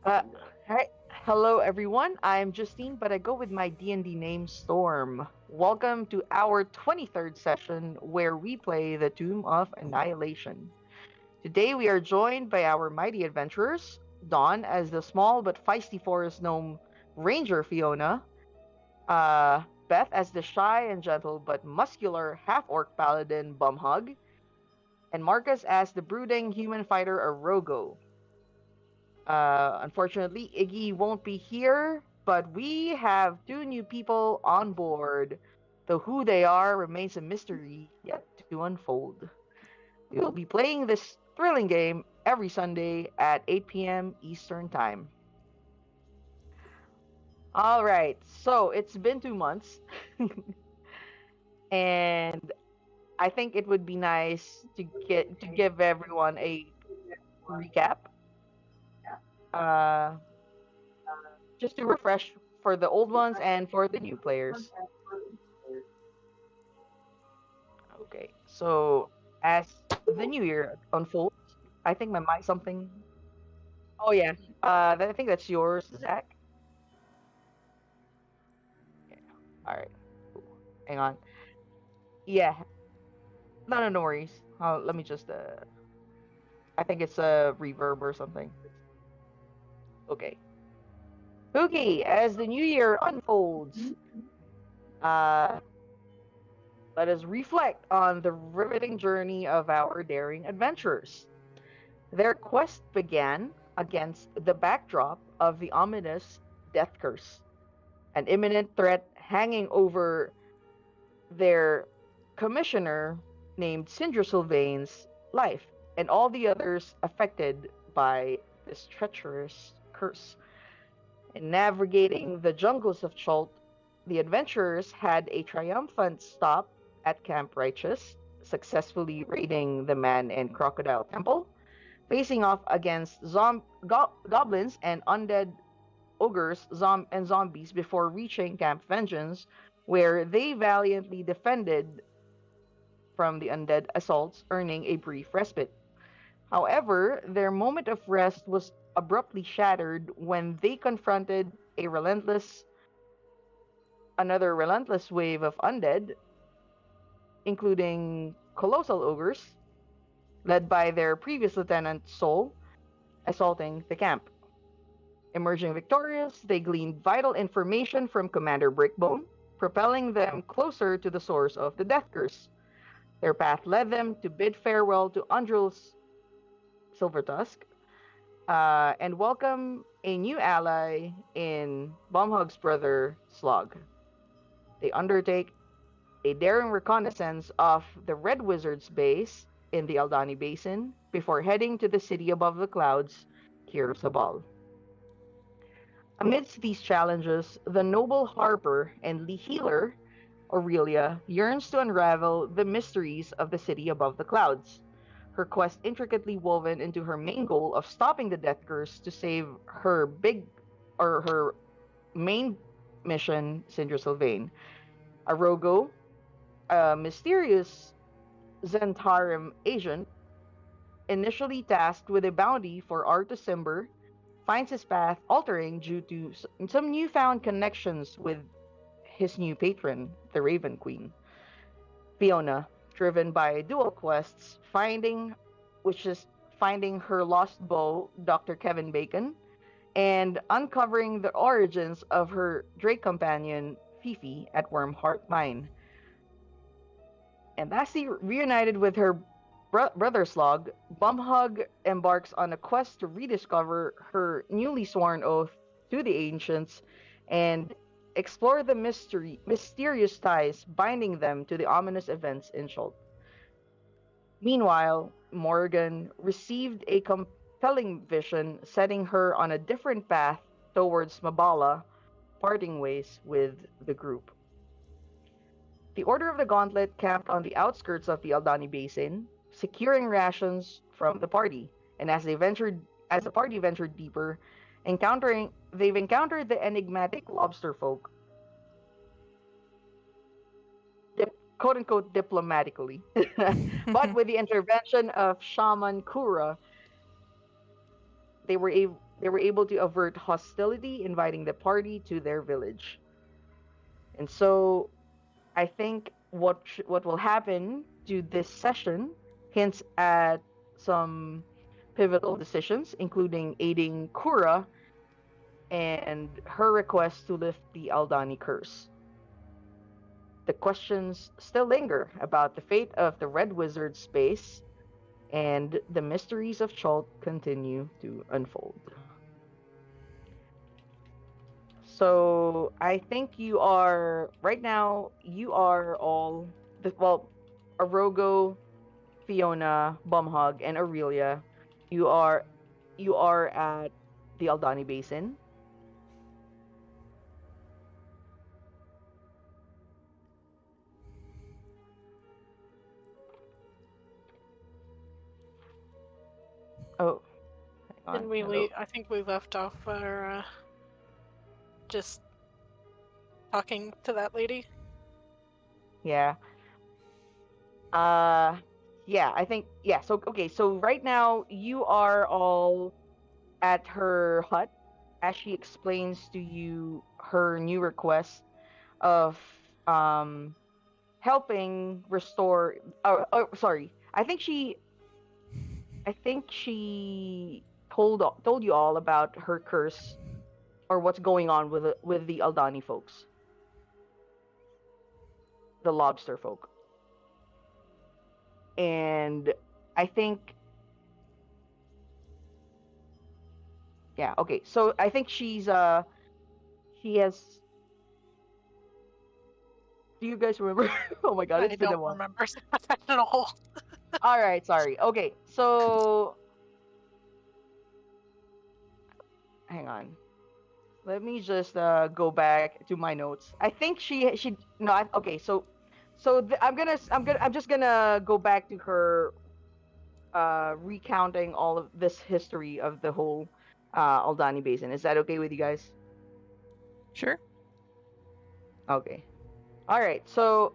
Uh, hi, hello everyone. I'm Justine, but I go with my D&D name Storm. Welcome to our 23rd session where we play the Tomb of Annihilation. Today we are joined by our mighty adventurers, Dawn as the small but feisty forest gnome Ranger Fiona, Beth as the shy and gentle but muscular half-orc paladin Bumhug, and Marcus as the brooding human fighter Arrogo. Unfortunately, Iggy won't be here, but we have two new people on board. Though who they are remains a mystery yet to unfold. We will be playing this thrilling game every Sunday at 8 p.m. Eastern Time. All right, so it's been 2 months, and I think it would be nice to give everyone a recap. Uh, just to refresh for the old ones and for the new players. Okay, so as the new year unfolds, I think my mic something. Oh yeah, I think that's yours, Zach. Yeah. All right. Cool. Hang on. Yeah. No, no, no worries. Let me just. I think it's a reverb or something. Okay. Okay. As the new year unfolds, uh, let us reflect on the riveting journey of our daring adventurers. Their quest began against the backdrop of the ominous death curse, an imminent threat hanging over their commissioner named Sindra Sylvain's life and all the others affected by this treacherous curse. In navigating the jungles of Chult, the adventurers had a triumphant stop at Camp Righteous, successfully raiding the Man and Crocodile Temple, facing off against goblins and undead ogres and zombies before reaching Camp Vengeance, where they valiantly defended from the undead assaults, earning a brief respite. However, their moment of rest was abruptly shattered when they confronted another relentless wave of undead, including colossal ogres, led by their previous lieutenant Sol, assaulting the camp. Emerging victorious, they gleaned vital information from Commander Brickbone, propelling them closer to the source of the Death Curse. Their path led them to bid farewell to Undrill's Silvertusk, and welcome a new ally in Bombhug's brother, Slog. They undertake a daring reconnaissance of the Red Wizard's base in the Aldani Basin before heading to the city above the clouds, Kirsabal. Amidst these challenges, the noble Harper and healer, Aurelia, yearns to unravel the mysteries of the city above the clouds. Her quest intricately woven into her main goal of stopping the Death Curse to save her main mission, Sindra Sylvain. Arrogo, a mysterious Zentarim agent, initially tasked with a bounty for Artusimber, finds his path altering due to some newfound connections with his new patron, the Raven Queen. Fiona, driven by dual quests, which is finding her lost bow, Dr. Kevin Bacon, and uncovering the origins of her Drake companion, Fifi, at Wormheart Mine. And lastly, reunited with her brother Slog, Bumhug embarks on a quest to rediscover her newly sworn oath to the ancients and explore the mysterious ties binding them to the ominous events in Schult. Meanwhile, Morgan received a compelling vision setting her on a different path towards Mabala, parting ways with the group. The Order of the Gauntlet camped on the outskirts of the Aldani Basin, securing rations from the party. And as the party ventured deeper, they've encountered the enigmatic lobsterfolk, quote unquote diplomatically, but with the intervention of Shaman Koura, they were able to avert hostility, inviting the party to their village. And so I think what will happen to this session hints at some pivotal decisions, including aiding Koura and her request to lift the Aldani Curse. The questions still linger about the fate of the Red Wizard's space, and the mysteries of Chult continue to unfold. So I think you are right now. You are all well, Arrogo, Fiona, Bumhug, and Aurelia. You are you are at the Aldani Basin. Oh, hang on. Didn't we Hello. I think we left off our just talking to that lady. Yeah. Uh yeah, I think yeah, so okay, so right now you are all at her hut as she explains to you her new request of um helping restore oh sorry. I think she told you all about her curse or what's going on with the Aldani folks, the lobster folk. And I think yeah, okay. So I think she has do you guys remember? Oh my god, I it's been a don't while. remember that at all. All right, sorry. Okay. So hang on. Let me just go back to my notes. I think she no okay. I'm just gonna go back to her recounting all of this history of the whole Aldani Basin. Is that okay with you guys? Sure. Okay. All right. So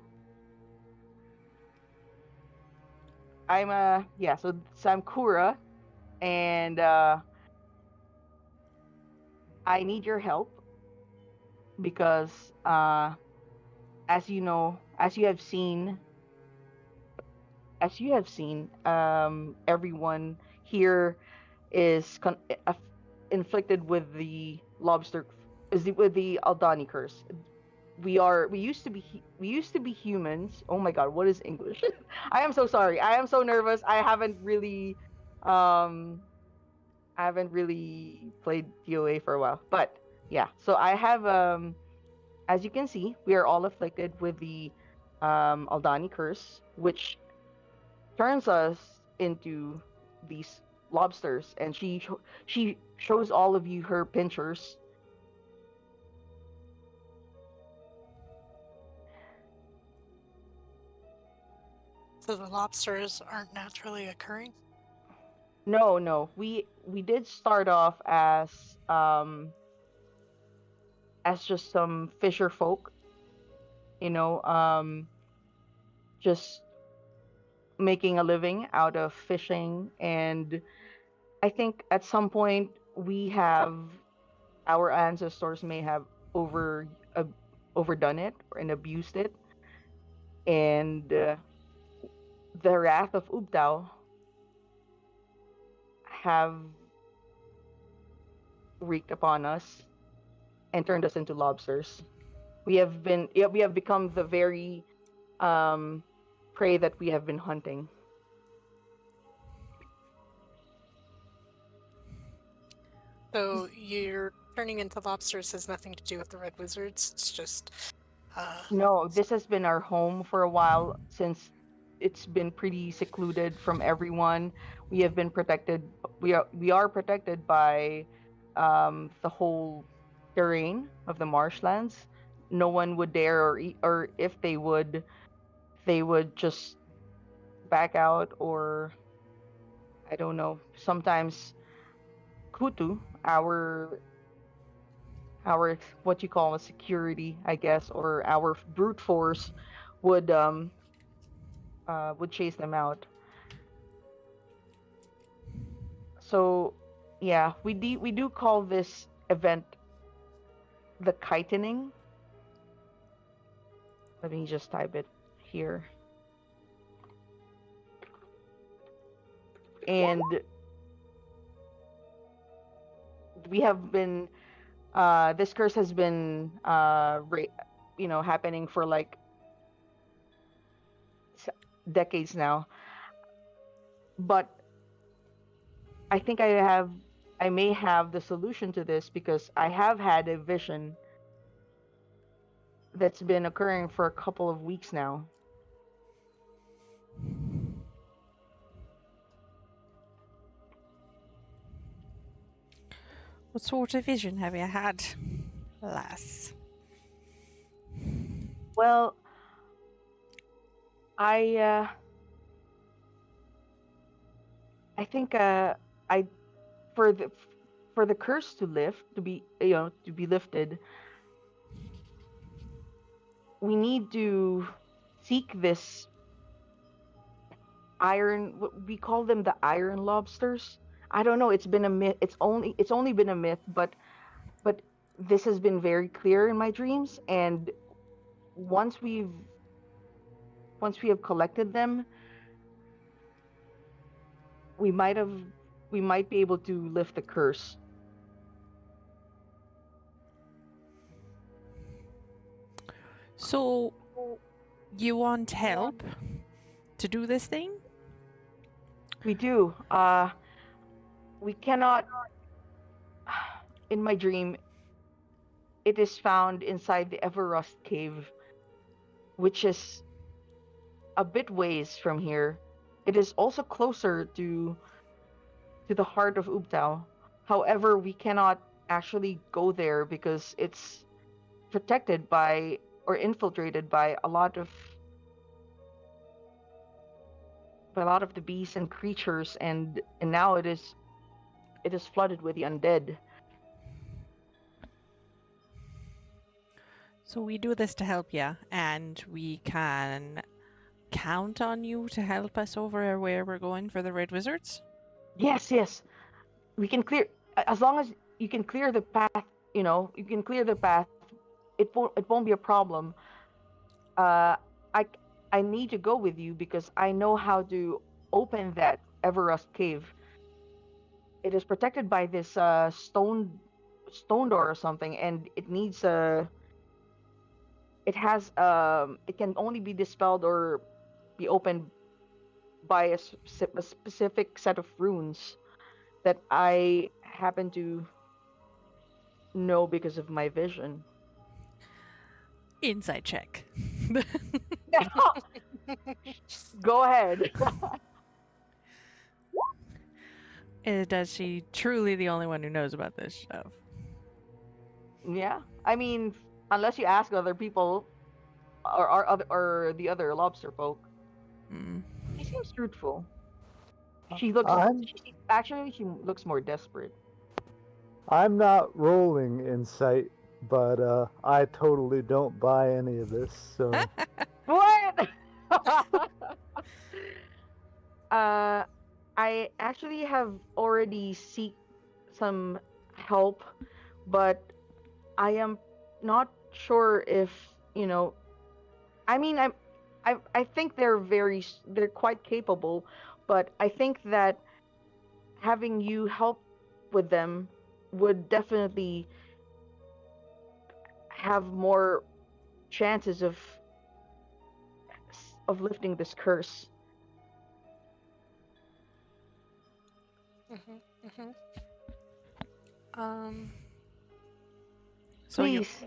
I'm yeah. So I'm Koura, and I need your help because as you know, everyone here is inflicted with the with the Aldani curse. We used to be humans. Oh my god, what is English? I am so sorry. I am so nervous. Um I haven't really played DOA for a while. But yeah, so I have as you can see, we are all afflicted with the Aldani curse, which turns us into these lobsters. And she shows all of you her pinchers. So the lobsters aren't naturally occurring? No, no, we did start off as just some fisher folk, you know, just making a living out of fishing. And I think at some point we have our ancestors may have over uh, overdone it and abused it, and the wrath of Ubtao have wreaked upon us and turned us into lobsters. We have become the very um, prey that we have been hunting. So you're turning into lobsters has nothing to do with the Red Wizards. It's just No, this has been our home for a while since it's been pretty secluded from everyone. We have been protected. We are protected by the whole terrain of the marshlands. No one would dare, or if they would just back out, or I don't know. Sometimes Kutu, our what you call a security, I guess, or our brute force would chase them out. So Yeah, we do call this event the kitening. Let me just type it here. And we have been this curse has been happening for like decades now. But I think I may have the solution to this because I have had a vision that's been occurring for a couple of weeks now. What sort of vision have you had, lass? Well, I think I for the curse to lift to be lifted, we need to seek this iron. We call them the iron lobsters. I don't know. It's been a myth. It's only been a myth, but this has been very clear in my dreams. And once we have collected them, we might be able to lift the curse. So, you want help to do this thing? We do. We cannot. In my dream, it is found inside the Everrust cave, which is a bit ways from here. It is also closer to the Heart of Ubtao. However, we cannot actually go there because it's protected by or infiltrated by a lot of the beasts and creatures, and now it is flooded with the undead. So we do this to help you, and we can count on you to help us over where we're going for the Red Wizards? Yes. We can clear as long as you can clear the path. You can clear the path. It won't be a problem. Uh, I I need to go with you because I know how to open that Everrust cave. It is protected by this stone door or something, and it can only be dispelled or be opened by a specific set of runes that I happen to know because of my vision. Inside check. Go ahead. Does she truly the only one who knows about this stuff? Yeah, I mean, unless you ask other people or the other lobster folk, Mm. she seems truthful. I'm She looks more desperate. I'm not rolling insight, but I totally don't buy any of this. So What? I actually have already seek some help, but I am not sure if I mean, I think they're quite capable, but I think that having you help with them would definitely have more chances of lifting this curse. Um, So you Please,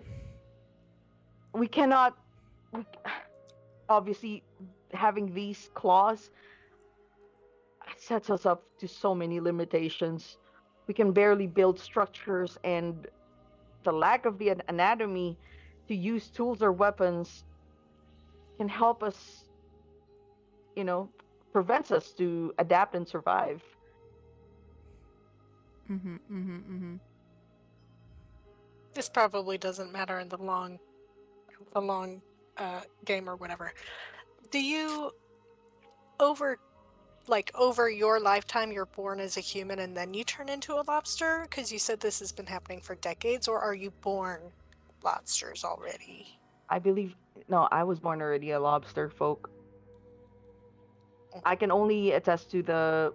we cannot. We, obviously, having these claws sets us up to so many limitations. We can barely build structures, and the lack of the anatomy to use tools or weapons can help us, you know, prevents us to adapt and survive. this probably doesn't matter in the long game or whatever. Do you over like over your lifetime you're born as a human and then you turn into a lobster? Because you said this has been happening for decades, or are you born lobsters already? I believe no, I was born already a lobster folk. I can only attest to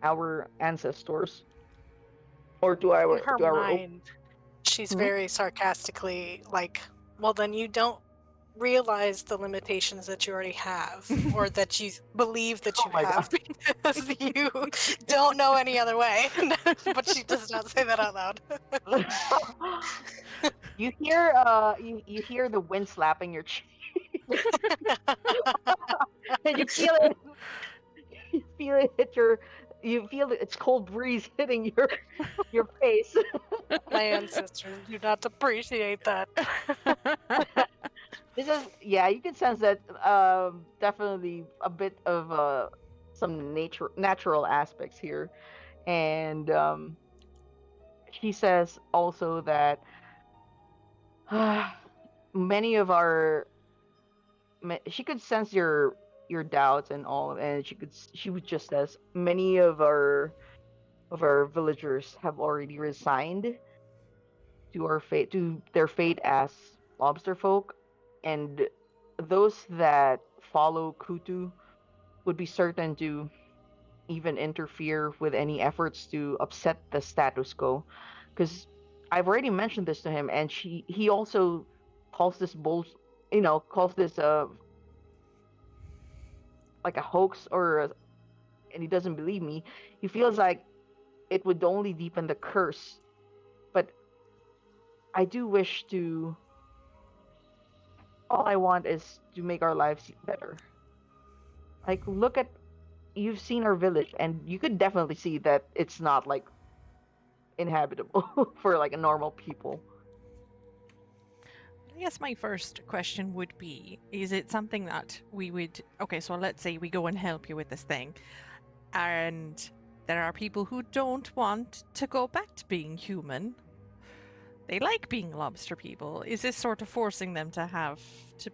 our ancestors or to In our her to our mind, she's Hmm? very sarcastically like, well, then you don't realize the limitations that you already have, or that you believe that Oh you my have because you don't know any other way. But she does not say that out loud. god. You hear the wind slapping your cheek and you feel it hit your you feel it's cold breeze hitting your face. My ancestors do not appreciate that. This is yeah, you can sense that definitely a bit of some natural aspects here. And she says also that many of our she could sense your doubts and all, and she would just says many of our villagers have already resigned to their fate as lobster folk, and those that follow Kutu would be certain to even interfere with any efforts to upset the status quo. Because I've already mentioned this to him, and he also calls this calls this like a hoax and he doesn't believe me. He feels like it would only deepen the curse. But I do wish to. All I want is to make our lives better. Like, look at you've seen our village, and you could definitely see that it's not like inhabitable for like a normal people. I guess my first question would be, is it something that we would... Okay, so let's say we go and help you with this thing, and there are people who don't want to go back to being human. They like being lobster people. Is this sort of forcing them to have to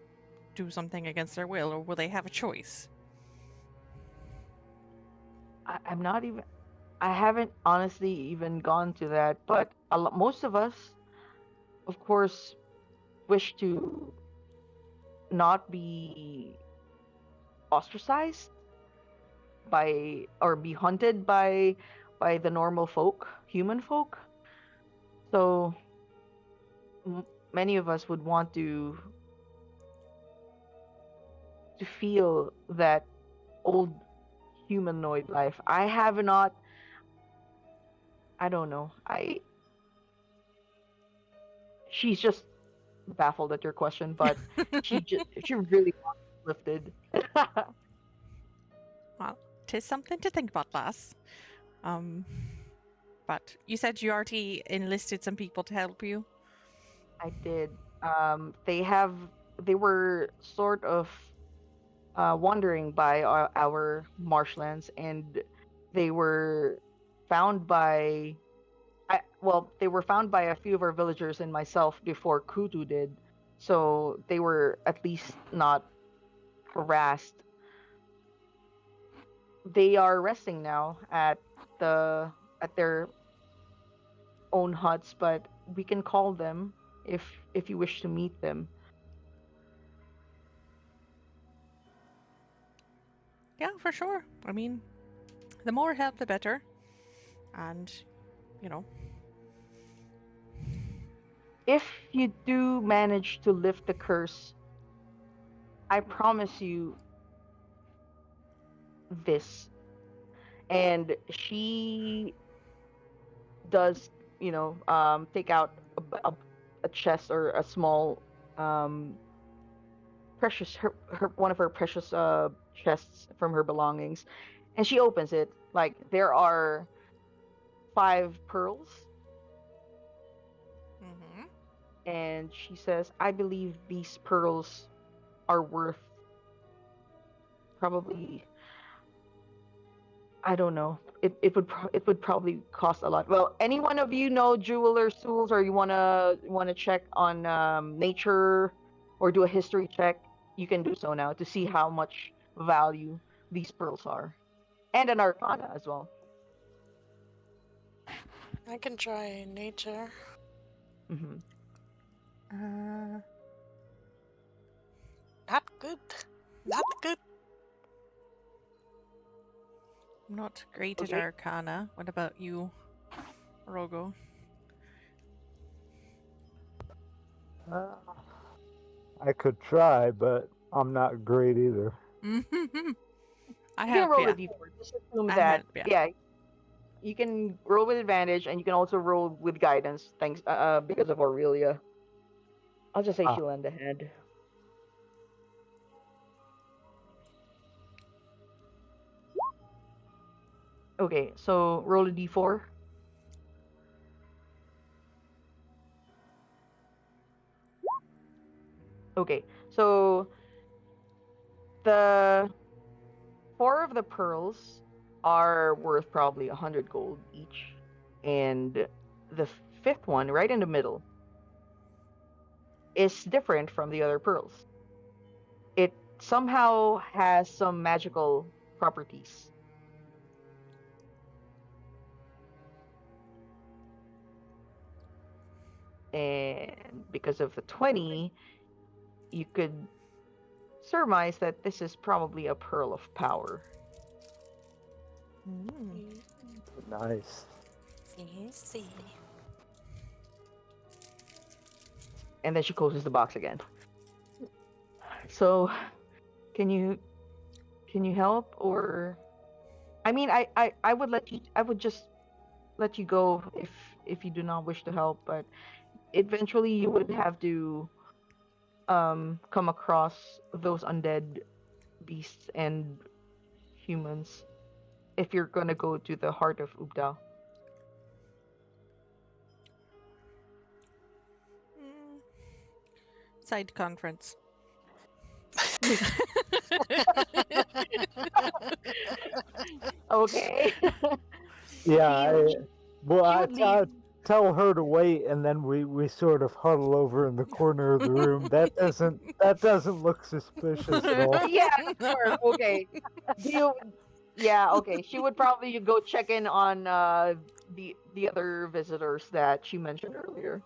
do something against their will, or will they have a choice? I'm not even. I haven't honestly even gone to that, but most of us, of course, wish to not be ostracized by or be hunted by the normal folk, human folk. So many of us would want to feel that old humanoid life. I have not. I don't know. She's just baffled at your question, but she really wants it lifted. Well, 'tis something to think about, lass. But you said you already enlisted some people to help you? I did. They were sort of wandering by our marshlands, and they were found by they were found by a few of our villagers and myself before Kutu did, so they were at least not harassed. They are resting now the at their own huts, but we can call them if you wish to meet them. Yeah, for sure. I mean, the more help, the better. And, you know, If you do manage to lift the curse, I promise you this. And she does, take out a chest or a small precious her one of her precious chests from her belongings, and she opens it. Like there are 5 pearls, mm-hmm. and she says, "I believe these pearls are worth probably I don't know. It would probably cost a lot. Well, any one of you know jewelers tools, or you wanna check on nature or do a history check, you can do so now to see how much value these pearls are. And an Arcana as well. I can try nature. Mm-hmm. Not good. Not good. I'm not great at Okay. Arcana. What about you, Arrogo? I could try, but I'm not great either. I You can help roll a ya. d4. Just assume I that, help ya. yeah, you can roll with advantage, and you can also roll with guidance, thanks because of Aurelia. I'll just say Ah. she'll lend a hand. Okay, so roll a d4. Okay, so the 4 of the pearls are worth probably 100 gold each, and the 5th one, right in the middle, is different from the other pearls. It somehow has some magical properties. And because of the 20, you could surmise that this is probably a pearl of power. Nice. See. And then she closes the box again. So, can you help, or I mean, I would just let you go if you do not wish to help, but eventually you would have to come across those undead beasts and humans if you're gonna go to the Heart of Ubtao. Side conference. Okay. Yeah, well, She I would leave. tell her to wait, and then we sort of huddle over in the corner of the room. That doesn't look suspicious at all. Yeah, sure. Okay. Do you? Yeah. Okay. She would probably go check in on the other visitors that she mentioned earlier.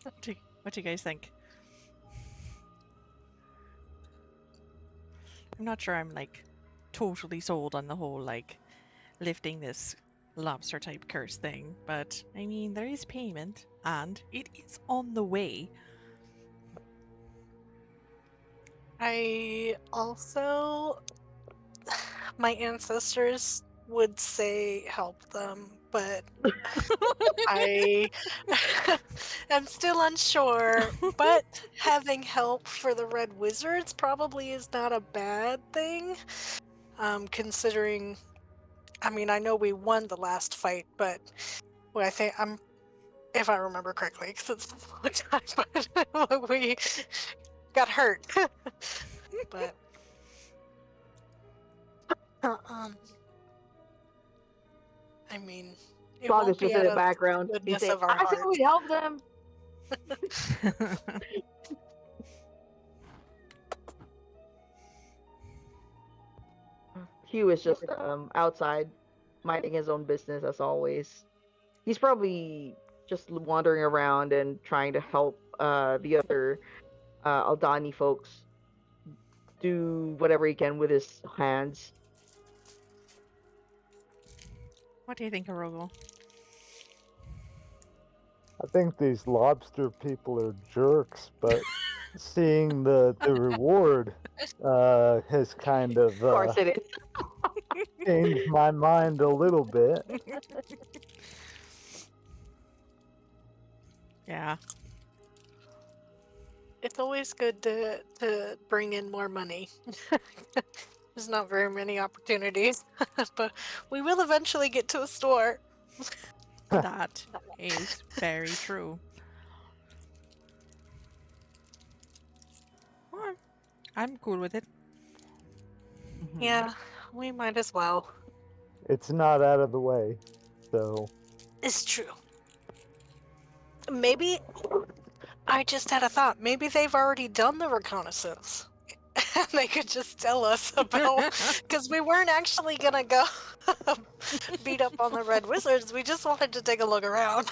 What do you guys think? I'm not sure I'm like totally sold on the whole like lifting this lobster type curse thing, but I mean there is payment and it is on the way. I also, my ancestors would say help them, but I am still unsure. But having help for the Red Wizards probably is not a bad thing, considering. I mean, I know we won the last fight, but I think if I remember correctly, because it's a long time, but we got hurt. But I mean, it Slog is won't be just in out the of background. the He goodness say, of our "I said hearts. we'd help them." Hugh is just outside, minding his own business as always. He's probably just wandering around and trying to help the other Aldani folks do whatever he can with his hands. What do you think, Arrogo? I think these lobster people are jerks, but seeing the reward has kind Of course of it is. changed my mind a little bit. Yeah. It's always good to bring in more money. There's not very many opportunities, but we will eventually get to a store. That is very true. Well, I'm cool with it. Yeah, we might as well. It's not out of the way, so It's true. Maybe I just had a thought. Maybe they've already done the reconnaissance. and they could just tell us about, because we weren't actually gonna go beat up on the red wizards. We just wanted to take a look around.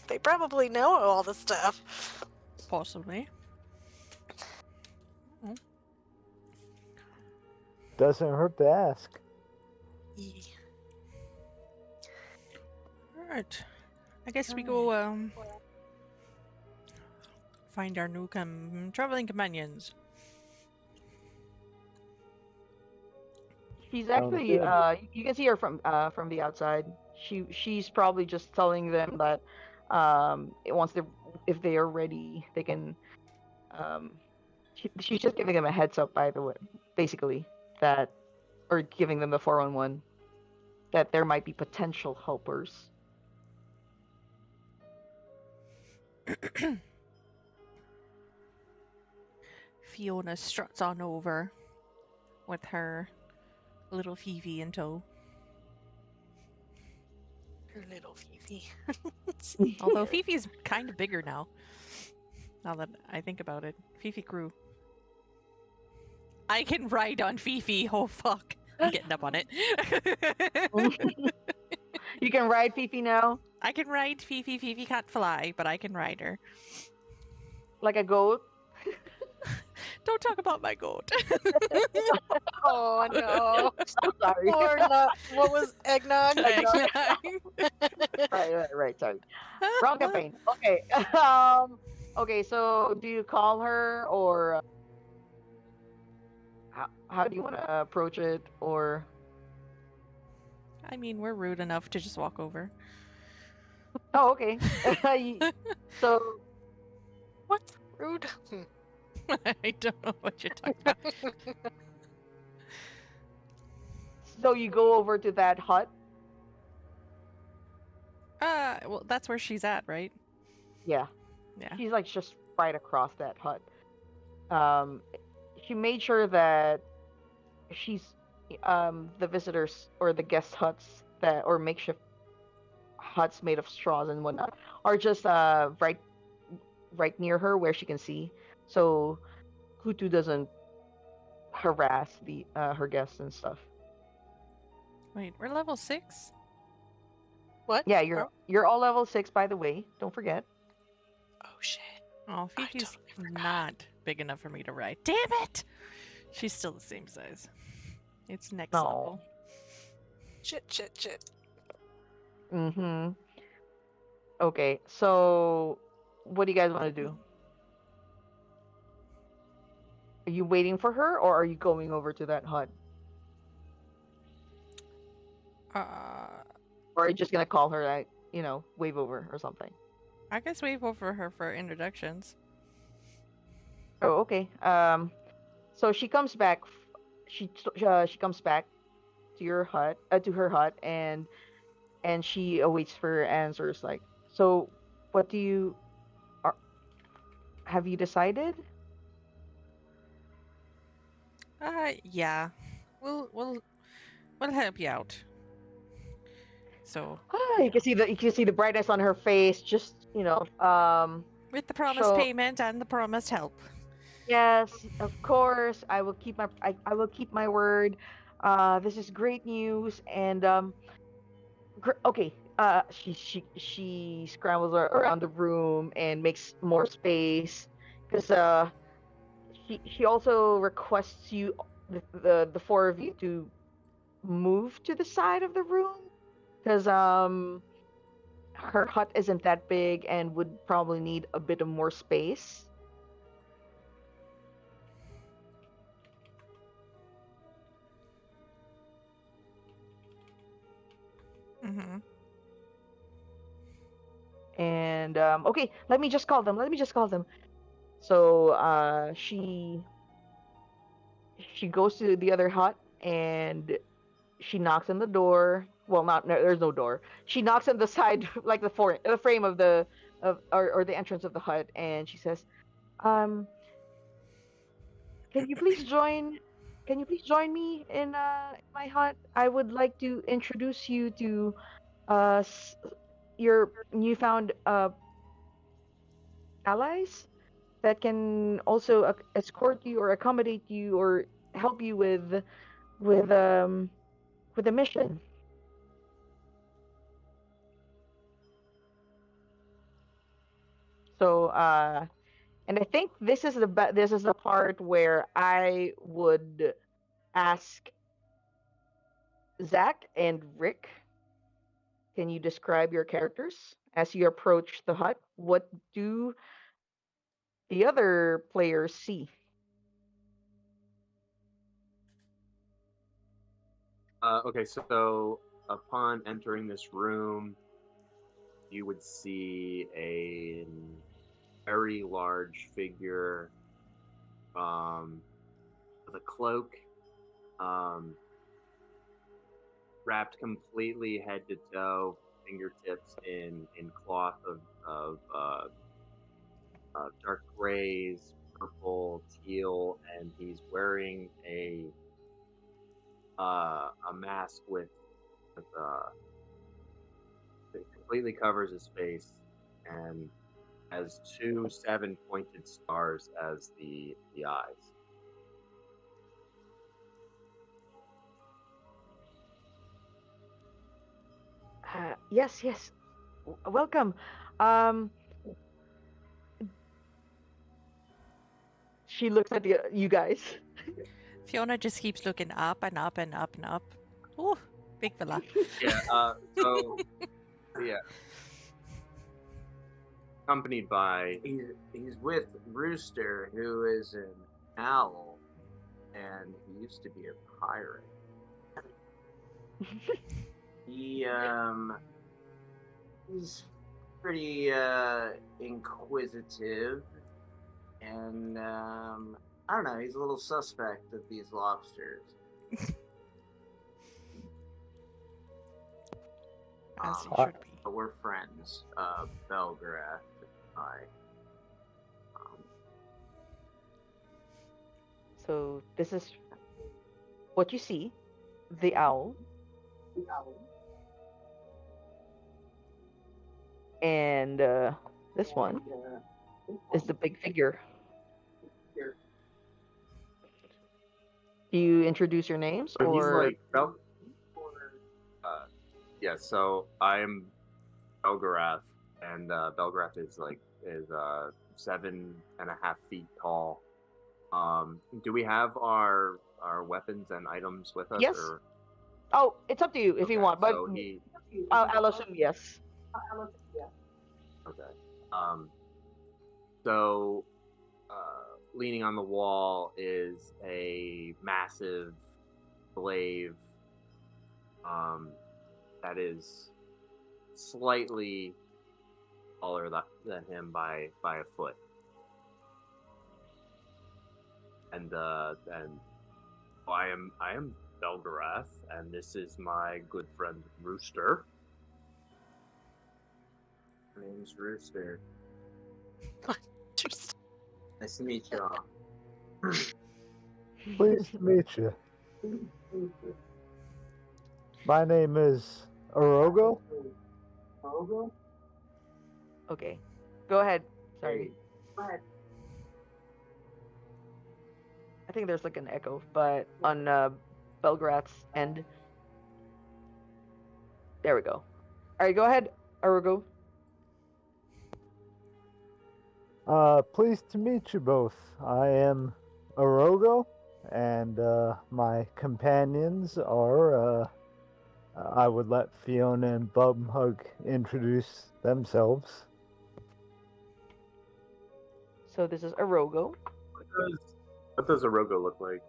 They probably know all the stuff. Possibly. Doesn't hurt to ask. Alright. I guess we go find our new traveling companions. She's Sounds actually good. you can see her from the outside. She's probably just telling them that once they if they are ready, they can she's just giving them a heads up, by the way, basically, that, or giving them the 411 that there might be potential helpers. Fiona struts on over with her little Fifi in tow. Her little Fifi. Although Fifi's kind of bigger now. Now that I think about it, Fifi grew. I can ride on Fifi. Oh fuck! I'm getting up on it. You can ride Fifi now, I can ride Fifi. Fifi can't fly, but I can ride her. like a goat. Don't talk about my goat. Oh no. I'm sorry. Or what was eggnog? Right. Sorry. Wrong campaign. Okay. Okay. So, do you call her, or how do you want to approach it, or? I mean, we're rude enough to just walk over. Oh, okay. So, What's rude? I don't know what you're talking about. so you go over to that hut. Well, that's where she's at, right? Yeah. Yeah. She's like just right across that hut. She made sure that she's the visitors or the guest huts that, or makeshift huts made of straws and whatnot, are just right near her where she can see, so Kutu doesn't harass the her guests and stuff. Wait, we're level 6? What? Yeah, you're all level 6, by the way. Don't forget. Oh shit. Oh, I Fifi's totally forgot. not big enough for me to ride. Damn it! She's still the same size. It's next No. level. Shit. Mm-hmm. Okay, so what do you guys want to do? Are you waiting for her, or are you going over to that hut? Or are you just gonna call her, like, wave over or something? I guess wave over her for introductions. Oh, okay. So she comes back. She comes back to your hut, to her hut, and she awaits for answers. Like, so, what do you have you decided? Yeah. We'll help you out. So You can see the brightness on her face. Just with the promised payment and the promised help. Yes, of course. I will keep my word. This is great news, and okay. She scrambles around the room and makes more space, because she also requests you, the four of you, to move to the side of the room, because her hut isn't that big and would probably need a bit of more space. Mm-hmm. And okay, let me just call them. So she goes to the other hut, and she knocks on the door. Well, there's no door. She knocks on the side, like the frame of or the entrance of the hut, and she says, um can you please join me in my hut? I would like to introduce you to your newfound allies. that can also escort you or accommodate you or help you with the mission. So and I think this is the part where I would ask Zach and Rick, can you describe your characters as you approach the hut? What do the other players see? Okay, so upon entering this room, you would see a very large figure with a cloak, wrapped completely head to toe, fingertips in cloth of dark grays, purple, teal, and he's wearing a mask with it completely covers his face and has 2 7-pointed stars as the eyes. Yes, yes. Welcome. Um, she looks at you guys. Fiona just keeps looking up and up and up and up. Ooh, big fella. Yeah. So yeah, accompanied by He's with Rooster, who is an owl, and he used to be a pirate. He's pretty inquisitive, and I don't know. He's a little suspect of these lobsters. As he Um, should be. But we're friends. Belgorath and I. So this is what you see: the owl, and this one is the big figure. Do you introduce your names So he's or? like yeah, so I'm Belgorath, and Belgorath is 7.5 feet tall. Do we have our weapons and items with us? Yes. Or? Oh, it's up to you if you want, but So he. I'll assume yes. Okay. So, leaning on the wall is a massive glaive. That is slightly taller than him by a foot. And I am Belgorath, and this is my good friend Rooster. My name's Rooster. Just Nice to meet you all. Pleased to meet you. My name is Arrogo. Okay, go ahead. Sorry. I think there's like an echo, but on Belgrath's end. There we go. All right, go ahead, Arrogo. Pleased to meet you both. I am Arrogo, and my companions are. I would let Fiona and Bumhug introduce themselves. So this is Arrogo. What does Arrogo look like?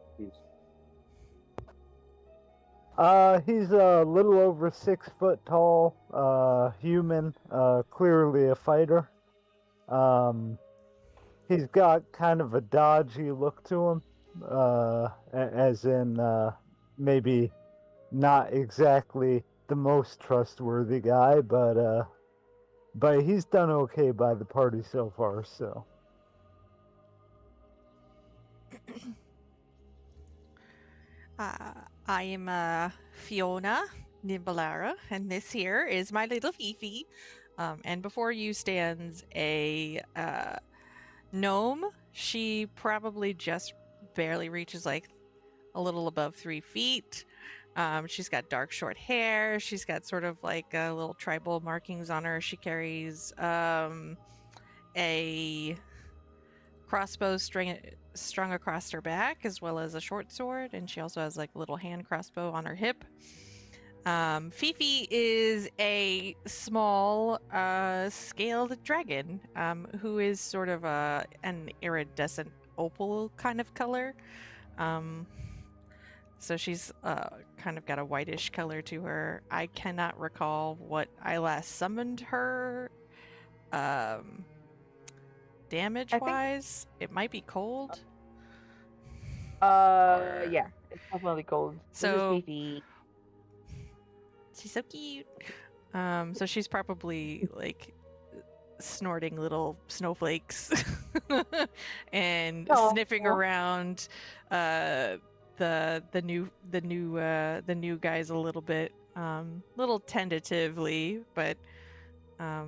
He's a little over 6 foot tall, human, clearly a fighter. He's got kind of a dodgy look to him, as in maybe not exactly the most trustworthy guy, but he's done okay by the party so far. So. I am Fiona Nimbalara, and this here is my little Fifi. And before you stands a gnome. She probably just barely reaches like a little above 3 feet. She's got dark short hair. She's got sort of like little tribal markings on her. She carries a crossbow strung across her back, as well as a short sword, and she also has like a little hand crossbow on her hip. Fifi is a small scaled dragon who is sort of an iridescent opal kind of color. So she's kind of got a whitish color to her. I cannot recall what I last summoned her damage-wise. It might be cold. Yeah, it's definitely cold. So- This is Fifi. She's so cute. So she's probably like snorting little snowflakes and Aw. sniffing around the new guys a little tentatively, but yeah,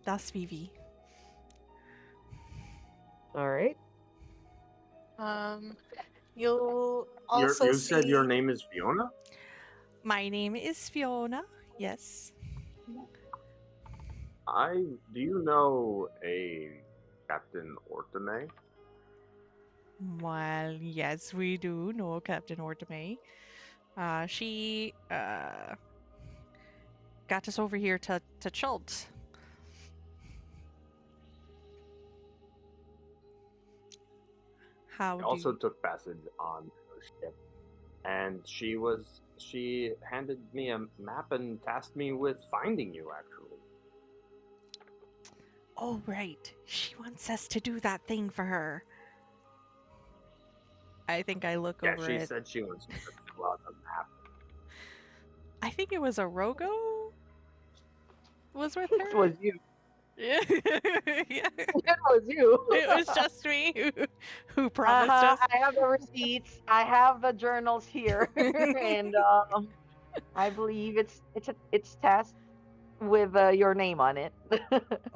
that's Fifi. All right. You'll also You see. said your name is Fiona? My name is Fiona. Yes. Do you know a Captain Ortame? Well, yes, we do know Captain Ortame. She got us over here to Chult. How I do also took passage on her ship, and she handed me a map and tasked me with finding you. Actually, Oh, right. She wants us to do that thing for her. I think I look yeah, over she it. said she wants me to fill out a map. I think it was Arrogo was with It her. was you. Yeah. Yeah. It was you. It was just me who promised us. I have the receipts. I have the journals here, and I believe it's tasked with your name on it.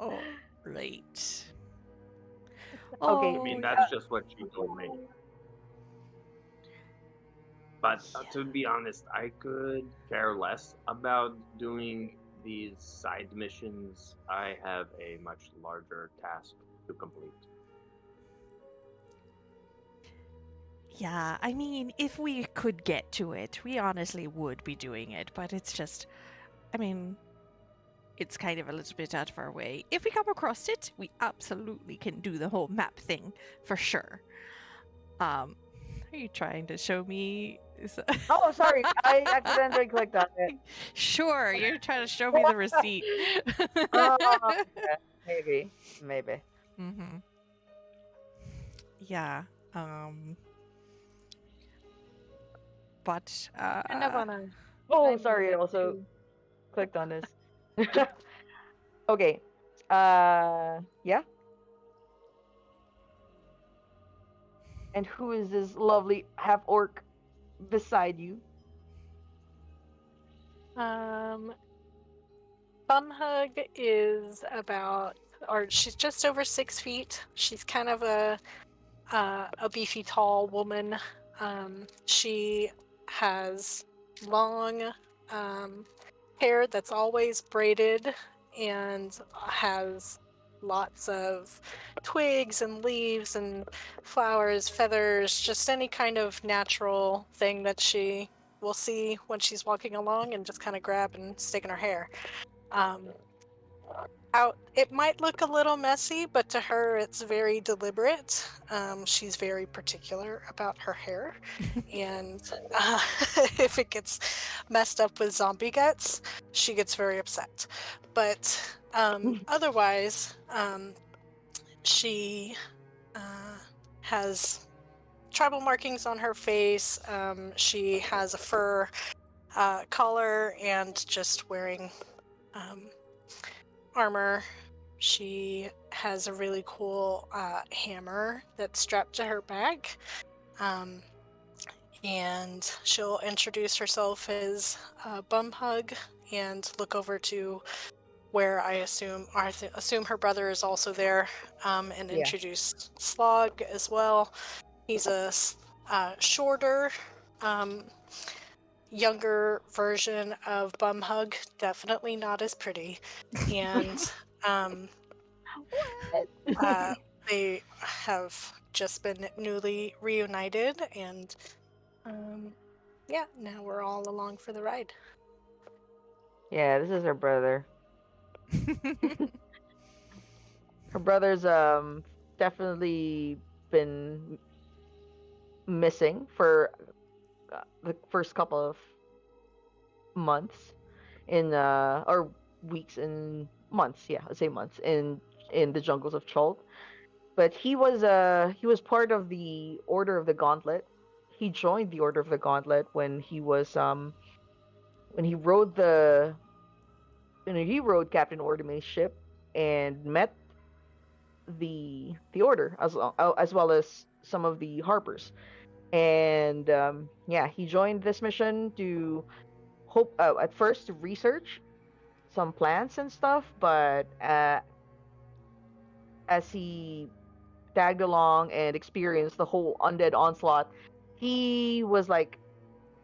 Oh, right. Okay, I mean, Oh, that's just what she told me. But to be honest, I could care less about doing these side missions. I have a much larger task to complete. yeah, I mean, if we could get to it, we honestly would be doing it, but it's just, I mean, it's kind of a little bit out of our way. If we come across it, we absolutely can do the whole map thing for sure. Are you trying to show me? Oh, sorry, I accidentally clicked on it. Sure, you're trying to show me the receipt. Maybe. Mm-hmm. Yeah. But Kind of on a. Oh, I'm sorry, I moving also to- clicked on this. Okay. Yeah. And who is this lovely half orc beside you? Bumhug is she's just over 6 feet. She's kind of a beefy, tall woman. She has long hair that's always braided and has lots of twigs and leaves and flowers, feathers, just any kind of natural thing that she will see when she's walking along and just kind of grab and stick in her hair. It might look a little messy, but to her it's very deliberate. She's very particular about her hair, and if it gets messed up with zombie guts, she gets very upset. But otherwise, she has tribal markings on her face. She has a fur collar and just wearing armor. She has a really cool hammer that's strapped to her back. And she'll introduce herself as Bumhug and look over to where I assume her brother is also there, and Yeah. introduce Slog as well. He's a shorter, younger version of Bumhug, definitely not as pretty, and What? they have just been newly reunited, and yeah, now we're all along for the ride. Yeah, this is her brother. Her brother's definitely been missing for the first couple of months or weeks and months. Yeah, I'd say months in the jungles of Chult. But he was part of the Order of the Gauntlet. He joined the Order of the Gauntlet when he rode Captain Ordemay's ship and met the Order as well as some of the Harpers. And yeah, he joined this mission to hope at first to research some plants and stuff, but as he tagged along and experienced the whole undead onslaught, he was like,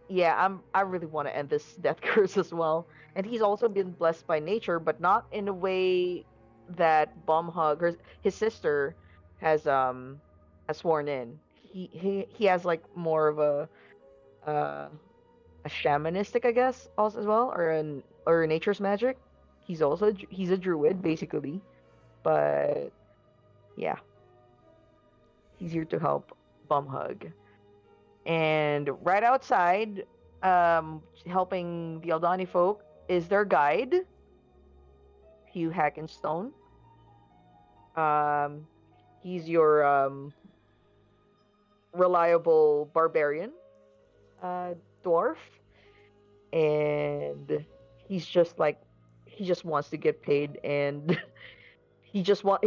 "Yeah, I really want to end this death curse as well." And he's also been blessed by nature, but not in a way that Bumhug, his sister, has sworn in. He has like more of uh, a shamanistic, I guess, also as well, or nature's magic. He's a druid basically, but yeah, he's here to help Bumhug. And right outside, helping the Aldani folk is their guide, Hugh Hackenstone. Um, he's your reliable barbarian uh, dwarf, and he's just like he just wants to get paid, and he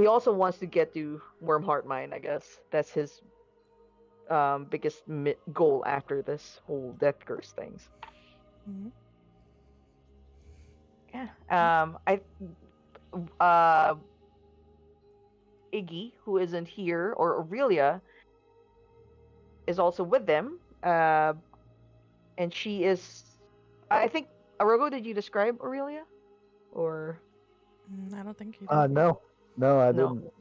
also wants to get to Wormheart Mine. I guess that's his biggest goal after this whole death curse things. Mhm. Yeah. I uh Iggy, who isn't here, or Aurelia is also with them. And she is, I think, Arrogo, did you describe Aurelia? Or I don't think you did. No, I no? didn't.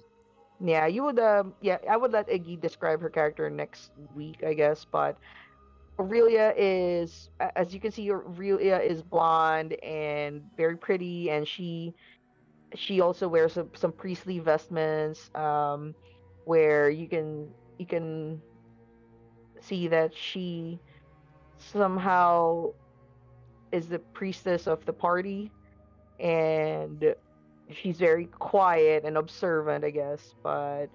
Yeah, you would. Yeah, I would let Iggy describe her character next week, I guess. But Aurelia is, as you can see, Aurelia is blonde and very pretty, and she also wears some priestly vestments, where you can see that she somehow is the priestess of the party, and she's very quiet and observant, I guess. But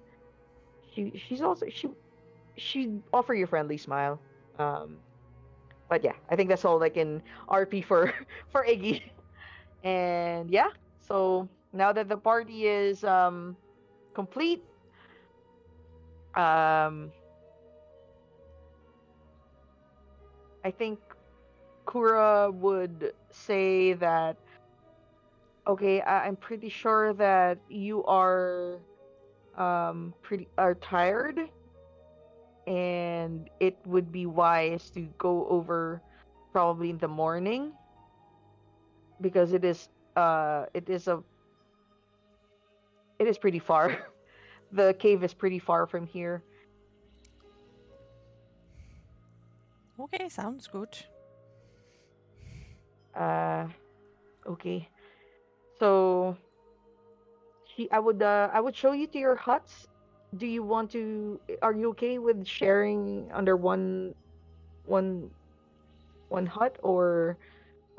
she's also she offer you a friendly smile. Um, but yeah, I think that's all like in RP for for Iggy. And yeah, so now that the party is complete, um, I think Koura would say that, okay, I'm pretty sure that you are pretty are tired, and it would be wise to go over probably in the morning, because it is pretty far. The cave is pretty far from here. Okay, sounds good. Uh, okay. So I would show you to your huts. Do you want to? Are you okay with sharing under one one hut, or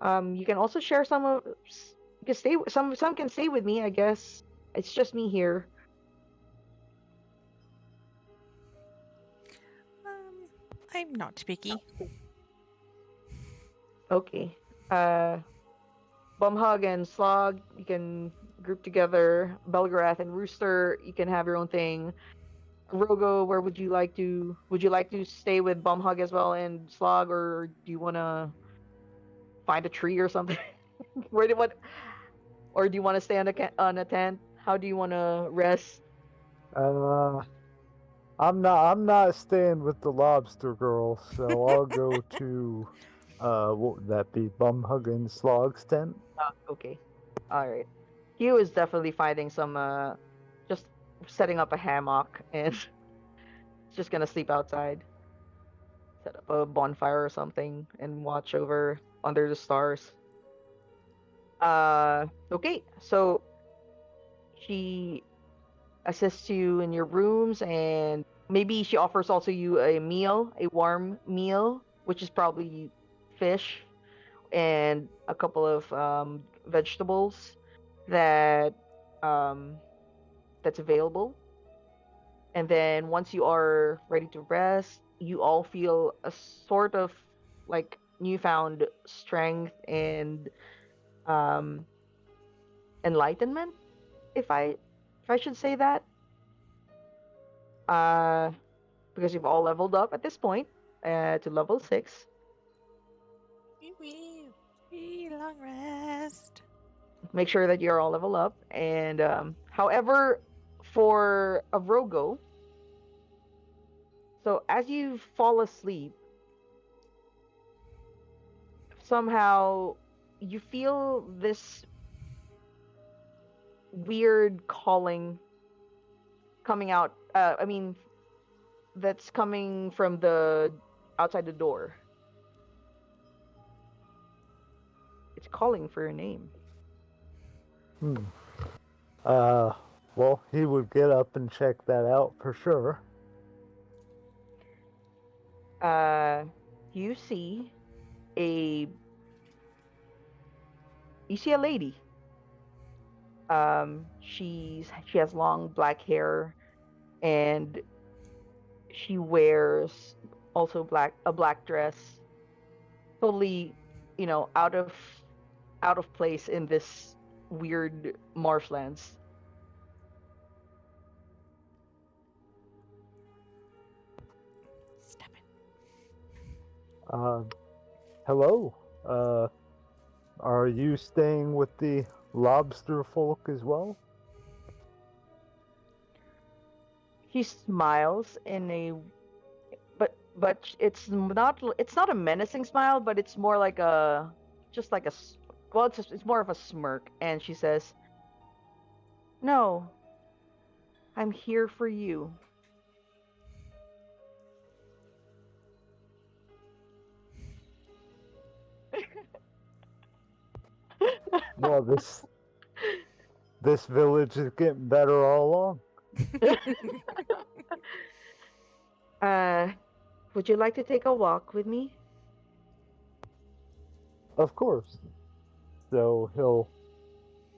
you can also share some of you can stay some can stay with me, I guess. It's just me here. I'm not picky. Okay. Uh, Bumhug and Slog, you can group together. Belgorath and Rooster, you can have your own thing. Arrogo, where would you like to stay with Bumhug as well and Slog, or do you want to find a tree or something? Where do what? Or do you want to stay on a tent? How do you want to rest? I'm not staying with the lobster girl, so I'll go to what would that be? Bum hugging Slog's tent. Okay. All right. Hugh is definitely finding some just setting up a hammock and just gonna sleep outside. Set up a bonfire or something and watch over under the stars. Okay. So she assists you in your rooms, and maybe she offers also you a meal, a warm meal, which is probably fish and a couple of vegetables that um, that's available. And then once you are ready to rest, you all feel a sort of like newfound strength and um, enlightenment, if I should say that. Uh, because you've all leveled up at this point to level 6. Long rest. Make sure that you're all level up. And however, for Arrogo, so as you fall asleep, somehow you feel this weird calling coming out. I mean, that's coming from the outside the door. It's calling for your name. Hmm. Well, he would get up and check that out for sure. You see a lady. She has long black hair, and she wears also a black dress, totally, out of place in this weird marshlands. Stop it. Hello. Are you staying with the lobster folk as well? She smiles in a but it's not a menacing smile, but it's more like a just like well, it's more of a smirk, and she says, "No, I'm here for you." Well, this village is getting better all along. Would you like to take a walk with me? Of course. So he'll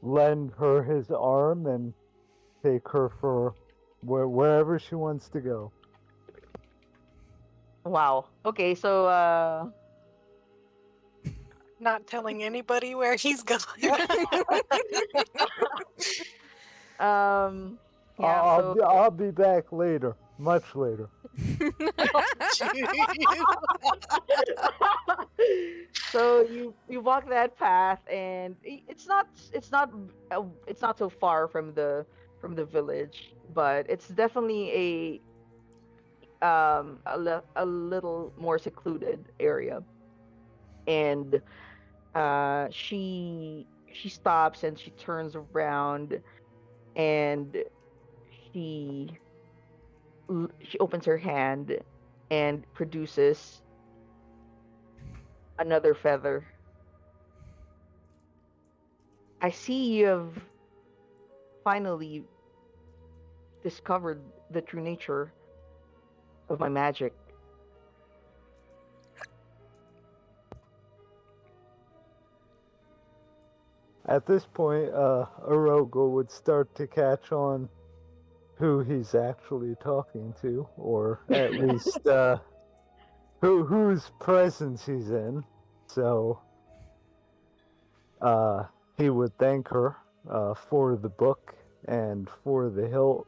lend her his arm and take her for wherever she wants to go. Wow. Okay, so Not telling anybody where he's going. yeah, so I'll be back later, much later. so you walk that path, and it's not so far from the village, but it's definitely a little more secluded area. And she stops and she turns around, and she she opens her hand and produces another feather. I see you have finally discovered the true nature of my magic. At this point, Arrogo would start to catch on who he's actually talking to, or at least whose presence he's in. So he would thank her for the book and for the hilt,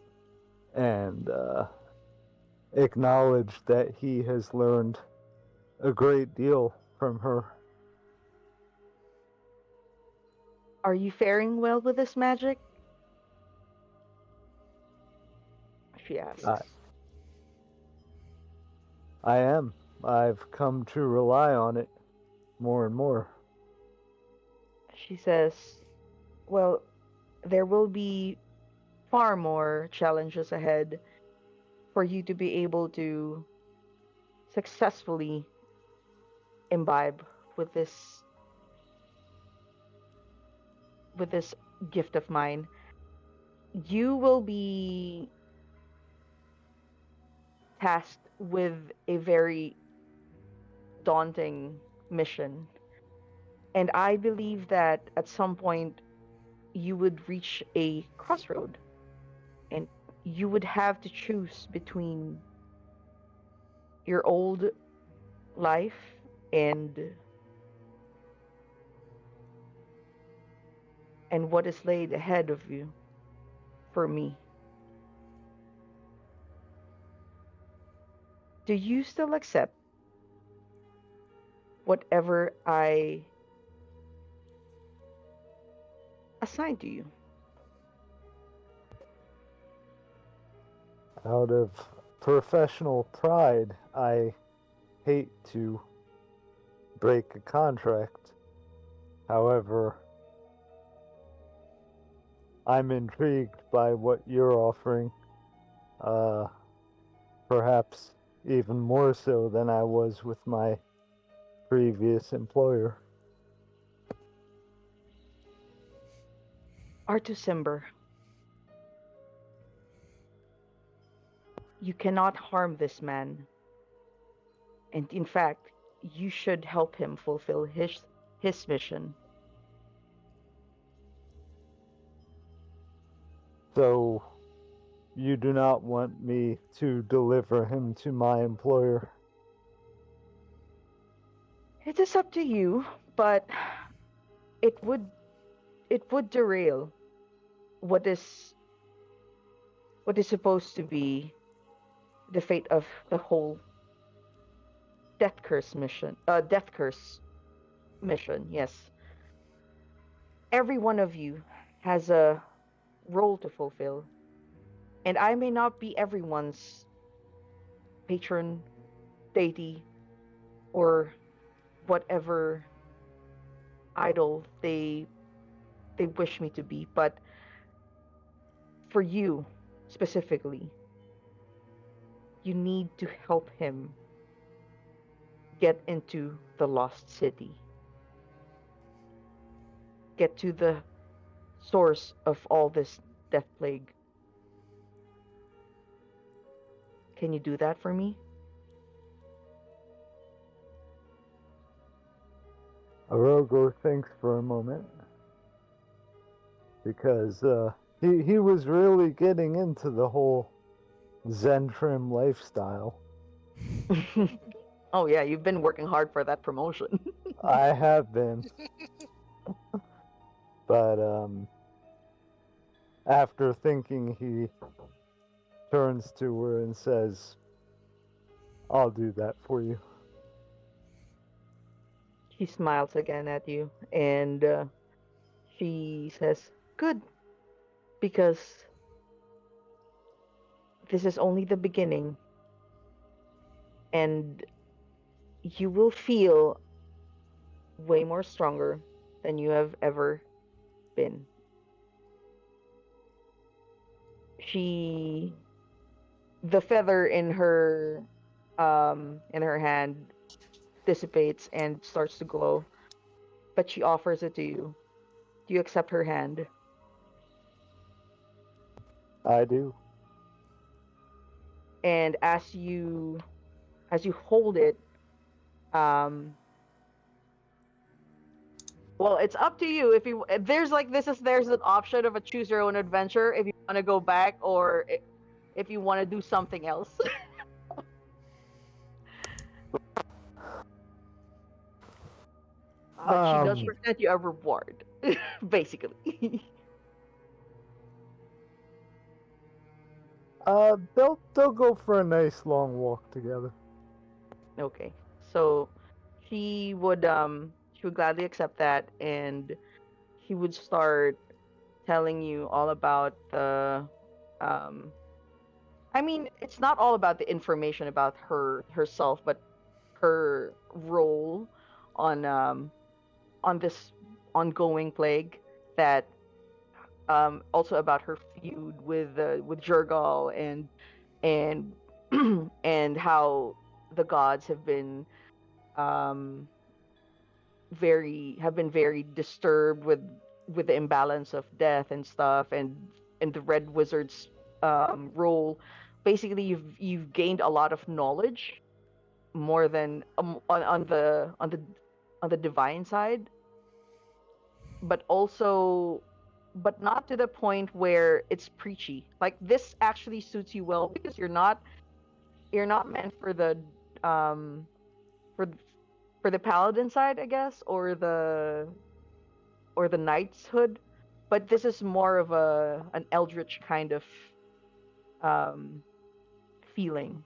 and acknowledge that he has learned a great deal from her. Are you faring well with this magic? She asks. I am. I've come to rely on it more and more. She says, well, there will be far more challenges ahead for you to be able to successfully imbibe with this gift of mine. You will be tasked with a very daunting mission. And I believe that at some point you would reach a crossroad and you would have to choose between your old life and what is laid ahead of you for me. Do you still accept whatever I assign to you? Out of professional pride, I hate to break a contract. However, I'm intrigued by what you're offering. Perhaps even more so than I was with my previous employer. Artusimber, you cannot harm this man. And in fact, you should help him fulfill his mission. So, you do not want me to deliver him to my employer? It is up to you, but it would derail what is supposed to be the fate of the whole Death Curse mission. Yes, every one of you has a role to fulfill, and I may not be everyone's patron, deity, or whatever idol they wish me to be, but for you specifically, you need to help him get into the lost city, get to the source of all this death plague. Can you do that for me? Arrogo thinks for a moment because he was really getting into the whole Zentrim lifestyle. Oh yeah, you've been working hard for that promotion. I have been. But after thinking, he turns to her and says, I'll do that for you. She smiles again at you and she says, good, because this is only the beginning and you will feel way more stronger than you have ever been. The feather in her hand dissipates and starts to glow, but she offers it to you. Do you accept her hand? I do. And as you hold it, well, it's up to you. If there's an option of a choose your own adventure if you want to go back or if you want to do something else. But she does present you a reward, basically. They'll go for a nice long walk together. Okay, so she would gladly accept that, and he would start telling you all about the um I mean, it's not all about the information about herself, but her role on this ongoing plague, that also about her feud with Jurgal, and and how the gods um have been very disturbed with the imbalance of death and stuff, and the red wizard's role. Basically, you've gained a lot of knowledge, more than on the divine side, but also, but not to the point where it's preachy. Like, this actually suits you well because you're not meant for the um for for the paladin side, I guess, or the knightshood, but this is more of an eldritch kind of um feeling.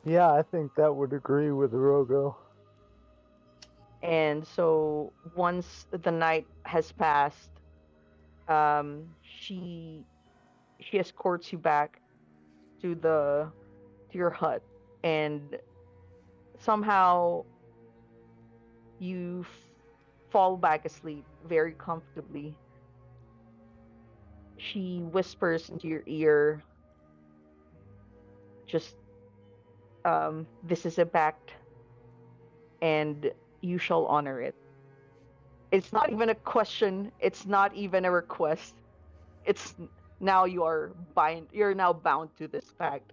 Yeah, I think that would agree with Arrogo. And so once the night has passed, she escorts you back to your hut, and somehow you fall back asleep very comfortably. She whispers into your ear, just this is a pact, and you shall honor it. It's not even a question, it's not even a request. It's now you're now bound to this pact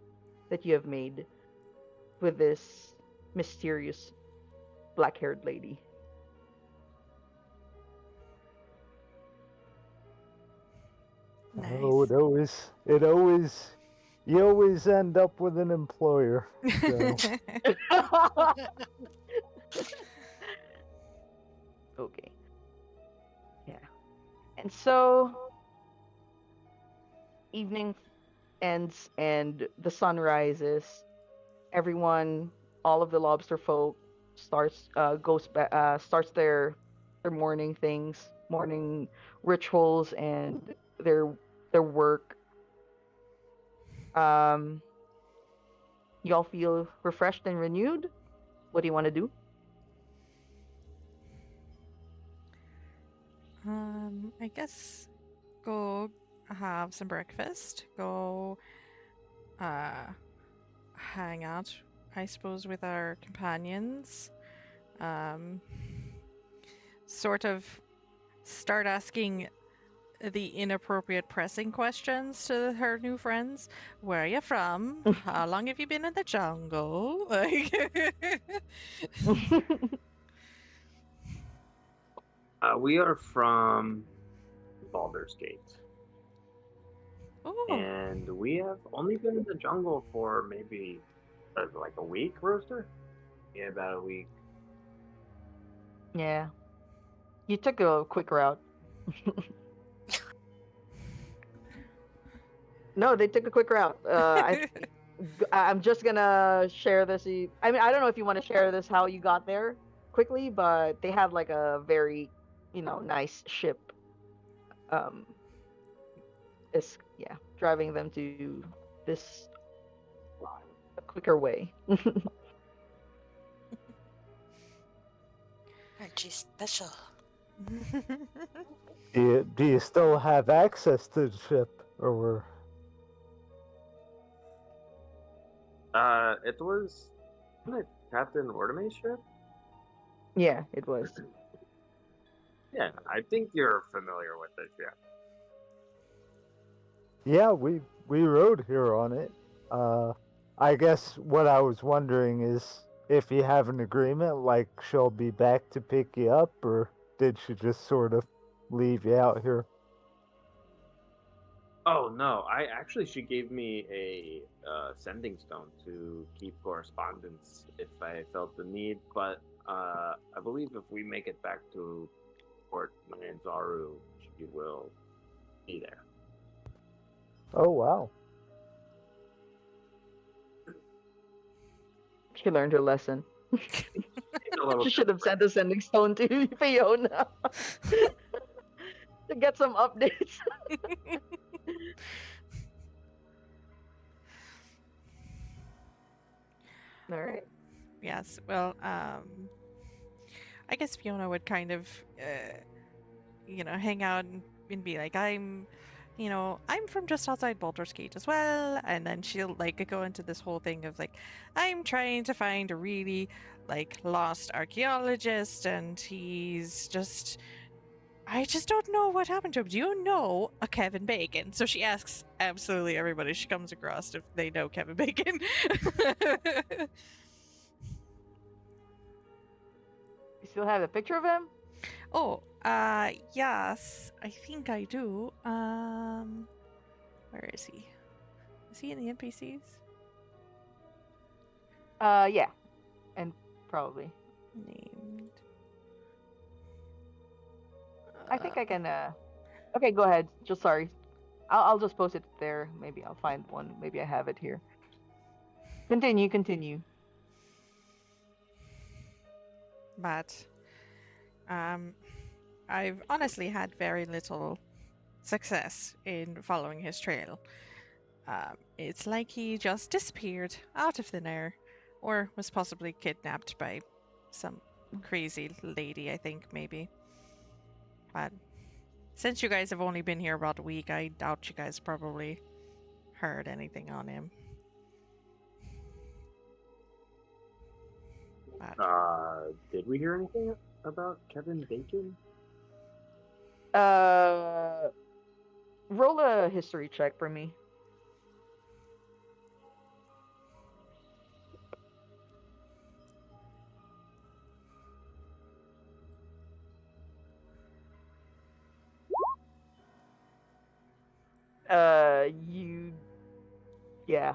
that you have made with this mysterious black-haired lady. Oh, Nice. you always end up with an employer. So. Okay. Yeah. And so evening ends and the sun rises. Everyone, all of the lobster folk starts their morning things, morning rituals, and their work. Um, y'all feel refreshed and renewed. What do you want to do? I guess go have some breakfast. Go hang out, I suppose, with our companions. Sort of start asking the inappropriate pressing questions to her new friends. Where are you from? How long have you been in the jungle? We are from Baldur's Gate, Oh, and we have only been in the jungle for maybe like a week, Rooster. Yeah, about a week. Yeah. You took a quick route. No, they took a quick route. I'm just gonna share this. I mean, I don't know if you want to share this how you got there quickly, but they had like a very, nice ship. Um, is yeah, driving them to this a quicker way. Aren't you special? Do you still have access to the ship, or It was wasn't it Captain Ortime's ship? Yeah, it was. Yeah, I think you're familiar with it. Yeah. yeah, we rode here on it. I guess what I was wondering is if you have an agreement, like she'll be back to pick you up, or did she just sort of leave you out here? Oh no, she gave me a sending stone to keep correspondence if I felt the need. But I believe if we make it back to Port Manzaru, she will be there. Oh wow. She learned her lesson. A little She should have sent a sending stone to Fiona to get some updates. All right. Yes. Well, I guess Fiona would kind of, hang out and be like, I'm from just outside Baldur's Gate as well. And then she'll like go into this whole thing of like, I'm trying to find a really like lost archaeologist, and I just don't know what happened to him. Do you know a Kevin Bacon? So she asks absolutely everybody she comes across if they know Kevin Bacon. You still have the picture of him? Oh, yes, I think I do. Where is he? Is he in the NPCs? Yeah, and probably. Named. I think I can. Okay, go ahead. Just sorry. I'll just post it there. Maybe I'll find one. Maybe I have it here. Continue. But, I've honestly had very little success in following his trail. It's like he just disappeared out of thin air, or was possibly kidnapped by some crazy lady, I think, maybe. But since you guys have only been here about a week, I doubt you guys probably heard anything on him. But Did we hear anything about Kevin Bacon? Roll a history check for me. Yeah.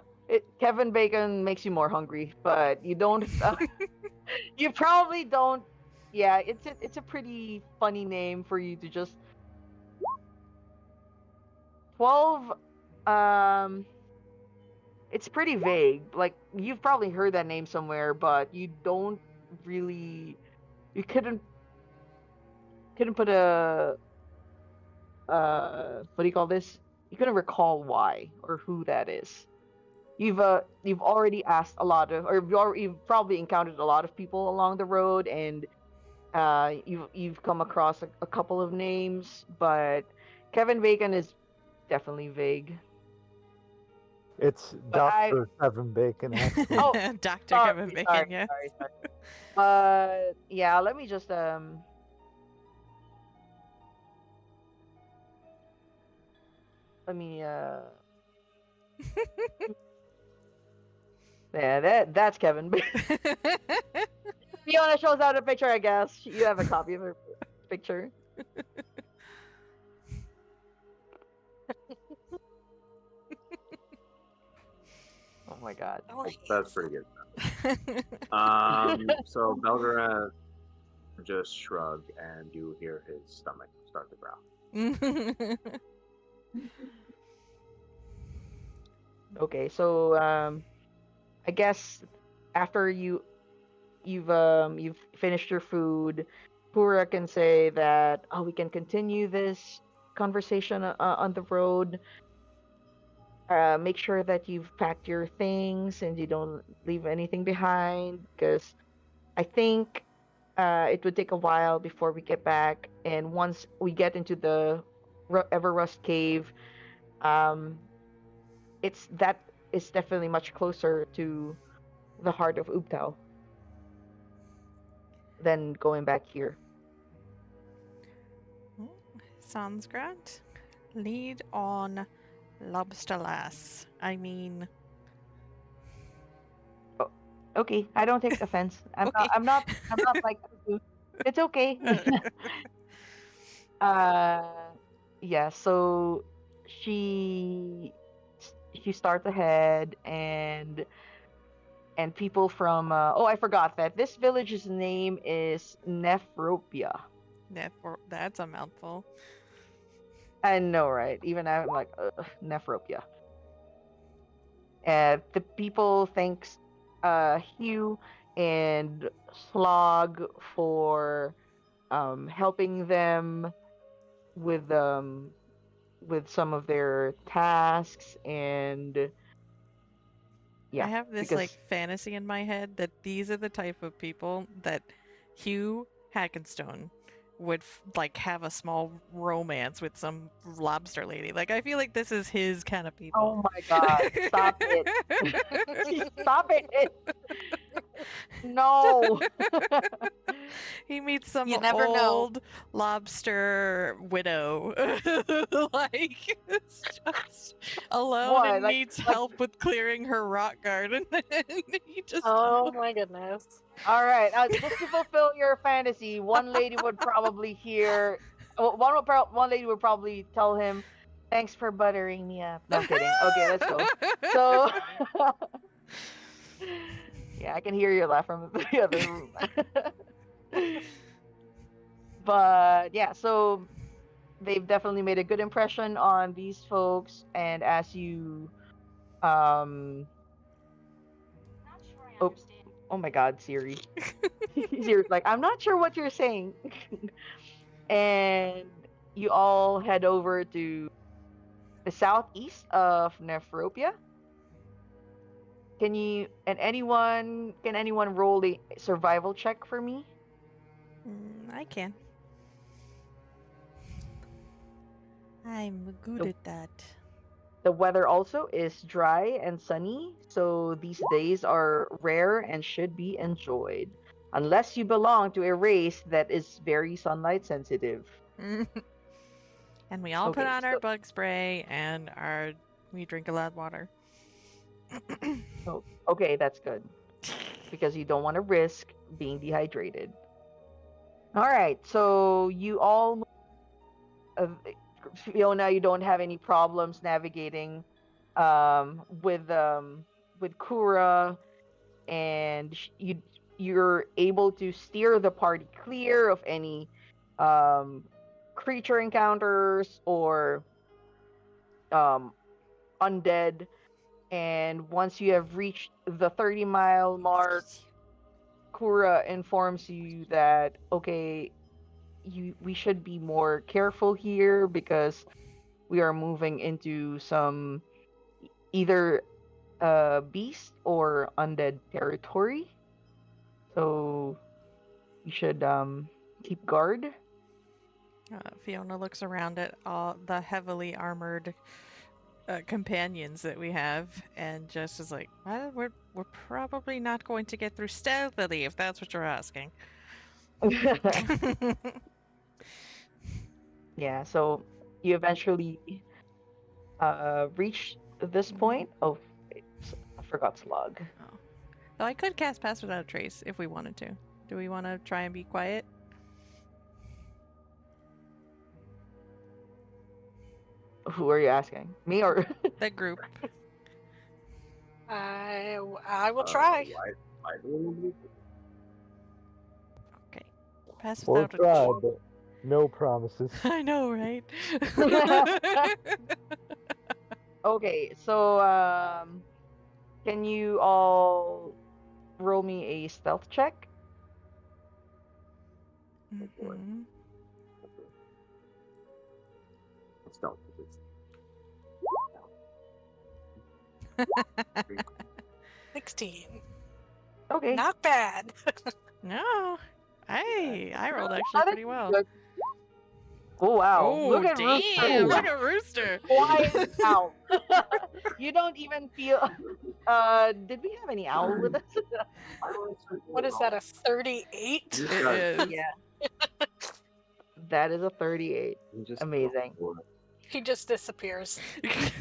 Kevin Bacon makes you more hungry, but you don't. You probably don't. Yeah, it's a pretty funny name for you to just 12. It's pretty vague. Like you've probably heard that name somewhere, but you don't really. You couldn't put a what do you call this? You couldn't recall why or who that is. You've already asked a lot of, or you've probably encountered a lot of people along the road, and you've come across a couple of names, but Kevin Bacon is definitely vague. It's But Dr. Kevin Bacon, actually. Oh, Dr. Kevin Bacon, sorry, yeah. sorry. Yeah, let me just let me yeah, that's Kevin Bacon. Fiona shows out a picture, I guess. You have a copy of her picture. Oh my god. That's pretty good. So Belgorath just shrug, and you hear his stomach start to growl. Okay, so I guess after you've finished your food, Koura can say that we can continue this conversation on the road. Make sure that you've packed your things and you don't leave anything behind, because I think it would take a while before we get back. And once we get into the Everrust cave, that is definitely much closer to the Heart of Ubtao than going back here. Sounds great. Lead on, lobsterlass. I mean, Okay, I don't take offense. Okay. I'm not like it's okay. Yeah, so she starts ahead, and people from I forgot that this village's name is Nephropia. that's a mouthful. I know, right? Even I'm like Nephropia. The people thanks Hugh and Slog for helping them with some of their tasks, and yeah, I have this like because fantasy in my head that these are the type of people that Hugh Hackenstone would like have a small romance with some lobster lady. Like I feel like this is his kind of people. oh my god, stop it. Stop it. No. He meets some You never know. old lobster widow. Like it's just alone What? and Like- needs like- help with clearing her rock garden. And he just Oh my goodness. All right, just to fulfill your fantasy, one lady would probably hear. One lady would probably tell him, "Thanks for buttering me up." No, I'm kidding. Okay, let's go. So, yeah, I can hear your laugh from the other room. But yeah, so they've definitely made a good impression on these folks, and as you, oops, oh my God, Siri. Siri's like, I'm not sure what you're saying. And you all head over to the southeast of Nephropia. Can anyone roll a survival check for me? I can. I'm good Nope. at that. The weather also is dry and sunny, so these days are rare and should be enjoyed. Unless you belong to a race that is very sunlight sensitive. And we all put Okay, on our so- bug spray and we drink a lot of water. Oh, okay, that's good. Because you don't want to risk being dehydrated. All right, so you all, Fiona, you don't have any problems navigating with Koura, and you're able to steer the party clear of any creature encounters or undead. And once you have reached the 30-mile mark, Koura informs you that okay, we should be more careful here because we are moving into some either beast or undead territory. So you should keep guard. Fiona looks around at all the heavily armored companions that we have and just is like, well, we're probably not going to get through stealthily if that's what you're asking. Yeah, so you eventually reach this point. Oh, wait, I forgot Slog. Though I could cast Pass Without a Trace if we wanted to. Do we want to try and be quiet? Who are you asking? Me or? The group. I will try. Why do we Okay. Pass We'll Without a try, Trace. but no promises. I know, right? Okay, so can you all roll me a stealth check? Mhm. Let's don't do this. 16. Okay. Not bad. No. I rolled actually Not pretty well. good. Oh wow! Oh, Look at damn! Rooster. Look at Rooster. Quiet owl. You don't even feel. Did we have any owl with us? What is that, a 38? You just It gotta- is. Yeah. That is a 38. you just Amazing. go for it. He just disappears.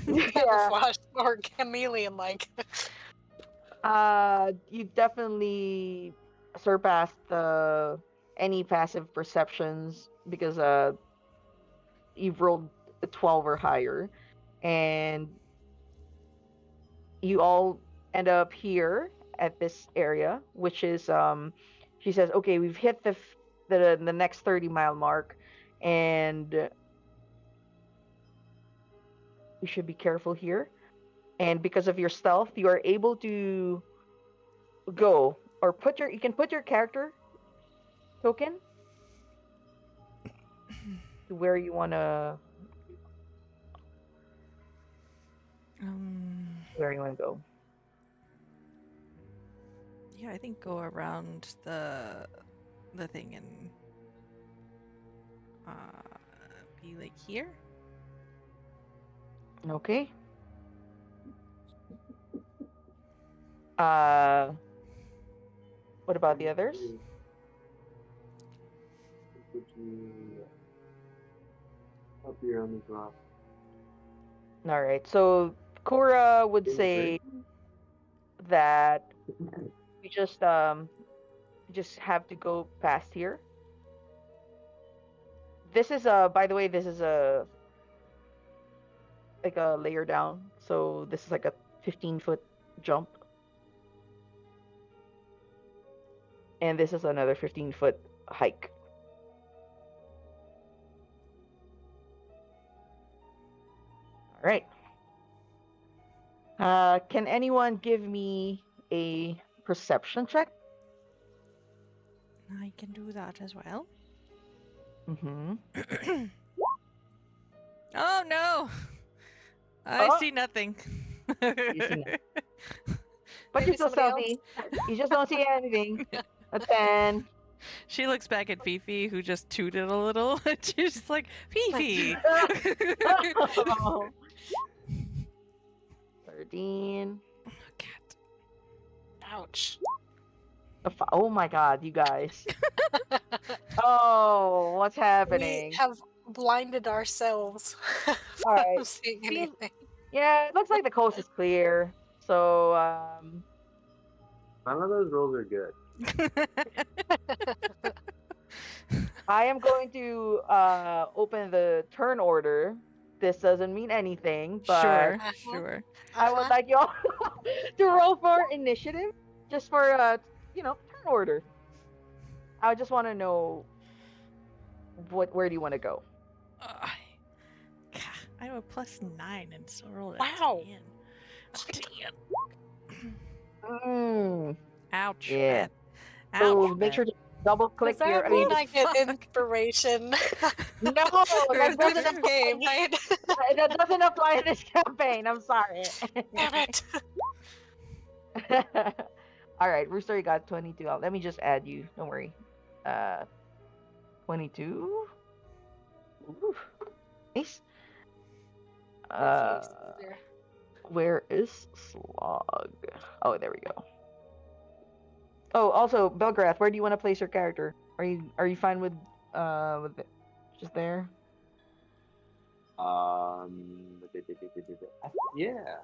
Yeah. Flash or chameleon like. You've definitely surpassed any passive perceptions because you've rolled a 12 or higher, and you all end up here at this area, which is she says, okay, we've hit the next 30-mile mark, and we should be careful here. And because of your stealth, you are able to go or you can put your character token to where you wanna go. Yeah, I think go around the thing and be like here. Okay. What about the others? Would you up here on the drop? All right. So Koura would In the say that we just have to go past here. This is by the way, this is like a layer down. So this is like a 15-foot jump. And this is another 15-foot hike. All right. Can anyone give me a perception check? I can do that as well. Mm-hmm. Oh no! I Oh. see nothing. You see nothing. But Maybe you still somebody else? see. You just don't see anything. A 10. She looks back at Fifi, who just tooted a little. She's just like, Fifi! Oh. 13. Cat. Ouch. Oh my god, you guys. Oh, what's We happening? have blinded ourselves All right. from seeing Seems- anything. Yeah, it looks like the coast is clear. So, None of those rolls are good. I am going to open the turn order. This doesn't mean anything, but Sure, Uh-huh. sure. I would like y'all to roll for initiative, just for turn order. I just want to know where do you want to go? I have a +9 and so rolled a Wow. 10. Mm, Ouch. Yeah. man. so Ouch. make sure to double click Does your. that mean Oh, I get fuck. inspiration? No, For that doesn't this game, right? that doesn't apply in this campaign. I'm sorry. Damn it. All right, Rooster, you got 22. Let me just add you. Don't worry. 22. Ooh, nice. Where is Slog? Oh, there we go. Oh, also, Belgorath, where do you want to place your character? Are you fine with just there? Yeah.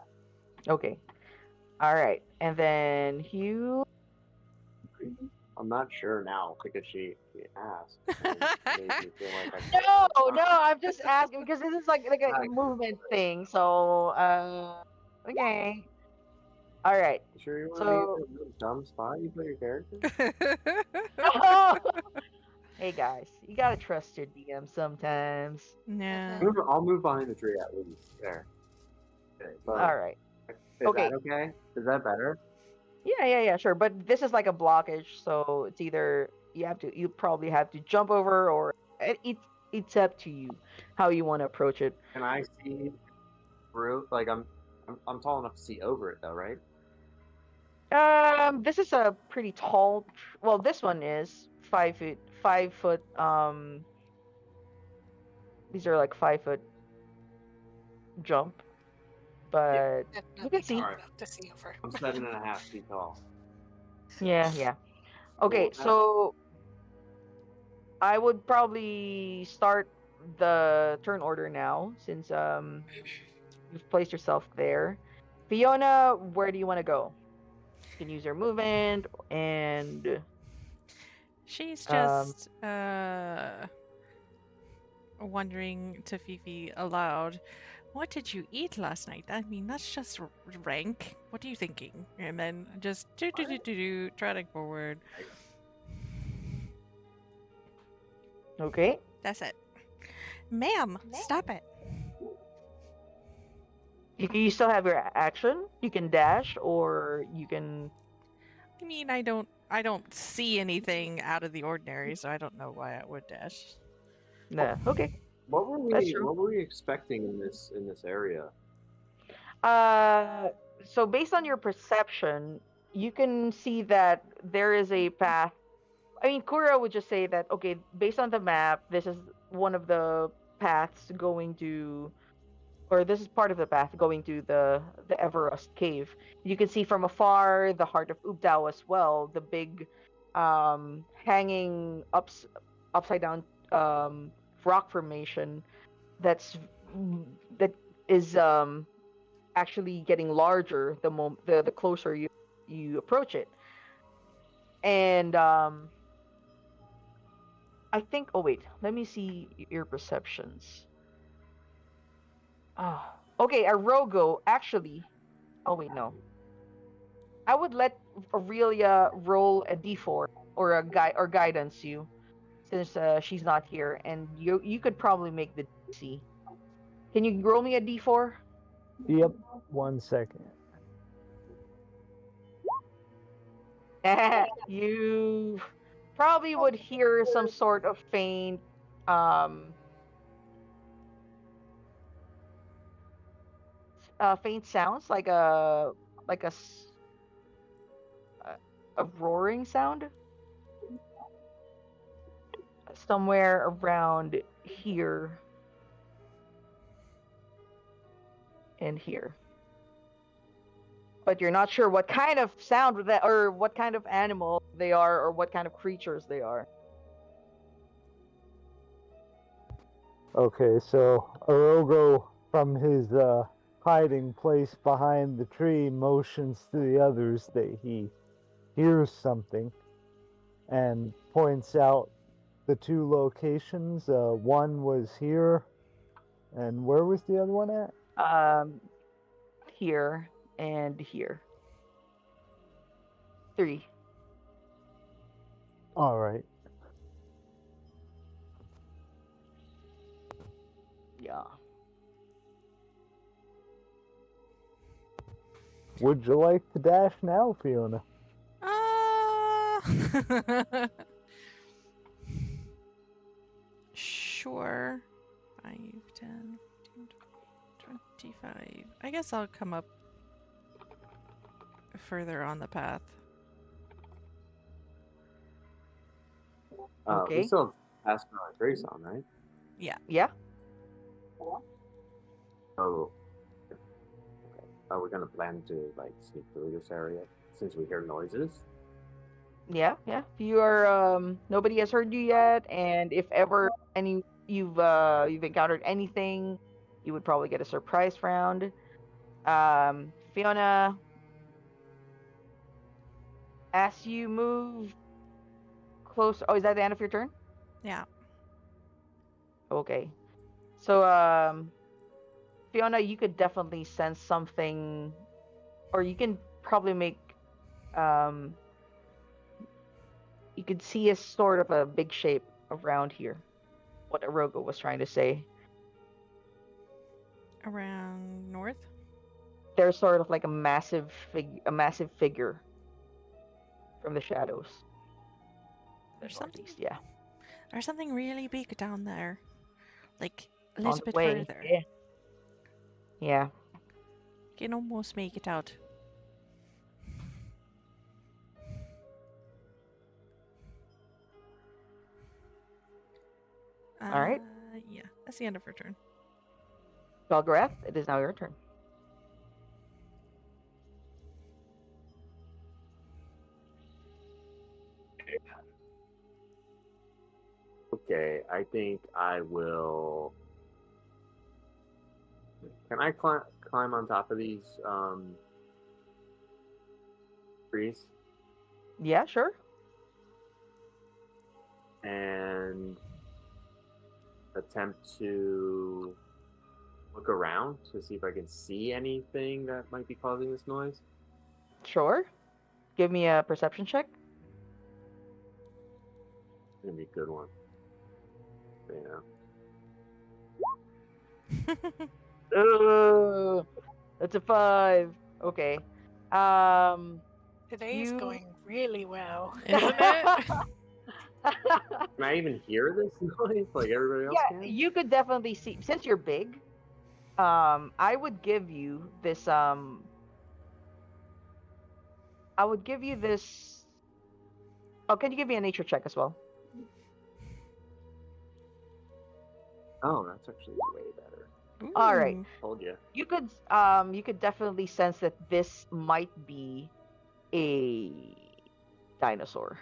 Okay. All right, and then Hugh. I'm not sure now because she asked. And made me feel like No, I'm just asking because this is like a Right. movement thing. So, okay. All right. You sure you want So- to be in a really dumb spot? You put your character. Hey guys, you gotta trust your DM sometimes. No. I'll move behind the tree at least. There. Okay, but All right. is Okay. that okay? Is that better? Yeah, sure. But this is like a blockage, so it's either you probably have to jump over, or it's up to you how you want to approach it. Can I see through? Like I'm tall enough to see over it though, right? This is a pretty tall. Well, this one is 5 foot. 5 foot. These are like 5 foot jump, but Definitely can see. tall enough to see over. I'm 7.5 feet tall. yeah. Okay, Cool. so I would probably start the turn order now since you've placed yourself there. Fiona, where do you want to go? You can use your movement and She's just wondering to Fifi aloud, what did you eat last night? I mean, that's just rank. What are you thinking? And then just trotting forward. okay. That's it. Ma'am, stop it. You still have your action. You can dash, or you can. I mean, I don't I don't see anything out of the ordinary, so I don't know why I would dash. Nah. Okay. What were That's we? true. What were we expecting in this area? So based on your perception, you can see that there is a path. I mean, Koura would just say that, okay, based on the map, this is one of the paths going to, or this is part of the path going to the Everrust cave. You can see from afar the Heart of Ubtao as well, the big, hanging upside down rock formation that's that is actually getting larger the closer you approach it. And I think, oh wait, let me see your perceptions. Ah, okay, Arrogo actually. Oh wait, no. I would let Aurelia roll a d4 or a guidance you, since she's not here, and you could probably make the DC. Can you roll me a d4? Yep. 1 second. You probably would hear some sort of um faint sounds like like a s- a roaring sound somewhere around here and here, but you're not sure what kind of sound that, or what kind of animal they are, or what kind of creatures they are. Okay, so Arrogo, from his hiding place behind the tree, motions to the others that he hears something and points out the 2 locations. One was here, and where was the other one at? Here and here. 3. All right. Yeah. Would you like to dash now, Fiona? Sure. 5, 10, 15, 25. I guess I'll come up further on the path. We Okay. still have Aspen and Grace on, right? Yeah. Yeah. Oh. Okay. Are we gonna plan to like sneak through this area since we hear noises? Yeah, yeah. You are nobody has heard you yet, and if ever you've encountered anything, you would probably get a surprise round. Fiona, as you move close, oh, is that the end of your turn? Yeah. Okay. So Fiona, you could definitely sense something, or you can probably make um you could see a sort of a big shape around here. What Arrogo was trying to say. Around north? There's sort of like a massive figure from the shadows. There's Northeast, something. yeah. There's something really big down there. Like a On little the bit way. further. Yeah. Yeah. You can almost make it out. All right. Yeah, that's the end of her turn. Belgorath, it is now your turn. Okay, I think I will. Can I climb on top of these trees Yeah, sure. and attempt to look around to see if I can see anything that might be causing this noise? Sure. Give me a perception check. It's gonna be a good one. Yeah. That's a 5. Okay. Today's You going really well. Isn't it? Can I even hear this noise like everybody else Yeah, can? you could definitely see since you're big. I would give you this. I would give you this. Oh, can you give me a nature check as well? Oh, that's actually way better. All right. Ooh. Told you. You could definitely sense that this might be a dinosaur.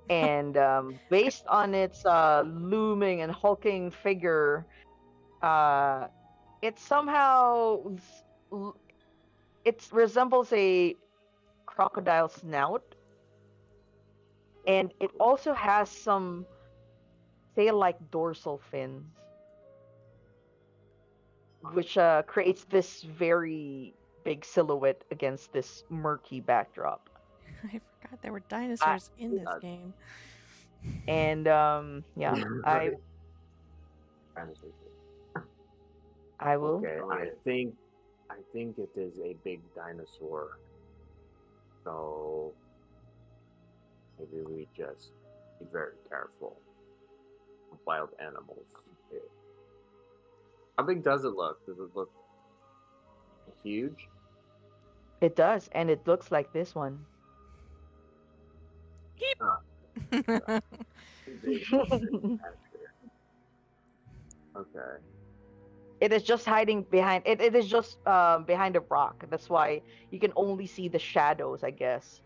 And based on its looming and hulking figure, it somehow it resembles a crocodile snout, and it also has some tail-like dorsal fins, which creates this very big silhouette against this murky backdrop. I forgot there were dinosaurs in this uh, game. And yeah, Right. I will. Okay, I think it is a big dinosaur. So maybe we just be very careful of wild animals. How big does it look? Does it look huge? It does, and it looks like this one. Okay. It is just hiding behind it. It is just behind a rock. That's why you can only see the shadows, I guess,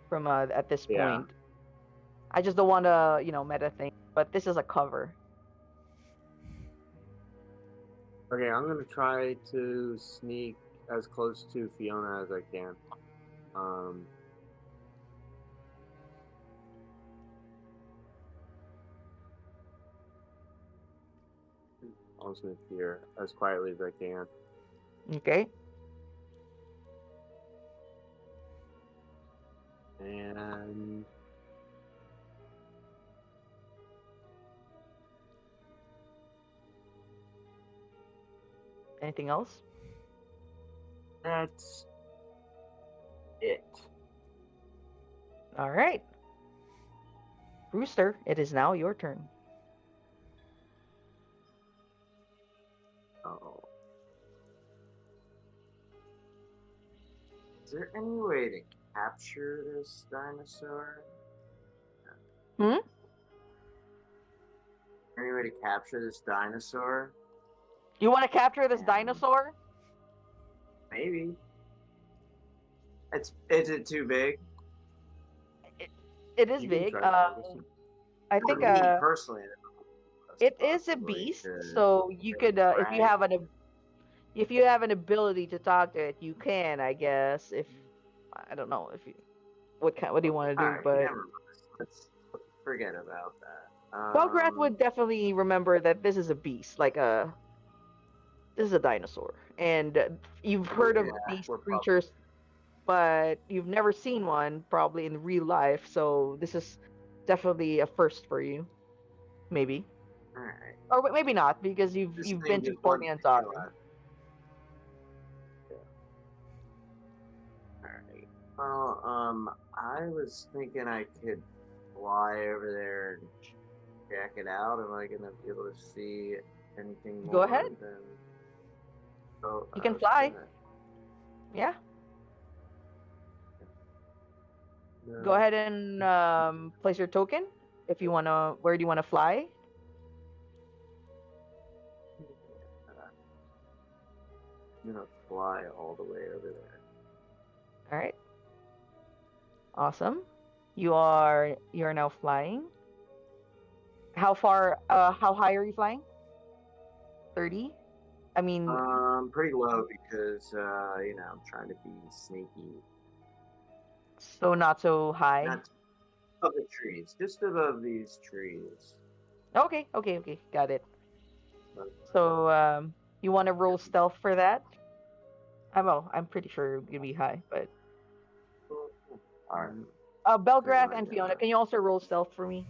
from at this Yeah. point. I just don't want to, meta thing, but this is a cover. Okay, I'm gonna try to sneak as close to Fiona as I can. I'll sneak here as quietly as I can. Okay. And Anything else? that's it. All right. Rooster, it is now your turn. Oh. Is there any way to capture this dinosaur? Hmm? Any way to capture this dinosaur? You want to capture this Yeah. dinosaur? Maybe. Is it too big? It is You can big. try to listen. I For think me personally, it is a possibly beast, to so you could if you drag- have if you have an ability to talk to it, you can, I guess. If I don't know if you what do you want to do, Alright, but never mind. Let's forget about that. Belgorath would definitely remember that this is a beast, this is a dinosaur, and you've heard of Yeah, these we're creatures, but you've never seen one probably in real life. So this is definitely a first for you, maybe, Alright. or maybe not because you've This you've thing been to just Port wants to Anzar. kill us. Alright. Well, I was thinking I could fly over there and check it out. Am I gonna be able to see anything more Go ahead. than... Oh, You I can was fly. gonna- Yeah, No. go ahead and place your token if you wanna. Where do you wanna fly? I'm gonna fly all the way over there. All right. Awesome. You're now flying. How far? How high are you flying? 30. I mean, Pretty low because I'm trying to be sneaky. so not so high. Not above the trees, just above these trees. Okay, got it. So you want to roll stealth for that? I'm pretty sure it would be high, but Alright. Belgrath my and God. Fiona, can you also roll stealth for me?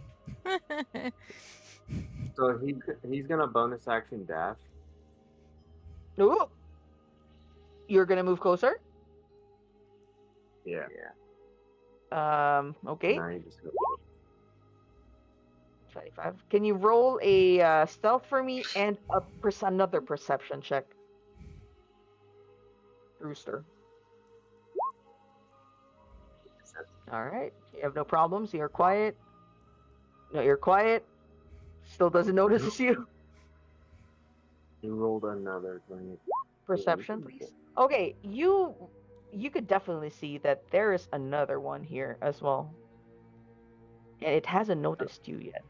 So he's gonna bonus action dash. Ooh. You're gonna move closer? Yeah. Okay. Now you just go. 25. Can you roll a stealth for me and another perception check? Rooster. All right. You have no problems. You're quiet. No, you're quiet. Still doesn't notice you. You rolled another 20. Perception, please. Okay, you could definitely see that there is another one here as well. And it hasn't noticed you yet.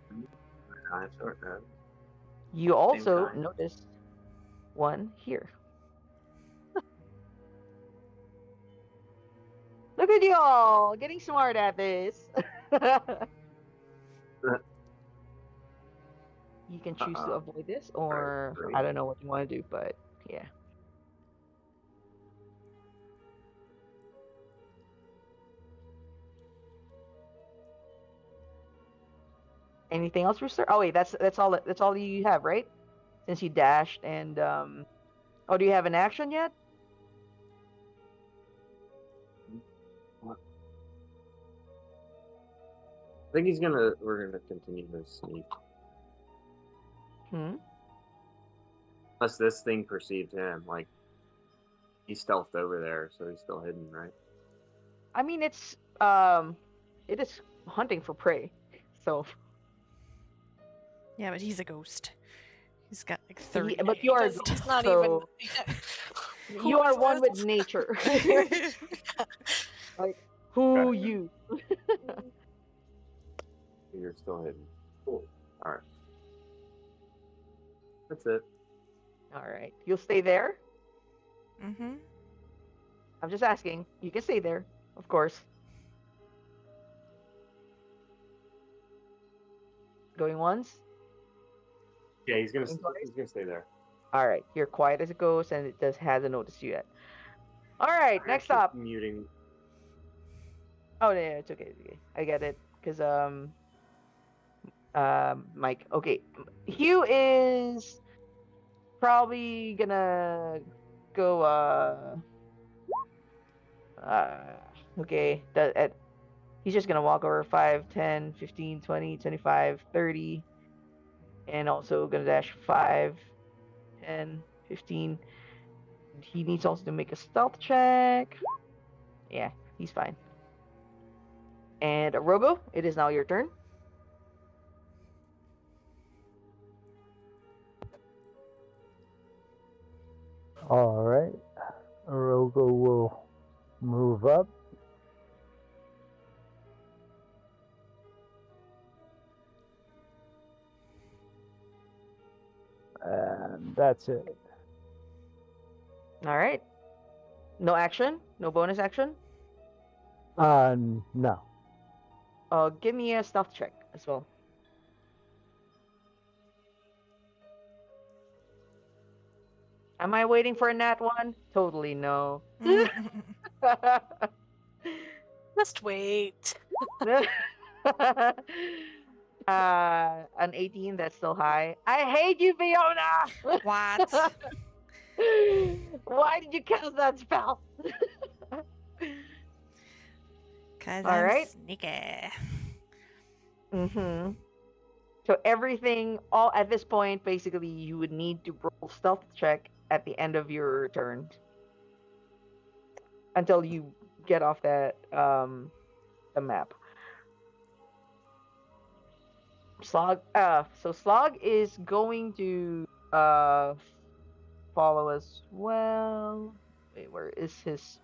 Kind sort of. You also kind. noticed one here. Look at y'all getting smart at this. You can choose to avoid this, or Right, I don't know what you want to do, but yeah. Anything else, Rooster? Oh wait, that's all you have, right? Since you dashed and oh, do you have an action yet? I think we're gonna continue to sneak. Unless this thing perceived him, like he stealthed over there, so he's still hidden, right? I mean, it is hunting for prey, so. Yeah, but he's a ghost. He's got like 30. But you are a He's ghost, not so even. you are is one with this? nature. Like who you? You're still hidden. Cool. All right. That's it. All right, you'll stay there. Mm-hmm. I'm just asking. You can stay there, of course. Going once. Yeah, he's gonna Going twice? stay there. All right, you're quiet as a ghost, and it just hasn't noticed you yet. All right, next up. Muting. Oh yeah, it's okay. It's okay. I get it, cause Mike. Okay, Hugh is probably gonna go okay, he's just gonna walk over 5, 10, 15, 20, 25, 30, and also gonna dash 5, 10, 15. He needs also to make a stealth check. Yeah, he's fine. And Arrogo, it is now your turn. All right. Arrogo will move up. And that's it. All right. No action? No bonus action? No. Give me a stealth check as well. Am I waiting for a nat one? Totally no. Just wait. An 18, that's still high. I hate you, Fiona! What? Why did you cast that spell? Because All I'm right. sneaky. Mm-hmm. So everything, all at this point, basically, you would need to roll stealth check at the end of your turn until you get off that the map. Slog. So Slog is going to follow as well. Wait, where is his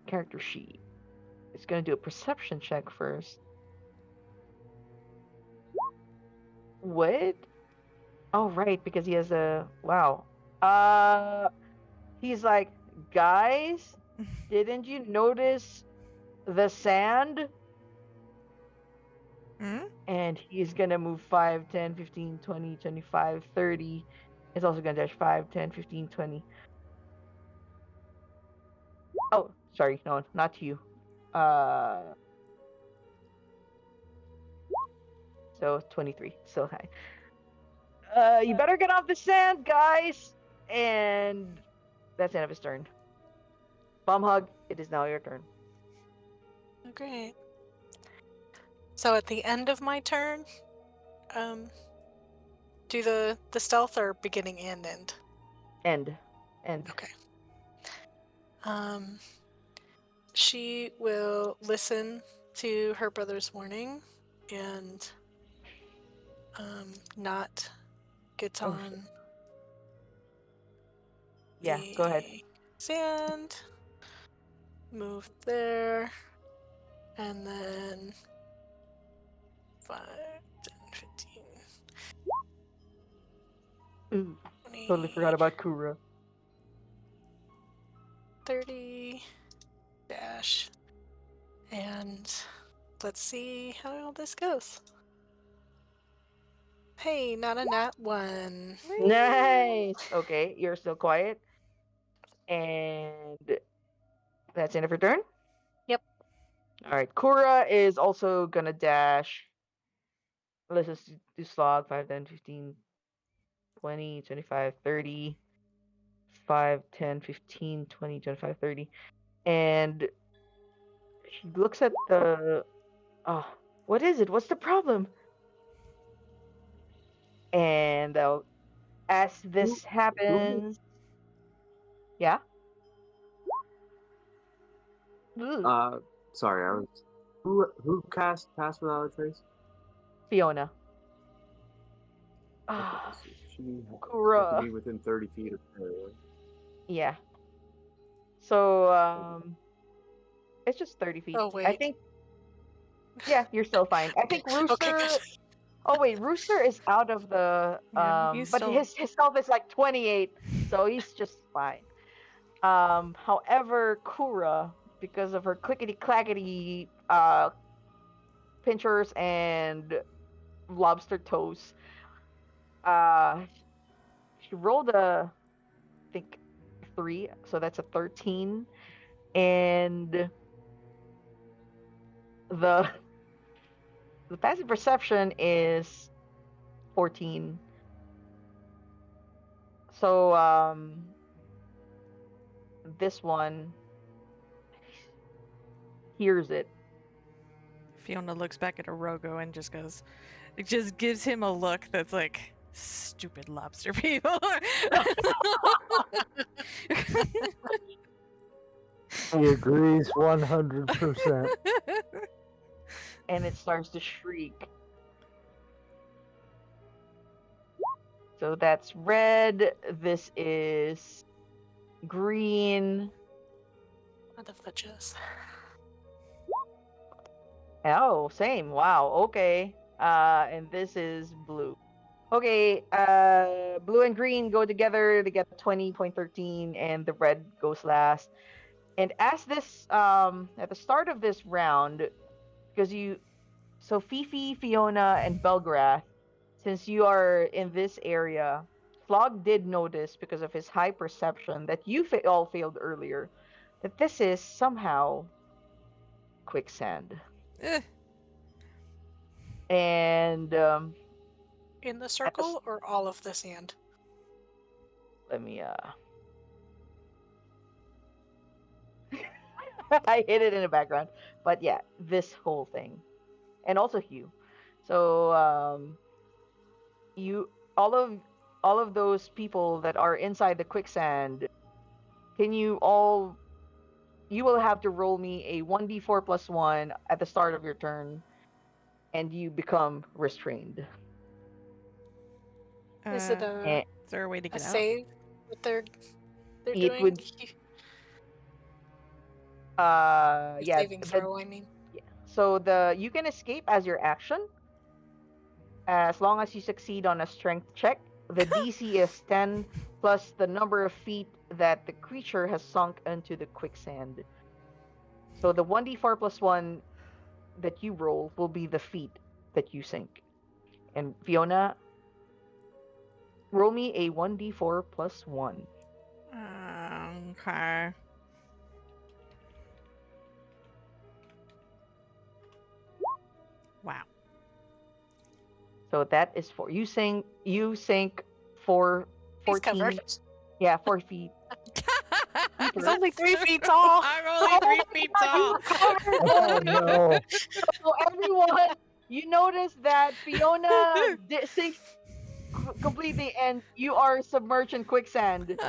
character sheet? It's going to do a perception check first. What? Oh, right, because he has a wow. He's like, guys, didn't you notice the sand? Hmm? And he's gonna move 5, 10, 15, 20, 25, 30. He's also gonna dash 5, 10, 15, 20. Oh, sorry, no, not you. So 23, so high. You better get off the sand, guys! And that's the end of his turn. Palm hug. It is now your turn. Oh, great. So at the end of my turn, do the stealth or beginning and end? End. Okay. She will listen to her brother's warning and not get Oh, on yeah, go ahead. the sand. Move there. And then 5, 10, 15, Ooh, 20, totally forgot about Koura. 30 dash. And let's see how all this goes. Hey, not a nat 1. Nice. Okay, you're still quiet. And that's end of your turn? Yep. Alright, Koura is also gonna dash. Let's just do slog 5, 10, 15, 20, 25, 30. 5, 10, 15, 20, 25, 30. And she looks at the. Oh, what is it? What's the problem? And as this happens. Yeah? Ugh, Sorry, I was. Who cast Pass Without a Trace? Fiona. Okay, Ah, so she had to Koura. be within 30 feet of her. Yeah. So, it's just 30 feet. Oh, I wait. think. Yeah, you're still fine. I think Okay, good. Rooster. Oh wait, Rooster is out of the Yeah, he's but still- his health is like 28, so he's just fine. However, Koura, because of her clickety clackety pinchers and lobster toes, uh she rolled a I think 3, so that's a 13, and the the passive perception is 14. So this one hears it. Fiona looks back at Arrogo and just goes, it just gives him a look that's like, stupid lobster people. He agrees 100%. And it starts to shriek. So that's red. This is green. What the fudges? Oh, same. Wow. Okay. And this is blue. Okay. Blue and green go together to get 20.13, and the red goes last. And as this, at the start of this round, because so Fifi, Fiona, and Belgorath, since you are in this area, Slog did notice because of his high perception that you all failed earlier, that this is somehow quicksand. Eh, And In the circle or all of the sand? let me I hid it in the background. But yeah, this whole thing. And also Hugh. So you all of those people that are inside the quicksand, can you all you will have to roll me a 1d4 plus 1 at the start of your turn, and you become restrained. Is it And is there a way to a get out? save that they're it doing? would A yeah, saving throw, I mean. so you can escape as your action as long as you succeed on a strength check. The DC is 10 plus the number of feet that the creature has sunk into the quicksand. So the 1d4 plus 1 that you roll will be the feet that you sink. And Fiona, roll me a 1d4 plus 1. Okay. Wow. So that is 4. You sink 4 He's 14. covered. Yeah, 4 feet. He's only 3 feet tall. I'm only 3 feet tall. Oh no! So everyone, you notice that Fiona sinks completely, and you are submerged in quicksand.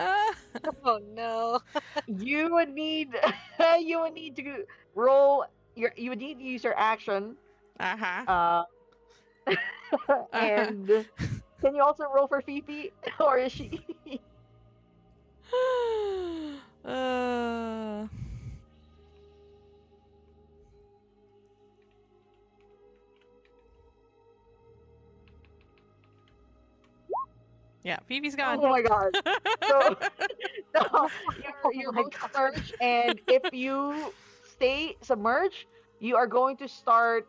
Oh no. You would need you would need to roll your you would need to use your action. Uh-huh. And can you also roll for Fifi, or is she? uh, yeah, Phoebe's gone. Oh my god! So no, Oh you're my both God. submerged, and if you stay submerged, you are going to start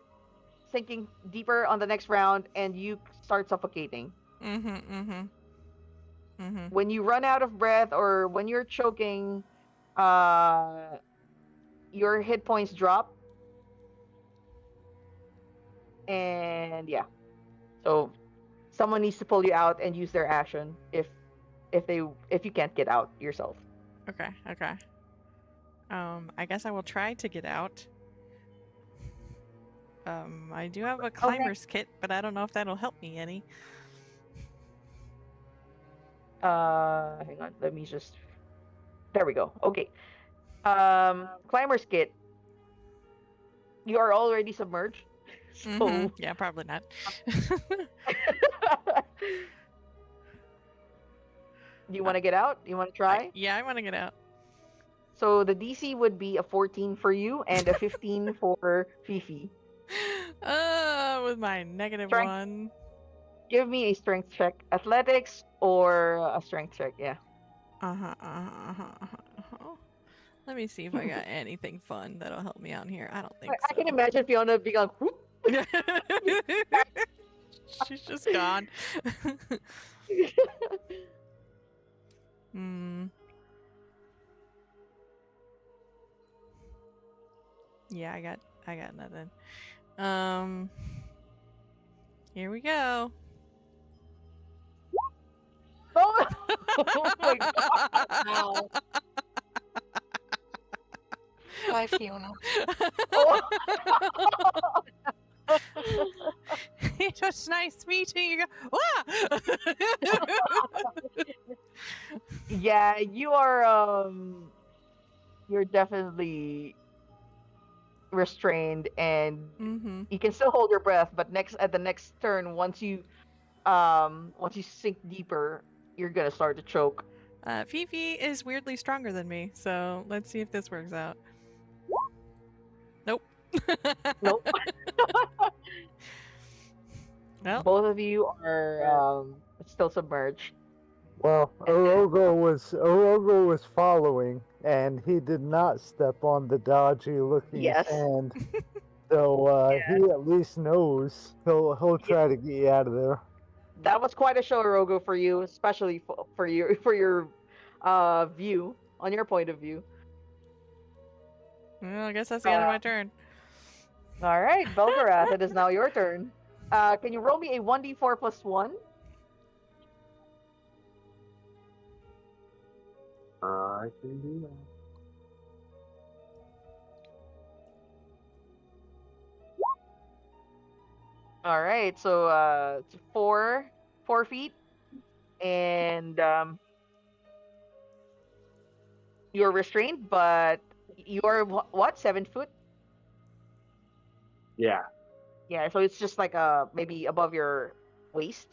sinking deeper on the next round, and you start suffocating. When you run out of breath or when you're choking, uh, your hit points drop, and yeah. So someone needs to pull you out and use their action if you can't get out yourself. Okay. I guess I will try to get out. I do have a climber's kit, but I don't know if that'll help me any. Hang on, let me just. There we go. Okay. Climber's kit. You are already submerged, so. Yeah, probably not. Do you want to get out? Do you want to try? Yeah, I want to get out. So the DC would be a 14 for you and a 15 for Fifi. With my negative Strength. 1. Give me a strength check, athletics or a strength check. Yeah. Let me see if I got anything fun that'll help me out here. I don't think I can imagine Fiona being like, "Whoop." She's just gone. Yeah, I got nothing. Here we go. Oh, oh my god. Wow. Bye, Fiona. Oh. It was nice meeting you. Wah! Yeah, you are you're definitely restrained, and you can still hold your breath, but at the next turn, once you sink deeper, you're gonna start to choke. Fifi is weirdly stronger than me, so let's see if this works out. Nope. Nope. Well, Both of you are still submerged. Well, Arrogo was following, and he did not step on the dodgy-looking Yes. sand. So he at least knows he'll try to get you out of there. That was quite a show, Arrogo, for you, especially for your view, on your point of view. well, I guess that's the end of my turn. All right, Belgorath, it is now your turn. Can you roll me a 1d4 plus 1? I can do that. All right, so it's 4 feet, and you're restrained, but you're what, 7 foot? Yeah. Yeah, so it's just like maybe above your waist.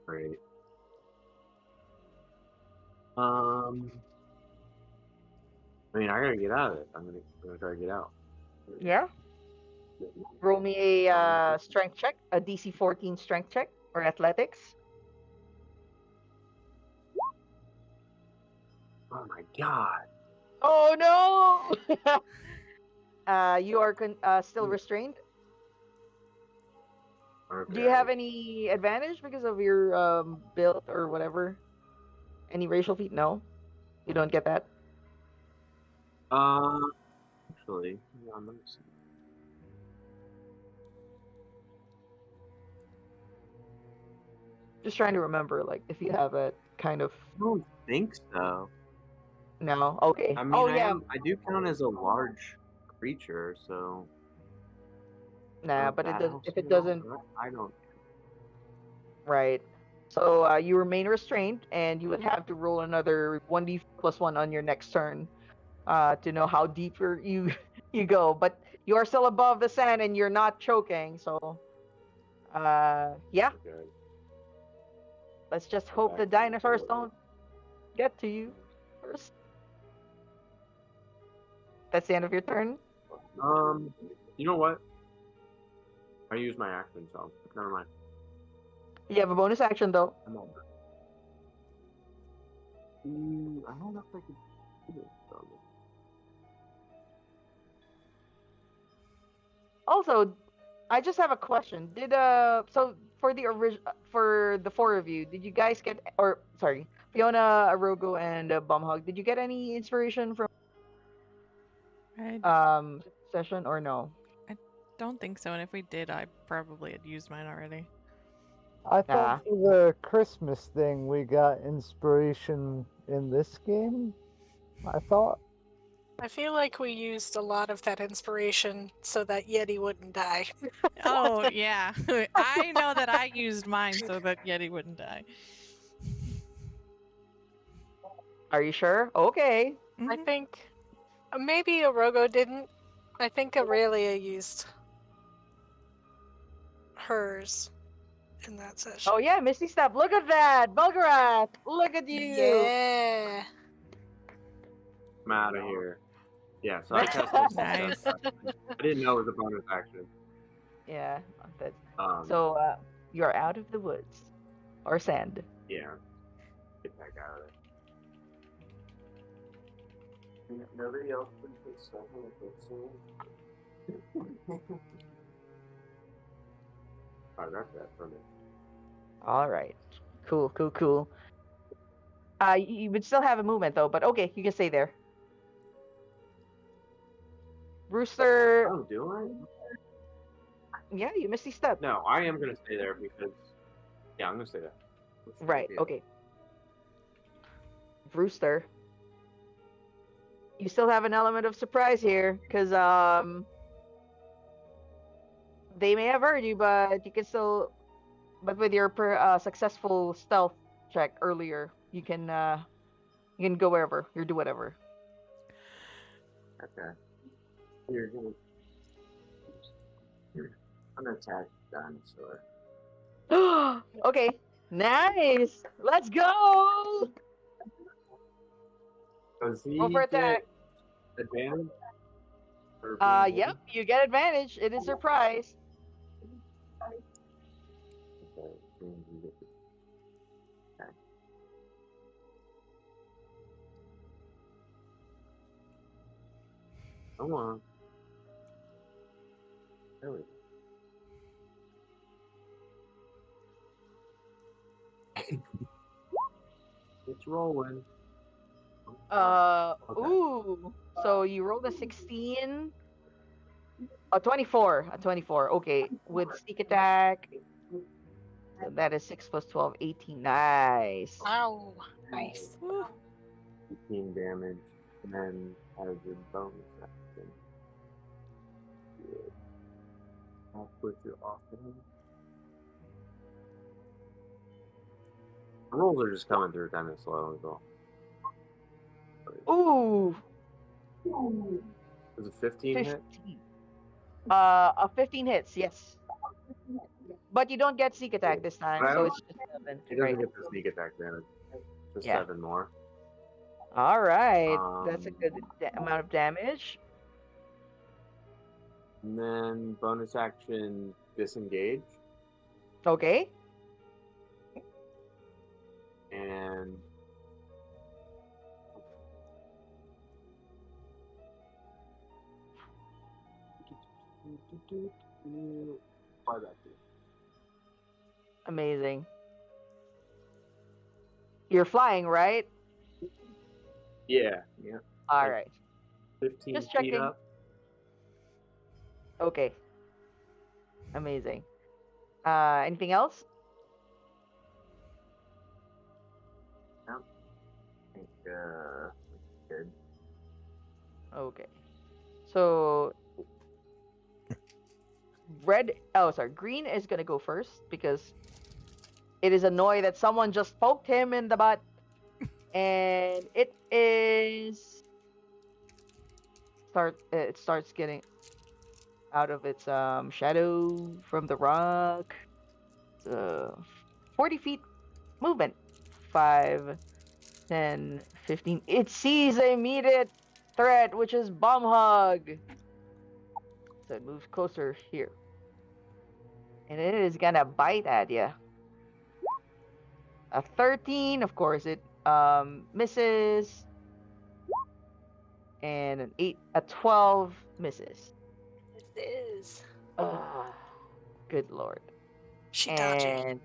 Great. I mean, I gotta get out of it. I'm gonna try to get out. Yeah. Roll me a strength check, a DC 14 strength check or athletics. Oh my god. Oh no! You are still restrained. Okay. Do you have any advantage because of your build or whatever? Any racial feat? No, you don't get that. Actually, hang on, let me see. Just trying to remember, like, if you have a kind of. I don't think so. No. Okay. I mean, Oh I yeah. am. I do count as a large. Okay. I mean, Oh I yeah. am. I do count as a large creature, so I don't know Nah, if but it that does. helps If me it at all. doesn't, But I don't. right. So you remain restrained, and you would have to roll another 1d+1 on your next turn to know how deeper you you go. But you are still above the sand, and you're not choking. So yeah. Good. Let's just Go hope back the to the dinosaurs board. don't get to you first. That's the end of your turn. You know what? I used my action, so never mind. You have a bonus action though. I'm over. I don't know if I could do this. So. Also, I just have a question. Did so for the for the four of you, did you guys get or sorry, Fiona, Arrogo, and Bumhog, did you get any inspiration from I session or no? don't think so, and if we did, I probably had used mine already. I Ah. thought for the Christmas thing we got inspiration in this game. I thought. I feel like we used a lot of that inspiration so that Yeti wouldn't die. Oh yeah, I know that I used mine so that Yeti wouldn't die. Are you sure? Okay. I Mhm. think maybe Arrogo didn't. I think Aurelia used hers in that session. Oh yeah, Misty Step. Look at that, Belgorath. Look at you. Yeah. I'm out of here. Yeah, so I cast this. Nice. I didn't know it was a bonus action. Yeah, that's Um, so. You're out of the woods or sand. yeah, get back out of there. Nobody else can put stuff on the quicksand. I got that from it. All right. Cool. Cool. Cool. You would still have a movement though, but okay, you can stay there. Rooster. Oh, do I? Yeah, you Misty Step. No, I am gonna stay there because. Yeah, I'm gonna stay there. Right. Okay. Rooster. You still have an element of surprise here, because they may have heard you, but you can still. But with your successful stealth check earlier, you can go wherever. You do whatever. Okay. You're gonna unattack dinosaur. Okay. Nice. Let's go. Does he Go for attack. get advantage? Or being Yep. You get advantage. It is surprise. hidden? Okay. Come on. There we go. It's rolling. Okay. Ooh. So you rolled a 16. A 24. A 24. Okay. With sneak attack. So that is 6 plus 12, 18. Nice. Wow. Nice. Woo. 18 damage, and then as a bonus action, I'll put you off him. The rolls are just coming through kind of slow as well. Ooh. Was it 15 hit? 15. A 15 hits, yes. But you don't get sneak attack this time, so it's just 7. He doesn't Right. get the sneak attack damage. Just Yeah. 7 more. All right. That's a Um, good amount of damage. And then bonus action disengage. Okay. And fly back to you. Amazing. You're flying, right? Yeah. Yeah. All Like- right. 15 Just feet checking. up. Okay. Amazing. Anything else? No. good. Okay. So green is gonna go first because it is annoyed that someone just poked him in the butt, and it starts getting out of its shadow from the rock. 40 feet movement. 5, 10, 15. It sees the immediate threat, which is bomb hug. So it moves closer here. And it is gonna bite at you. A 13, of course, it misses. And a 12 misses. This is. Good lord. She dodgy. And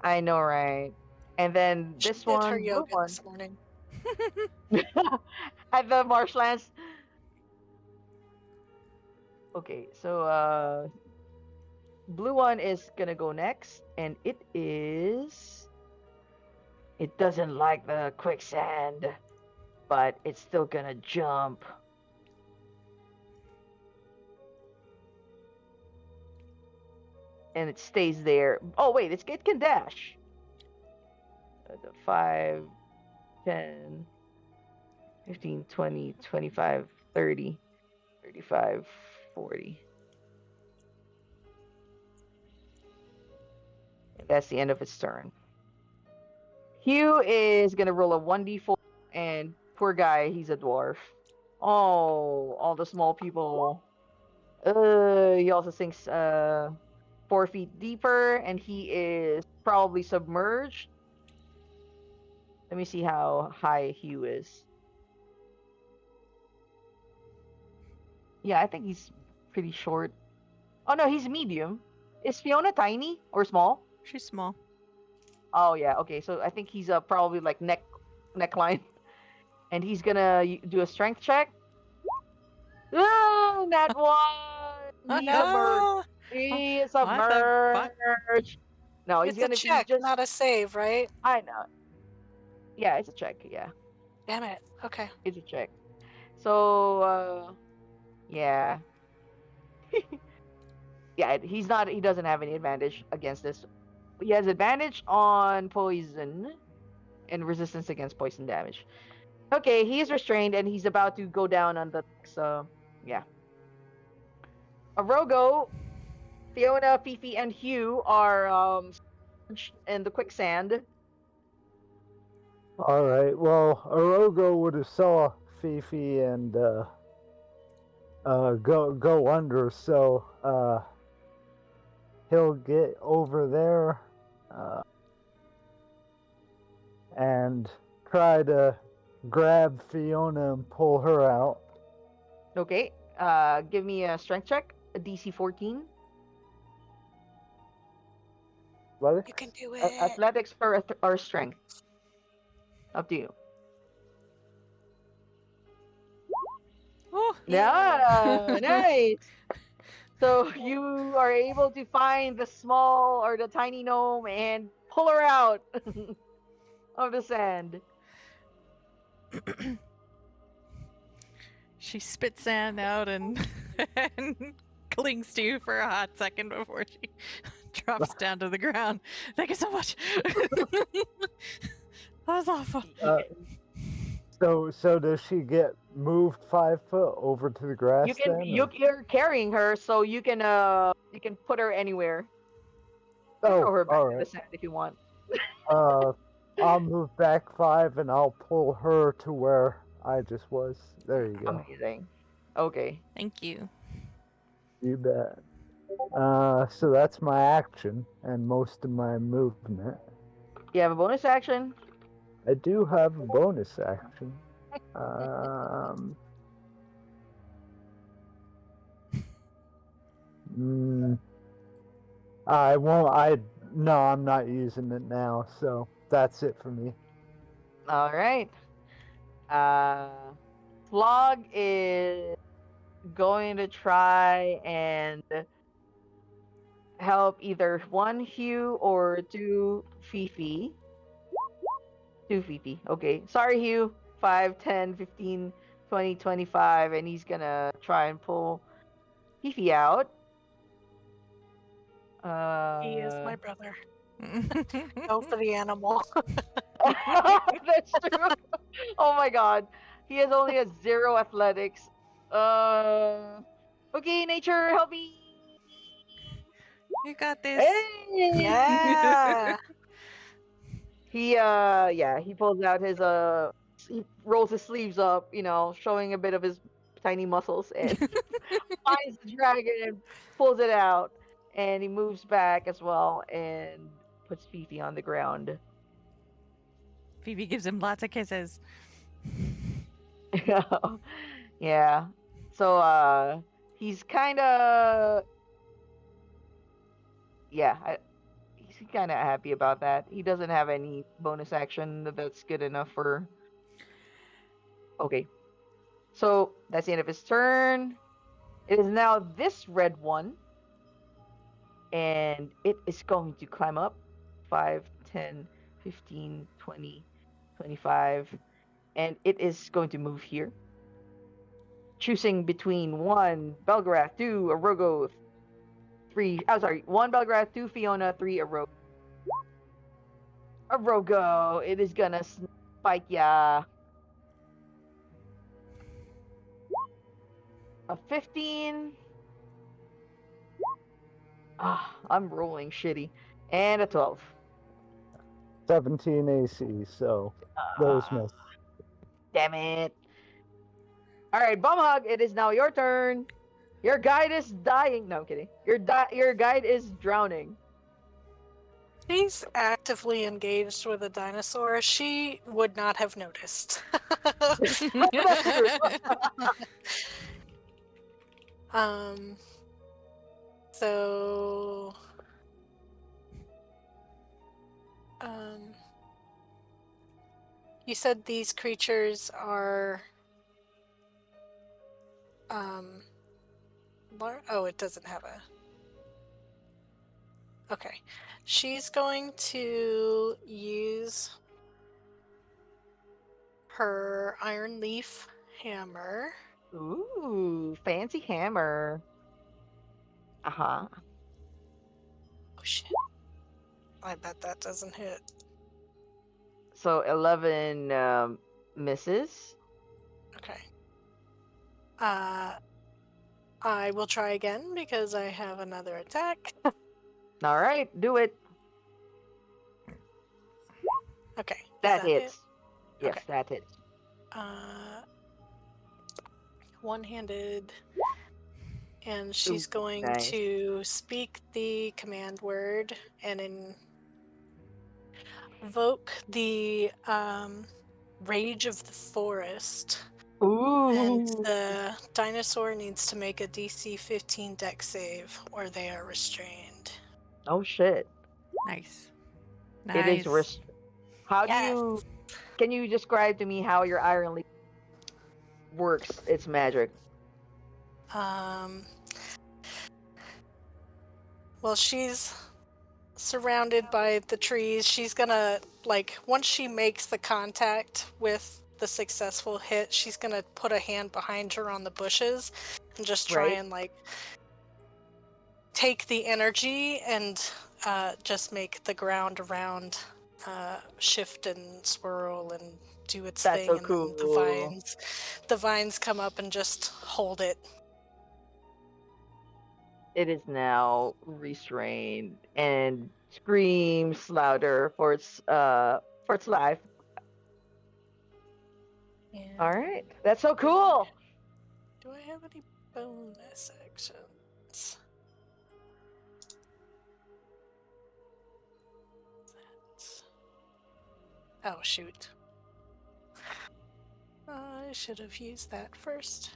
I know, right? And then She this did her one, blue yoga one, this morning. at the marshlands. Okay, so blue one is gonna go next, and it doesn't like the quicksand, but it's still gonna jump. And it stays there. Oh wait, it can dash. The 5, 10, 15, 20, 25, 30, 35, 40. And that's the end of its turn. Hugh is gonna roll a 1d4, and poor guy, he's a dwarf. Oh, all the small people. He also sinks 4 feet deeper, and he is probably submerged. Let me see how high Hugh is. Yeah, I think he's pretty short. Oh no, he's medium. Is Fiona tiny or small? She's small. Oh yeah, okay. So I think he's probably like neckline, and he's gonna do a strength check. Oh, that one. Oh He's submerged. no! He is What the fuck? submerged. No, he's It's a gonna. He's check, just. not a save, right? I know. Yeah, it's a check. Yeah, Damn it. Okay. it's a check. So yeah. Yeah, he's not. He doesn't have any advantage against this. He has advantage on poison and resistance against poison damage. Okay, he is restrained and he's about to go down on the. So yeah. Arrogo, Fiona, Fifi, and Hugh are in the quicksand. All right. Well, Arrogo would have saw Fifi and go under, so he'll get over there and try to grab Fiona and pull her out. Okay. Give me a strength check, a DC 14. Athletics? You can do it. Athletics or strength. Up to you. Oh, Yeah, nice. So you are able to find the small or the tiny gnome and pull her out of the sand. she spits sand out and, and clings to you for a hot second before she drops down to the ground. Thank you so much. That was awful. So does she get moved 5 foot over to the grass then? You're carrying her, so you can put her anywhere. You can throw her back all in the right. sand if you want. I'll move back 5 and I'll pull her to where I just was. There you go. Amazing. Okay. Thank you. You bet. So that's my action and most of my movement. You have a bonus action. I do have a bonus action. I won't. No, I'm not using it now. So that's it for me. All right. Slog is going to try and help either 1 Hugh or 2 Fifi. 2 Fifi. Okay. Sorry, Hugh. 5, 10, 15, 20, 25, and he's gonna try and pull Fifi out. He is Uh, my brother. Go for the animal. that's true. Oh my god. He has only a 0 athletics. Okay, nature, help me. You got this. Hey! Yeah. He pulls out his he rolls his sleeves up, showing a bit of his tiny muscles, and finds the dragon and pulls it out, and he moves back as well and puts Fifi on the ground. Phoebe gives him lots of kisses. Yeah. So he's kind of he's kind of happy about that. He doesn't have any bonus action that's good enough for. Okay. So that's the end of his turn. It is now this red one, and it is going to climb up 5, 10, 15, 20, 25, and it is going to move here, choosing between 1 Belgorath, 2 Arrogo, 3. Oh, sorry, 1 Belgorath, 2 Fiona, 3 Arrogo. Arrogo, it is gonna spike ya. A 15. I'm rolling shitty. And a 12. 17 AC, so those miss. Damn it. Alright, Bumhog, it is now your turn. Your guide is dying. No, I'm kidding. Your guide is drowning. She's actively engaged with a dinosaur. She would not have noticed. That's true. So you said these creatures are oh, it doesn't have a. Okay. She's going to use her iron leaf hammer. Ooh, fancy hammer. Uh-huh. Oh shit. I bet that doesn't hit. So 11 misses. Okay. I will try again because I have another attack. All right, do it. Okay. That Is hits. it? Yes, Okay. that hits. One-handed, and she's Ooh, going nice. to speak the command word and invoke the rage of the forest. And Ooh. the dinosaur needs to make a DC 15 deck save or they are restrained. Oh shit. Nice. It is Nice. How do Yes. you can you describe to me how your iron leaf works its magic? Well, she's surrounded by the trees. She's gonna, like, once she makes the contact with the successful hit, she's gonna put a hand behind her on the bushes and just try Right. and, like, take the energy and just make the ground around shift and swirl and do its That's thing. so And cool. then the vines come up and just hold it. It is now restrained and screams louder for its life. And All right, that's so cool. do I have any bonus actions? Oh, shoot. I should have used that first.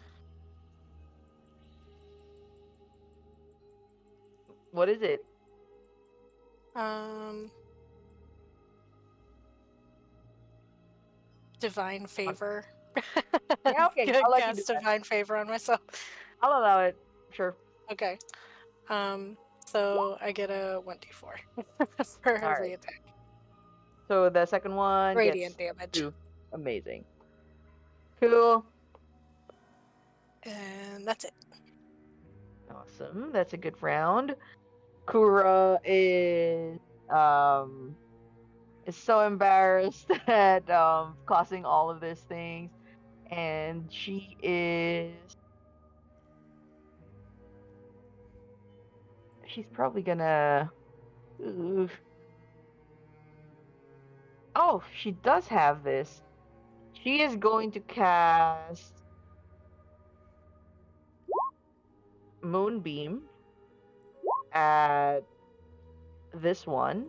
What is it? Divine favor. Yeah, okay. Gonna I'll let you cast do that. divine favor on myself. I'll allow it. Sure. Okay. So I get a 1d4 for All every right. attack. So the second one Radiant gets damage. 2. Amazing. Cool. And that's it. Awesome. That's a good round. Koura is so embarrassed at causing all of these things, and she's probably gonna. Oof. Oh, she does have this. She is going to cast Moonbeam at this one.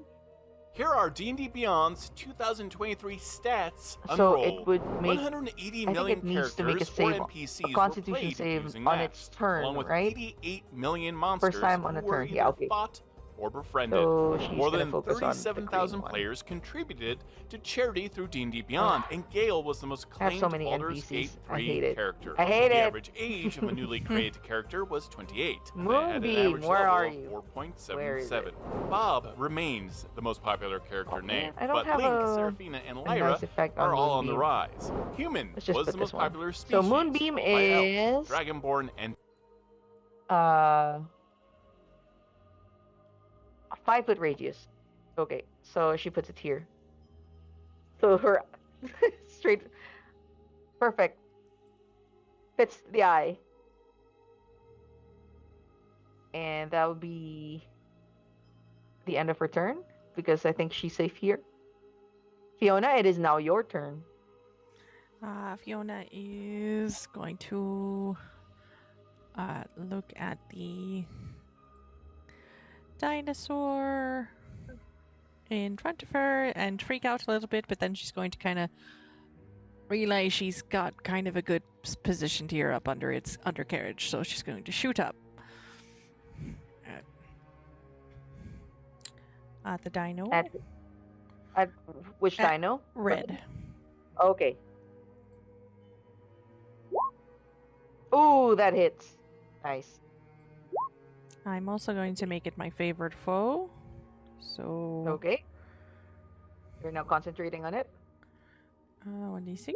Here are D&D Beyond's 2023 stats So unrolled. it would make. 180 I think million it needs to make a characters or save, NPCs a Constitution were played save using on maps, its turn, along with right? 88 million monsters Time on who a were turn. either Yeah, okay. fought or befriended. So she's More gonna than focus on the green 37,000 one. players contributed to charity through D&D Beyond, and Gale was the most I have so claimed many Baldur's NPCs. Gate I 3 hate it. character. I hate the it. average age of a newly created character was 28. and they had an Moonbeam, average where level are of you? 4.77. Where is it? Bob remains the most popular character Oh, name, man, I don't but have Link, a Seraphina, and a Lyra nice effect on are all on the Moonbeam. rise. Human Let's just was put the this most one. popular species. So Moonbeam followed by elf, is Dragonborn, and 5-foot radius. Okay, so she puts it here. So her straight, perfect, fits the eye, and that would be the end of her turn because I think she's safe here. Fiona, it is now your turn. Fiona is going to look at the dinosaur in front of her and freak out a little bit, but then she's going to kind of realize she's got kind of a good position here up under its undercarriage, so she's going to shoot up at the dino. At which At dino? Red. Okay. Ooh, that hits. Nice. I'm also going to make it my favorite foe. So Okay. You're now concentrating on it. 1d6.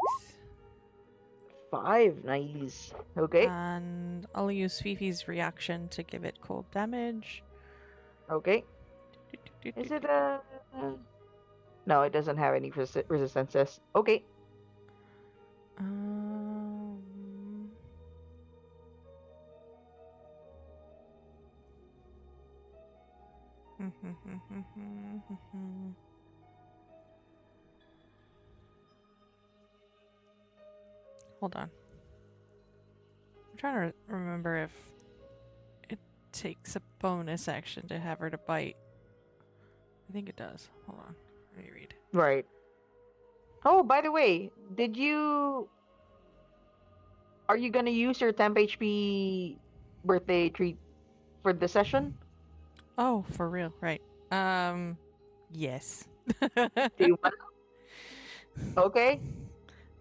5. Nice. Okay. And I'll use Fifi's reaction to give it cold damage. Okay. Is it a... No, it doesn't have any resistances. Okay. Hold on. I'm trying to remember if it takes a bonus action to have her to bite. I think it does. Hold on. Let me read. Right. Oh, by the way, are you gonna use your temp HP birthday treat for the session? Oh, for real, right. Yes. Do you want Okay.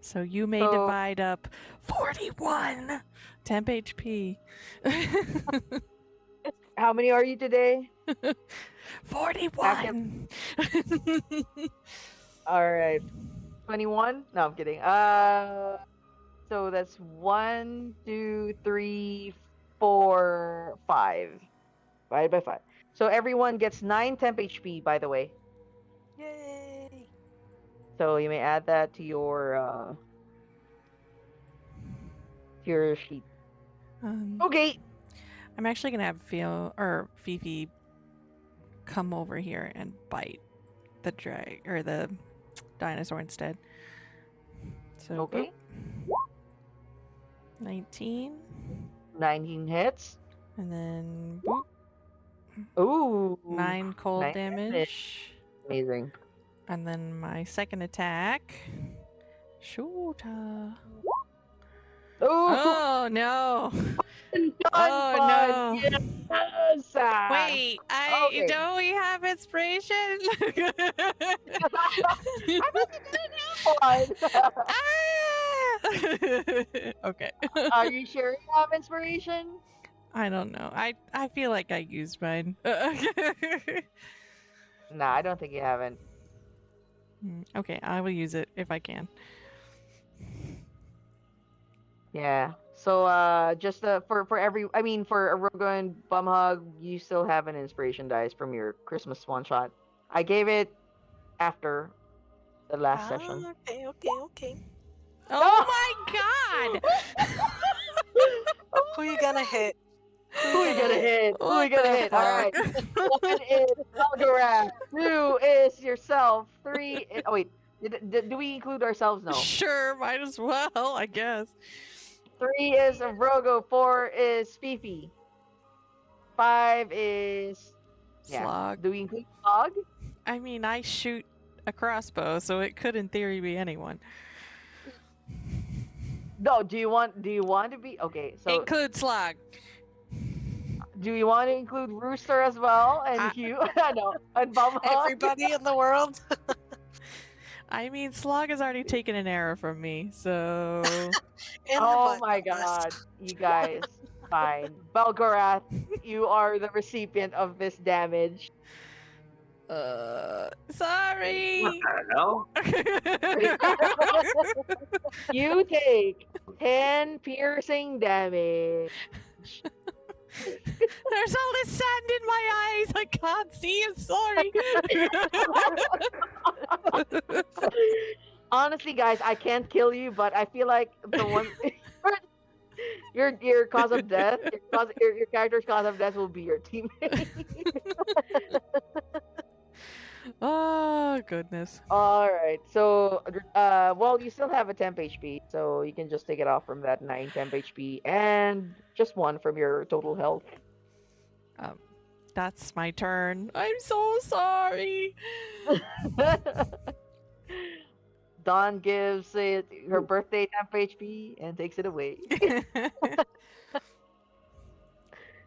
So you may So- divide up 41 temp HP. How many are you today? 41. All right. 21? No, I'm kidding. So that's 1, 2, 3, 4, 5. 5 by 5. So everyone gets 9 temp HP, by the way. Yay! So you may add that to your sheet. Okay. I'm actually gonna have Fifi come over here and bite the dinosaur instead. So Okay. 19, 19 hits. and then boop, Ooh. 9 cold 9 damage, Amazing. and then my second attack. Shoot! Ooh. Oh no! Done, Oh bud. no! Yes. Wait, Okay. don't we have inspiration? I thought you didn't have one. Okay. Are you sure you have inspiration? I don't know. I feel like I used mine. Nah, I don't think you haven't. Okay, I will use it if I can. Yeah. So just for every I mean for Arrogo and Bumhug, you still have an inspiration dice from your Christmas one shot. I gave it after the last session. Okay. Oh my god! Who you gonna hit? Who you gonna hit? Who you What gonna the hit? All right. fuck? 1 is Belgorath. 2 is yourself. 3 is, oh wait, do we include ourselves? No. Sure, might as well, I guess. 3 is Arrogo. 4 is Fifi. 5 is Slog. Do we include Slog? I mean, I shoot a crossbow, so it could in theory be anyone. No. Do you want to be okay? So Include Slog. do you want to include Rooster as well and Hugh? No, and Bumhug. Everybody in the world. I mean, Slog has already taken an arrow from me, so... In the Oh butt my list. god, you guys. Fine. Belgorath, you are the recipient of this damage. Sorry! What the hell? You take 10 piercing damage. There's all this sand in my eyes! I can't see, I'm sorry! Honestly, guys, I can't kill you, but I feel like the one your cause of death, your character's cause of death will be your teammate. Oh, goodness. All right. So, well, you still have a temp HP, so you can just take it off from that 9 temp HP and just 1 from your total health. That's my turn. I'm so sorry! Dawn gives it her birthday temp HP and takes it away.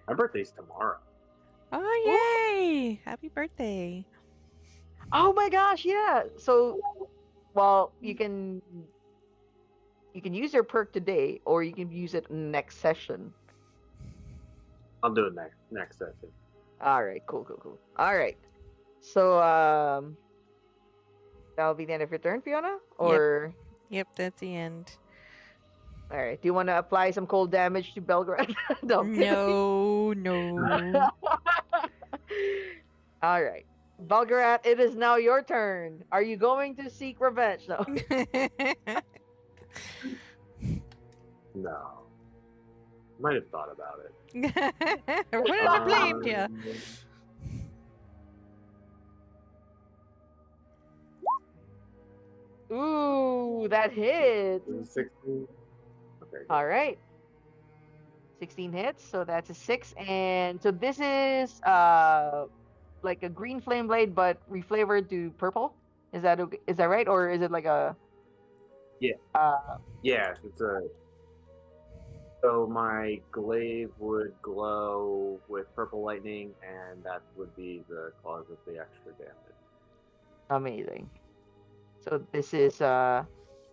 My birthday's tomorrow. Oh, yay! Happy birthday. Oh my gosh, yeah. So, well, you can use your perk today, or you can use it next session. I'll do it next session. All right, cool. All right, so that'll be the end of your turn, Fiona. Or Yep, that's the end. all right, do you want to apply some cold damage to Belgrade? No. No. All right, Belgarath, it is now your turn. Are you going to seek revenge? No. No. Might have thought about it. Wouldn't have blamed you. Ooh, that hits. 16. Okay. All right. 16 hits, so that's a 6. And so this is like a green flame blade, but reflavored to purple. Is that okay? Is that right, or is it like a? Yeah. Yeah, it's a. So my glaive would glow with purple lightning, and that would be the cause of the extra damage. Amazing. So this is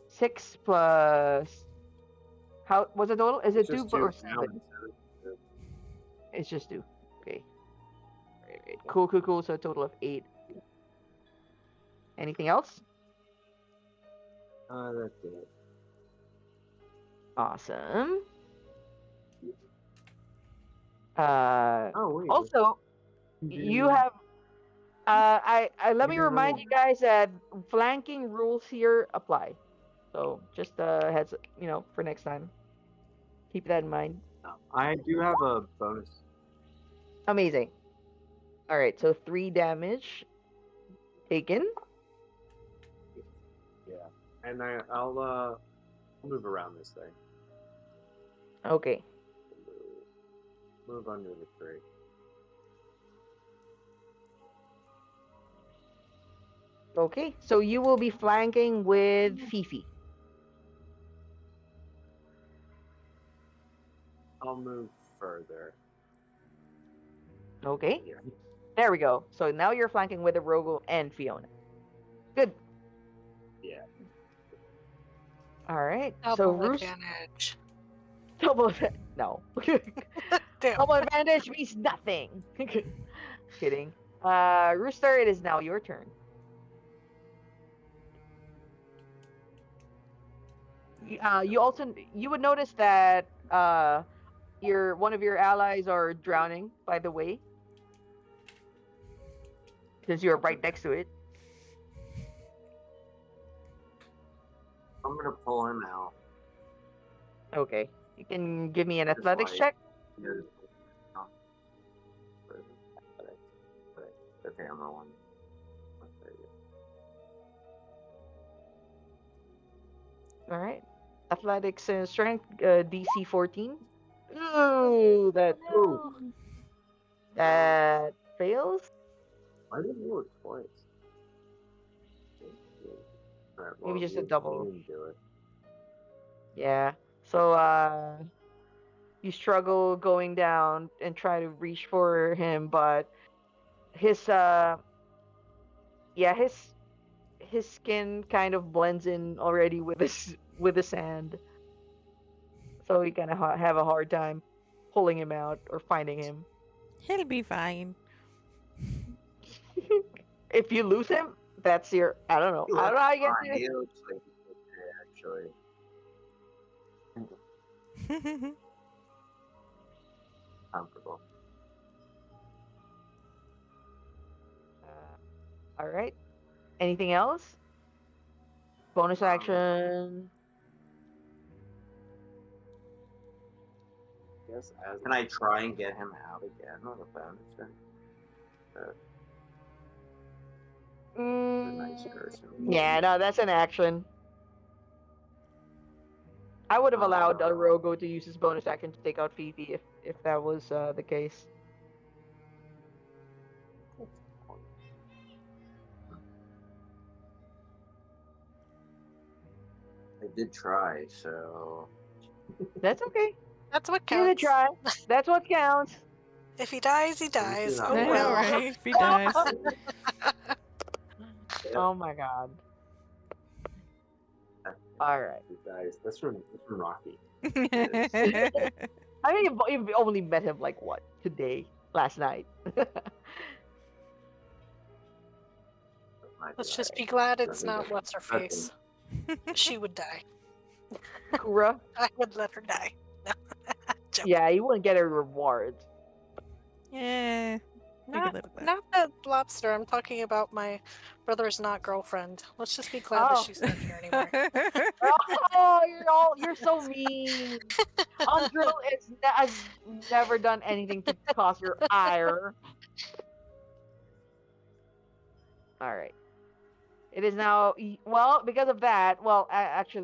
6 plus. How what's the total? Is it It's just 2 or now 7? instead of- It's just 2. Okay. Right. Cool. So a total of 8. Anything else? That's it. Awesome. Oh wait. Also, you have. I let me remind you guys that flanking rules here apply. So just heads, for next time. Keep that in mind. I do have a bonus. Amazing. All right, so 3 damage taken. Yeah, and I'll move around this thing. Okay. Move under the tree. Okay, so you will be flanking with Fifi. I'll move further. Okay, Here. there we go. So now you're flanking with Arrogo and Fiona. Good. Yeah. All right. So Double Roos, advantage. double no. Damn. Double advantage means nothing. Kidding. Rooster, it is now your turn. You would notice that your one of your allies are drowning. By the way, because you're right next to it. I'm gonna pull him out. Okay, you can give me an Just athletics like- check. Oh. Okay, I'm rolling. All right, athletics and strength, DC 14. Ooh, that fails. Why didn't you work twice? Alright, Maybe just a you double. didn't do it. Yeah. So you struggle going down and try to reach for him, but his yeah, his skin kind of blends in already with with the sand. So you kind of have a hard time pulling him out or finding him. He'll be fine. If you lose him, that's your I don't know. He I don't know how you looks get fine. it. He looks like he's okay, actually. Comfortable. All right. Anything else? Bonus action. Yes, as Can I try and get him out again on a bonus then? A nice person. Yeah, no, that's an action. I would have allowed Arrogo to use his bonus action to take out Fifi if that was the case. I did try, so That's okay. That's what Give it a counts. try. That's what counts. If he dies, he dies. not Oh I know, well. right? If he dies. Oh my god. All right. guys, that's from Rocky. I mean, you've only met him like what today, last night. Let's just be glad it's not what's her face. She would die. Koura. I would let her die. Joke. Yeah, you wouldn't get a reward. Yeah. We Not, could live with that. not the lobster. I'm talking about my brother's not girlfriend. Let's just be glad that Oh. she's not here anymore. Oh, you're so mean. Ungirl has never done anything to cause your ire. All right. It is now well because of that. Well, actually,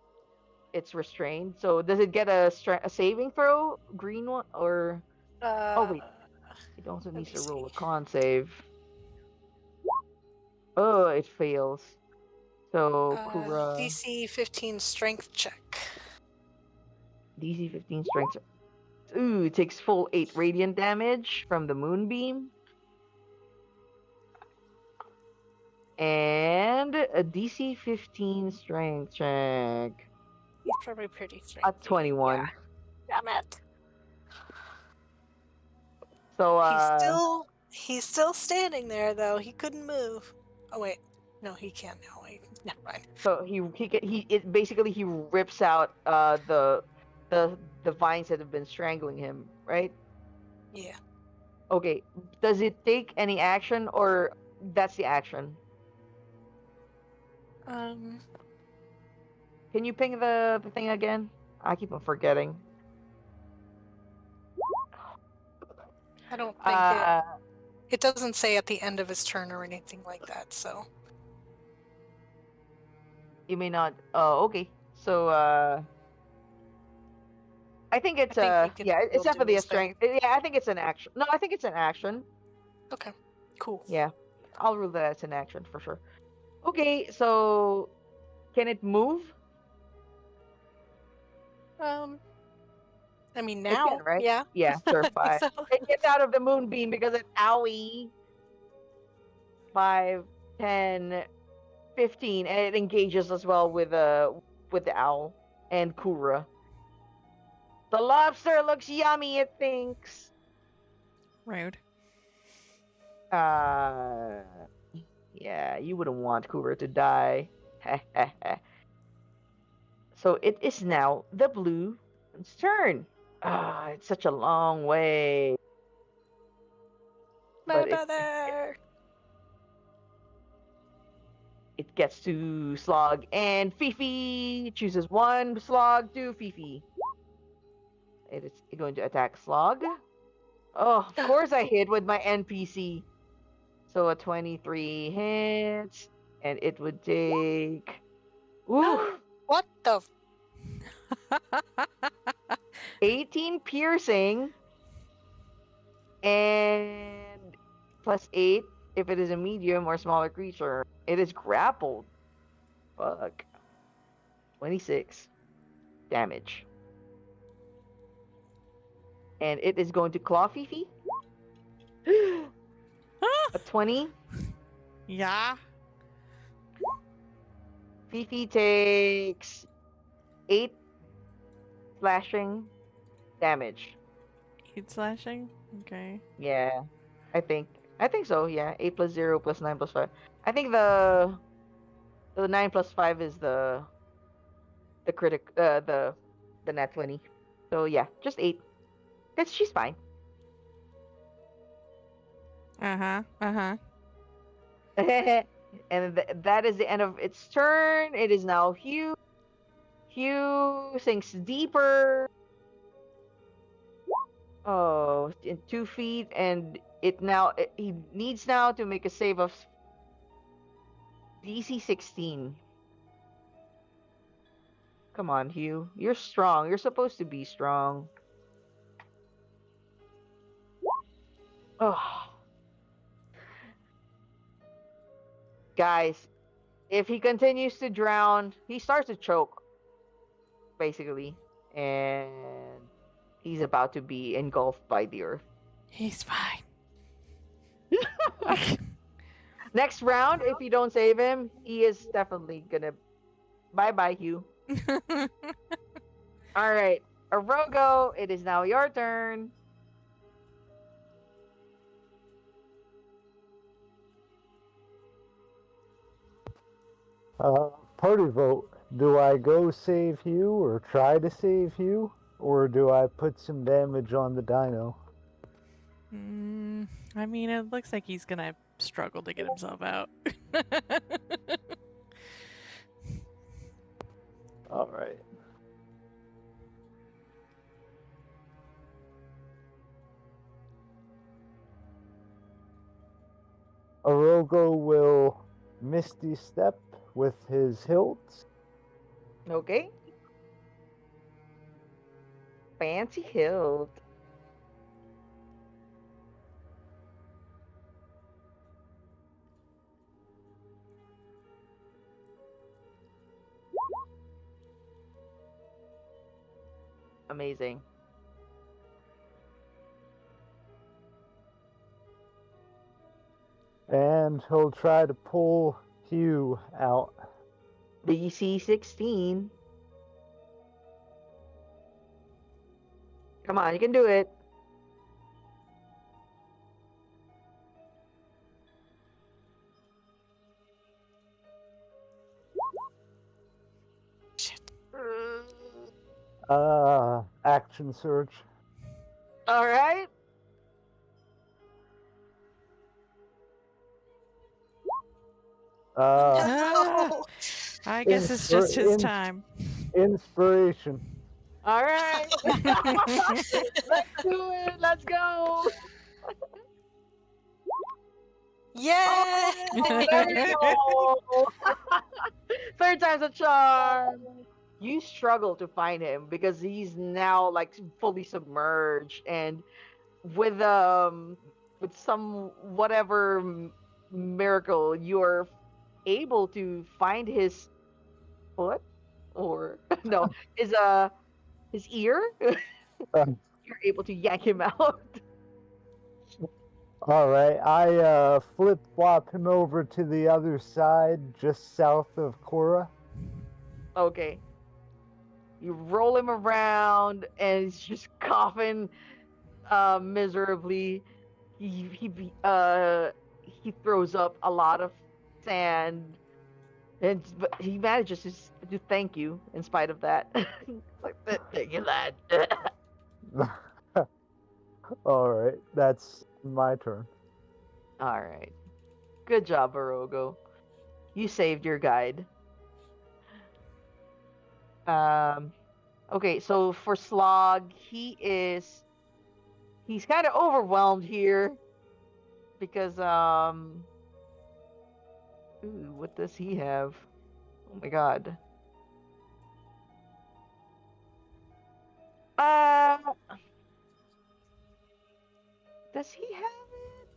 it's restrained. So does it get a saving throw? Green one or? Oh wait, it also let needs me to roll a see. con save. Oh, it fails. So Koura DC 15 strength check. DC 15 strength. Ooh, it takes full 8 radiant damage from the moonbeam. And a DC 15 strength check. He's probably pretty strengthy. At 21. Yeah. Damn it. So He's still standing there though. He couldn't move. Oh wait. No, he can't now. Wait. Never mind. so it basically he rips out the vines that have been strangling him, right? Yeah. Okay. Does it take any action or that's the action? Can you ping the thing again? I keep on forgetting. I don't think it doesn't say at the end of his turn or anything like that, so. You may not. Oh, okay. So I think it's I think he can yeah, still it's definitely do a his thing. strength. Yeah, I think it's an action. No, I think it's an action. Okay. Cool. Yeah, I'll rule that as an action for sure. Okay, so can it move? I mean It now, can, right? yeah. Yeah, sure, I think fine. so. It gets out of the moonbeam because it owie. 5, 10, 15, and it engages as well with the owl and Koura. The lobster looks yummy, it thinks. Rude. Yeah, you wouldn't want Koura to die. So it is now the blue one's turn. Ah, it's such a long way. My But brother. it gets to Slog, and Fifi chooses one Slog to Fifi. It is going to attack Slog. Oh, of course I hit with my NPC. So a 23 hits, and it would take. Ooh, What the? 18 piercing, and plus 8 if it is a medium or smaller creature. It is grappled. Fuck. 26 damage. And it is going to claw Fifi. A 20. Yeah. Fifi takes 8 slashing damage. 8 slashing? Okay. Yeah, I think. I think so. Yeah, 8 plus 0 plus 9 plus 5. I think the 9 plus 5 is the critic the nat 20. So yeah, just 8. Cause she's fine. Uh-huh. Uh-huh. And that is the end of its turn. It is now Hugh. Hugh sinks deeper. Oh, in 2 feet, and he needs now to make a save of DC 16. Come on, Hugh. You're strong. You're supposed to be strong. Oh. Guys, if he continues to drown, he starts to choke, basically. And he's about to be engulfed by the earth. He's fine. Next round, if you don't save him, he is definitely gonna. Bye-bye, Hugh. All right, Arrogo, it is now your turn. Party vote. Do I go save Hugh or try to save Hugh? Or do I put some damage on the dino? I mean, it looks like he's gonna struggle to get himself out. Alright. Arrogo will Misty Step with his hilts. Okay. Fancy hilt. Amazing. And he'll try to pull Hugh out. DC 16. Come on, you can do it. Shit. Action search. All right. No. I guess it's just his time. Inspiration. All right. Let's do it. Let's go. Yeah. Oh, there we go. Third time's a charm. You struggle to find him because he's now like fully submerged, and with some whatever miracle, you're able to find his foot or no, his ear. You're able to yank him out. Alright, I flip flop him over to the other side, just south of Koura. Okay. You roll him around, and he's just coughing miserably. He throws up a lot of sand, But he manages to thank you in spite of that. Like, thank you, lad. All right, that's my turn. All right. Good job, Arrogo. You saved your guide. Um, okay, so for Slog, he's kind of overwhelmed here because ooh, what does he have? Oh my god. Uh, does he have it?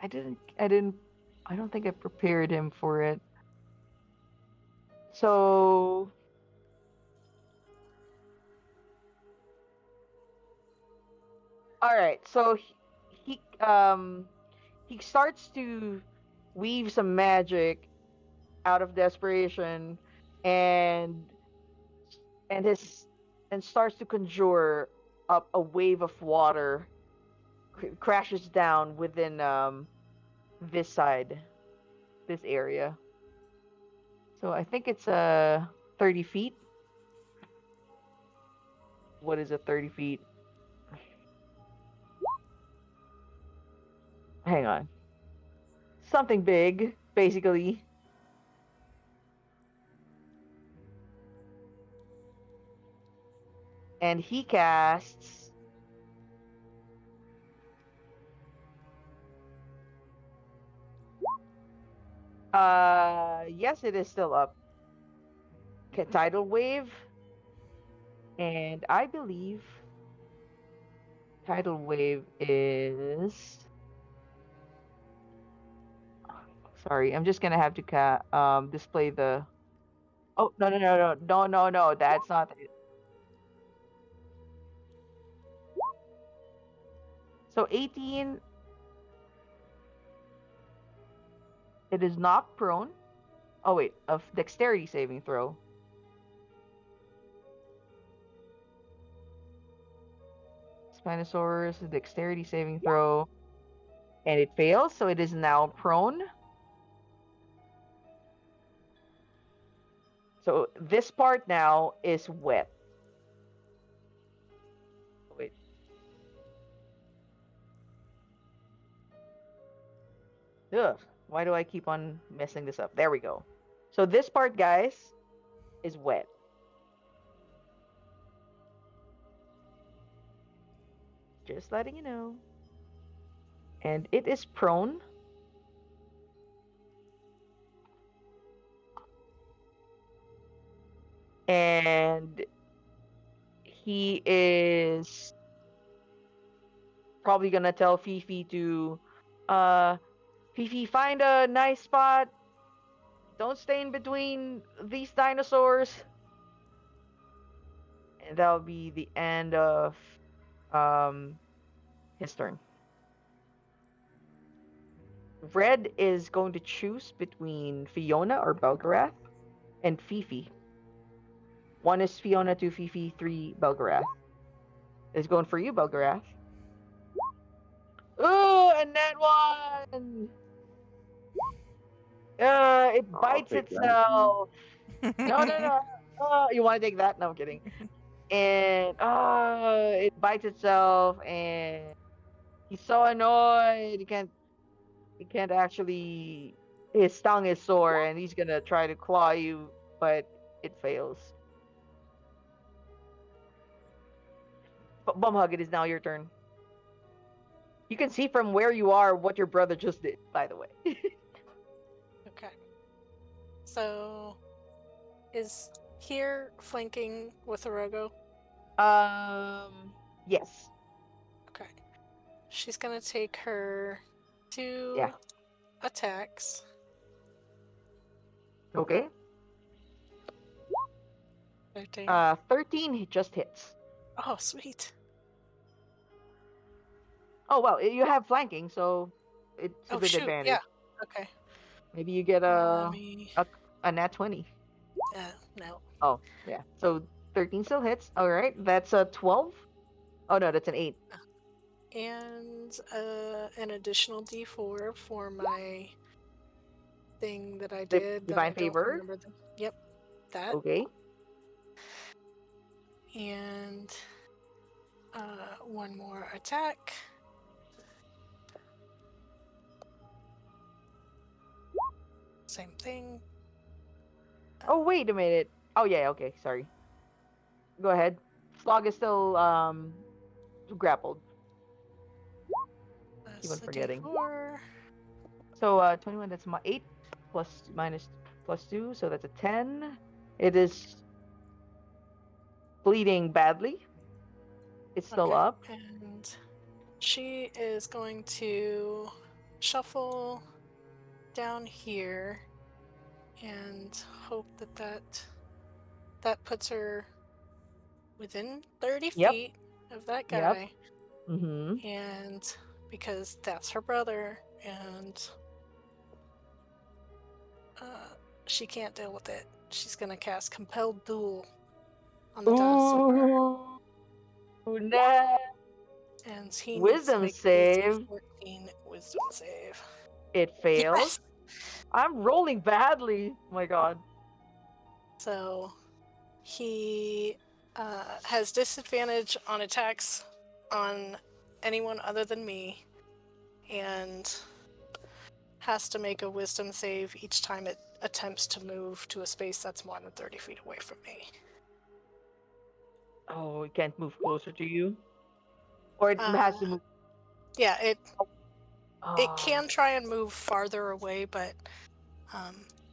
I don't think I prepared him for it. So all right, so he starts to weave some magic out of desperation, and his and starts to conjure up a wave of water, crashes down within this side, this area. So I think it's 30 feet. What is it, 30 feet? Hang on. Something big, basically. And he casts yes, it is still up. Tidal wave, and I believe tidal wave is, sorry, I'm just gonna have to display the, oh, no, that's not it. So 18, it is knocked prone. Oh wait, of dexterity saving throw. Spinosaurus dexterity saving throw, and it fails, so it is now prone. So this part now is wet. Wait. Ugh, why do I keep on messing this up? There we go. So this part, guys, is wet. Just letting you know. And it is prone. And he is probably gonna tell Fifi to, Fifi, find a nice spot. Don't stay in between these dinosaurs. And that'll be the end of his turn. Red is going to choose between Fiona or Belgorath and Fifi. 1 is Fiona, 2 Fifi, 3 Belgorath. It's going for you, Belgorath. Ooh, and that one! It bites take that. itself. No. Oh, you want to take that? No, I'm kidding. And it bites itself, and he's so annoyed. He can't actually. His tongue is sore, and he's gonna try to claw you, but it fails. But Bumhug, it is now your turn. You can see from where you are what your brother just did, by the way. Okay. So, is here flanking with Arrogo? Yes. Okay. She's gonna take her 2 Yeah. attacks. Okay. 13. 13 just hits. Oh, sweet. Oh well, you have flanking, so it's Oh, with shoot. advantage. Yeah. Okay. Maybe you get Let me... a nat 20. no. Oh yeah. So 13 still hits. All right. That's a 12. Oh no, that's an 8. And an additional d4 for my thing that I did. Divine that I don't favor? remember Yep, that. Okay. And one more attack. Same thing. Oh, wait a minute. Oh, yeah, okay, sorry. Go ahead. Slog is still grappled. Keep That's on the forgetting. D4. So 21, that's my 8 plus minus plus 2, so that's a 10. It is bleeding badly. It's still Okay, up. and she is going to shuffle down here and hope that puts her within 30 Yep. feet of that Yep. guy. Mm-hmm. And because that's her brother, and she can't deal with it, she's gonna cast Compelled Duel on the dinosaur. Ooh, no. And he needs to Wisdom make a save. 14 wisdom save. It fails. Yes! I'm rolling badly. Oh my god. So he has disadvantage on attacks on anyone other than me, and has to make a wisdom save each time it attempts to move to a space that's more than 30 feet away from me. Oh, it can't move closer to you? Or it has to move. Yeah, it Oh, can try and move farther away, but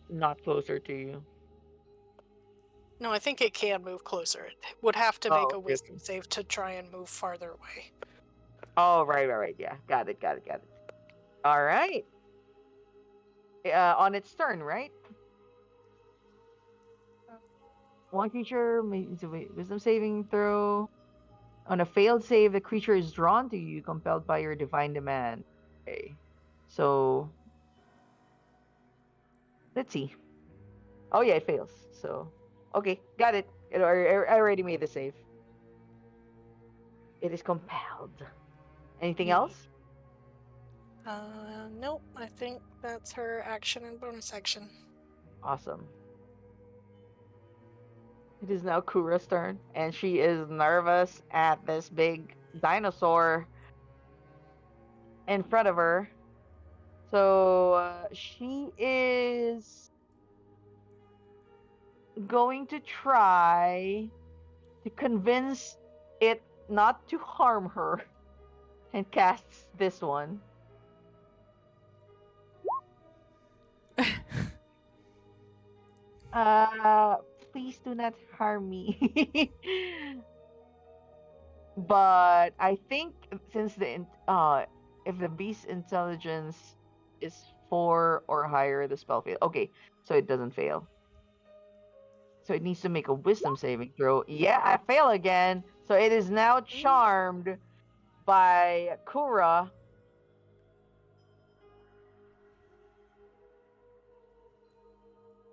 not closer to you. no, I think it can move closer. It would have to Oh, make a okay, wisdom okay. save to try and move farther away. Oh, right. Yeah, got it. All right. On its turn, right? One creature makes a wisdom saving throw. On a failed save, the creature is drawn to you, compelled by your divine demand. Okay. So, let's see. Oh, yeah, it fails. So, okay, got it. I already made the save. It is compelled. Anything else? Nope, I think that's her action and bonus action. Awesome. It is now Koura's turn, and she is nervous at this big dinosaur in front of her. So she is going to try to convince it not to harm her and casts this one. Please do not harm me. But I think since if the beast's intelligence is 4 or higher, the spell fails. Okay, so it doesn't fail. So it needs to make a wisdom saving throw. Yeah, I fail again. So it is now charmed by Koura.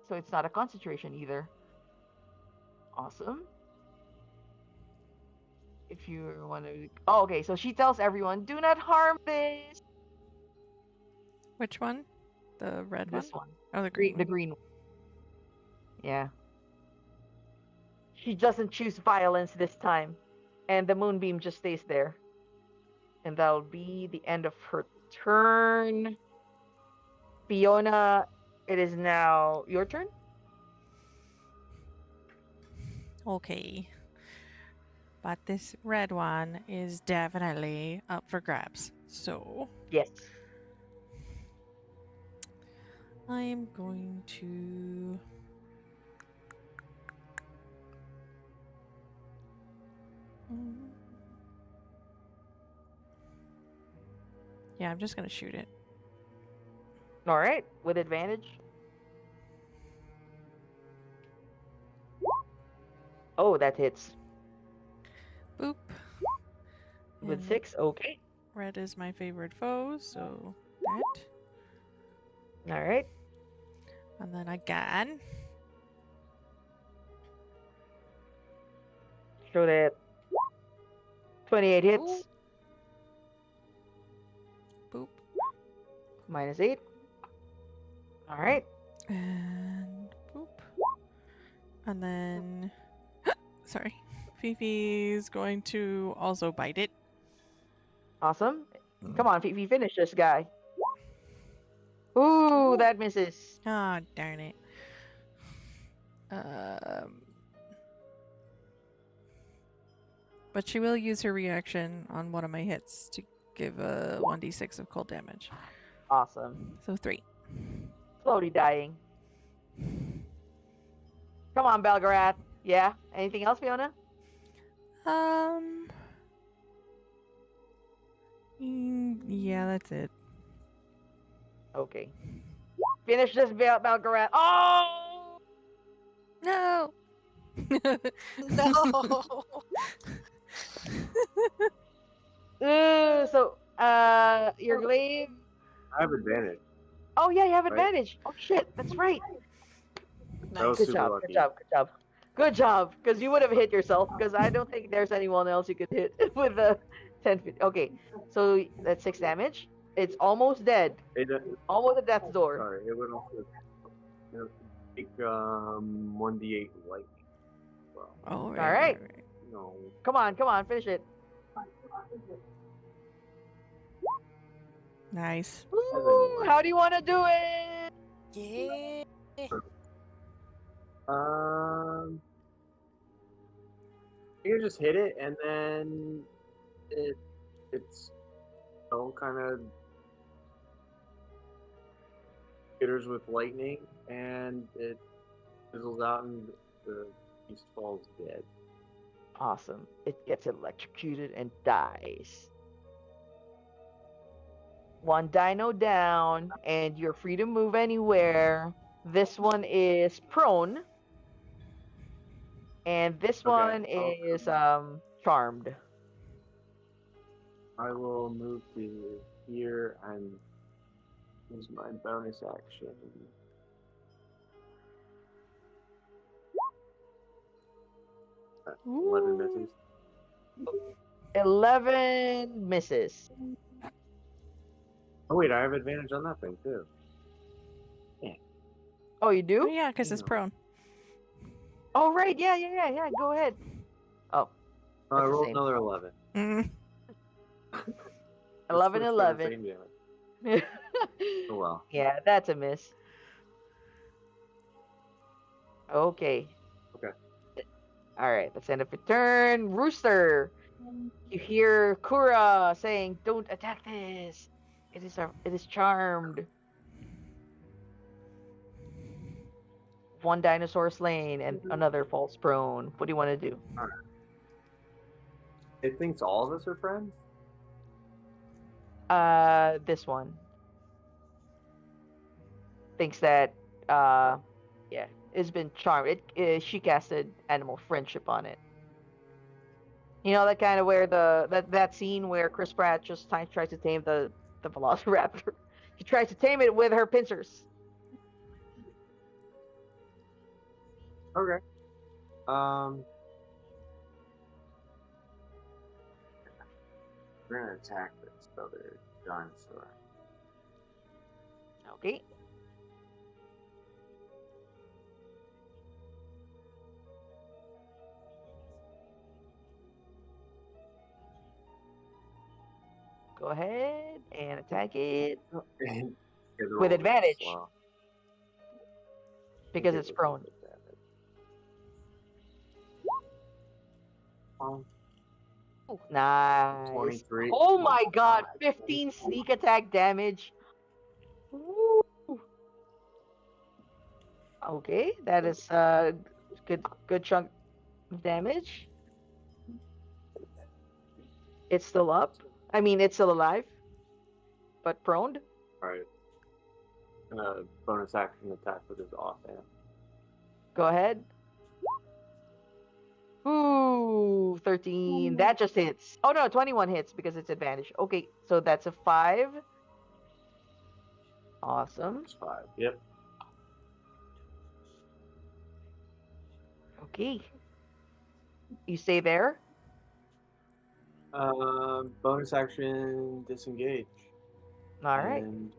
So it's not a concentration either. Awesome. If you want to... Oh, okay, so she tells everyone, do not harm this. Which one? The red This one? one. Oh, the green The one. green one. Yeah. She doesn't choose violence this time. And the moonbeam just stays there. And that'll be the end of her turn. Fiona, it is now your turn. Okay. But this red one is definitely up for grabs. So Yes. I am going to... Yeah, I'm just going to shoot it. All right, with advantage. Oh, that hits. Boop. With And 6, okay. red is my favorite foe, so that. All right. And then again. Show that 28 hits. Ooh. Boop. Minus 8. All right. And boop. And then sorry. Fifi's going to also bite it. Awesome. Come on, Fifi, finish this guy. Ooh, that misses. Ah, darn it. Um, but she will use her reaction on one of my hits to give a 1d6 of cold damage. Awesome. So 3. Slowly dying. Come on, Belgorath. Yeah. Anything else, Fiona? Yeah, that's it. Okay. Finish this Belgorath. Oh! No. No. So, your glaive. I have advantage. Oh yeah, you have Right. advantage. Oh shit, that's right. That was Nice. Good super job. lucky. Good job. Good job. Good job. Because you would have hit yourself. Because I don't think there's anyone else you could hit with a 10 feet. Okay, so that's 6 damage. It's almost dead. Almost at death's door. Sorry, it would also take 1d8 lightning. Well, Oh, All right. no. Come on, finish it. Nice. Ooh, how do you want to do it? Yeah. You can just hit it, and then it's kind of jitters with lightning, and it fizzles out, and the beast falls dead. Awesome. It gets electrocuted and dies. One dino down, and you're free to move anywhere. This one is prone, and this one is charmed. I will move to here and use my bonus action. Ooh. 11 misses. 11 misses. Oh wait, I have advantage on that thing too. Oh, you Oh, do? yeah, because it's prone. Oh, right. Yeah. Go ahead. Oh, I That's the rolled same. another 11. Mm. 11, That's for the 11. same damage. Oh well. Yeah, that's a miss. Okay. Okay. All right, that's end of your turn. Rooster, you hear Koura saying, "Don't attack this. It is charmed." One dinosaur slain and another falls prone. What do you want to do? It thinks all of us are friends? This one thinks that yeah, it's been charmed. She casted animal friendship on it. You know that kind of where that scene where Chris Pratt just tries to tame the Velociraptor. He tries to tame it with her pincers. Okay. We're gonna attack this other dinosaur. Okay. Go ahead and attack it with advantage because it's prone. Nice. 23. Oh my god, 15 sneak attack damage. Woo. Okay, that is good chunk of damage. It's still up. I mean, it's still alive, but prone. Alright. Bonus action attack with his offhand. Go ahead. Ooh, 13. That just hits. Oh no, 21 hits because it's advantage. Okay, so that's a 5. Awesome. It's 5. Yep. Okay. You stay there? Bonus action disengage. All right. And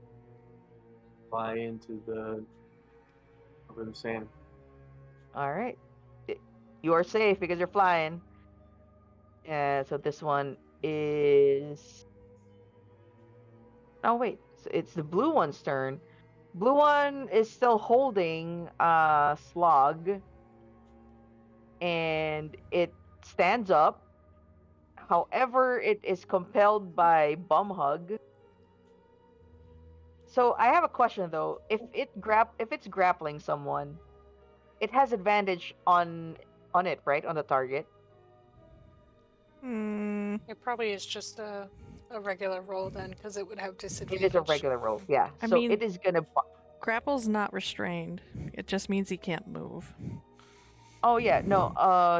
fly into the over the sand. All right. You are safe because you're flying. So this one is. Oh wait, it's the blue one's turn. Blue one is still holding Slog, and it stands up. However, it is compelled by bum hug. So I have a question though. If it's grappling someone, it has advantage on it, right? On the target. Hmm. It probably is just a regular roll then, because it would have It disadvantage. is a regular roll. Yeah. I So mean- it is gonna. Grapple's not restrained. It just means he can't move. Oh yeah, no.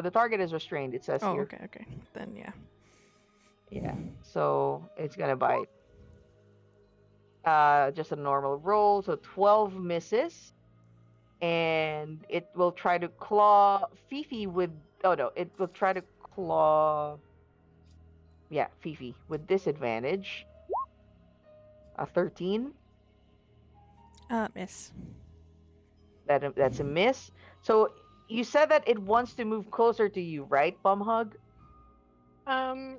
The target is restrained. It says Oh, here. okay. Then yeah. Yeah. So it's gonna bite. Just a normal roll. So 12 misses, and it will try to claw Fifi with. Oh no, it will try to claw. Yeah, Fifi with disadvantage. A 13. Miss. That's a miss. So you said that it wants to move closer to you, right, Bumhug?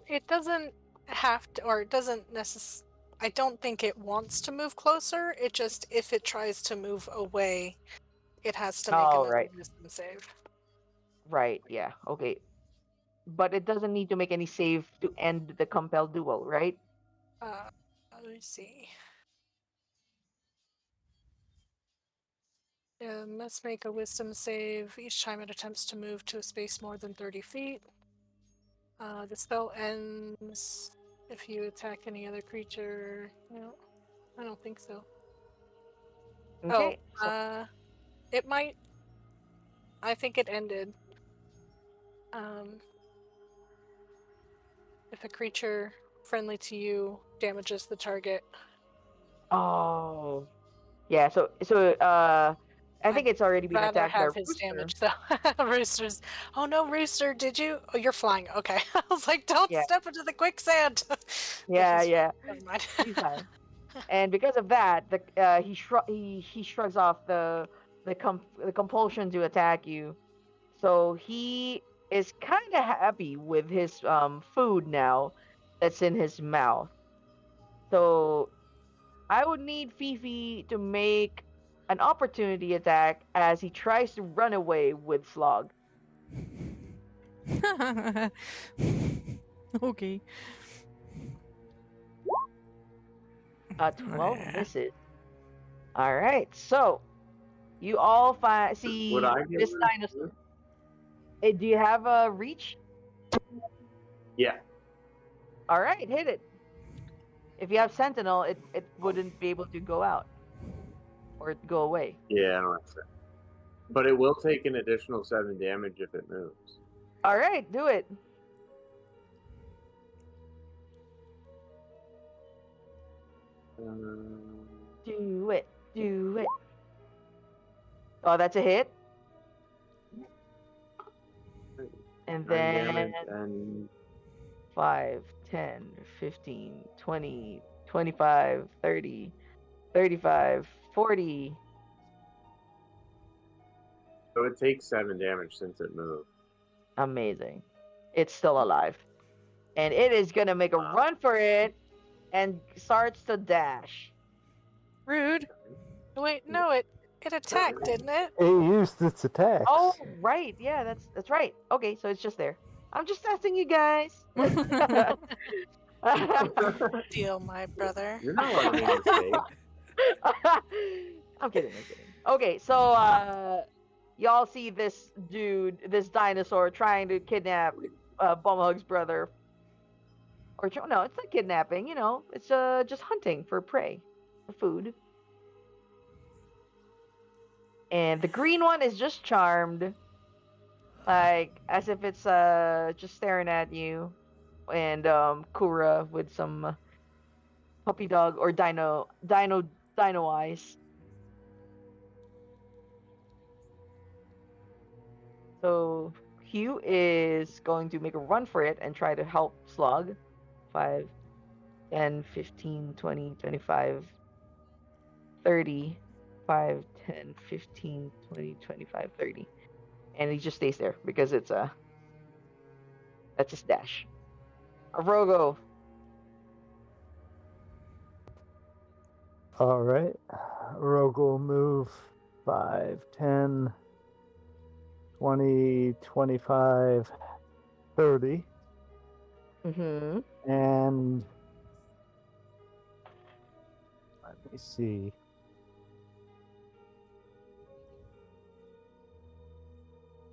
It doesn't have to, or it doesn't necessarily. I don't think it wants to move closer. It just, if it tries to move away, it has to make Oh, another right. wisdom save. Right, yeah, okay. But it doesn't need to make any save to end the compelled duel, right? Let me see. Must make a wisdom save each time it attempts to move to a space more than 30 feet. The spell ends if you attack any other creature. No, I don't think so. Okay. It might. I think it ended. If a creature friendly to you damages the target. Oh. Yeah, I think it's already been Rather attacked by have his Rooster. damage though. Roosters. Oh no, Rooster, did you? Oh, you're flying. Okay. I was like, don't Yeah. step into the quicksand. Yeah, yeah. Never mind. He's fine. And because of that, he shrugs off the compulsion to attack you. So he is kind of happy with his food now that's in his mouth. So I would need Fifi to make an opportunity attack as he tries to run away with Slog. Okay. 12 Yeah. misses. All right, so you all see Would I get this rid of dinosaur. Hey, do you have a reach? Yeah. All right, hit it. If you have Sentinel, it wouldn't be able to go out or go away. Yeah, I don't like that. But it will take an additional 7 damage if it moves. All right, do it. Do it. Do it. Oh, that's a hit. And 9 then damage and 5, 10, 15, 20, 25, 30, 35, 40. so it takes 7 damage since it moved. Amazing. It's still alive. And it is going to make a Wow. run for it and starts to dash. Rude. Wait, no, it attacked, didn't it? It used its attacks. Oh, right. Yeah, that's right. Okay, so it's just there. I'm just testing you guys. Deal, my brother. You're not allowed to make mistakes. I'm kidding. Okay, so y'all see this dude, this dinosaur, trying to kidnap Bumhug's brother. Or no, it's not kidnapping. You know, it's just hunting for prey, for food. And the green one is just charmed, like as if it's just staring at you. And Koura with some puppy dog or dino eyes. So Hugh is going to make a run for it and try to help Slog. 5, 10, 15, 20, 25. 30, 5, 10, 15, 20, 25, 30. And he just stays there because it's that's his dash. Arrogo. All right. Rogue will move 5, 10, 20, 25, 30. Mm-hmm. And let me see.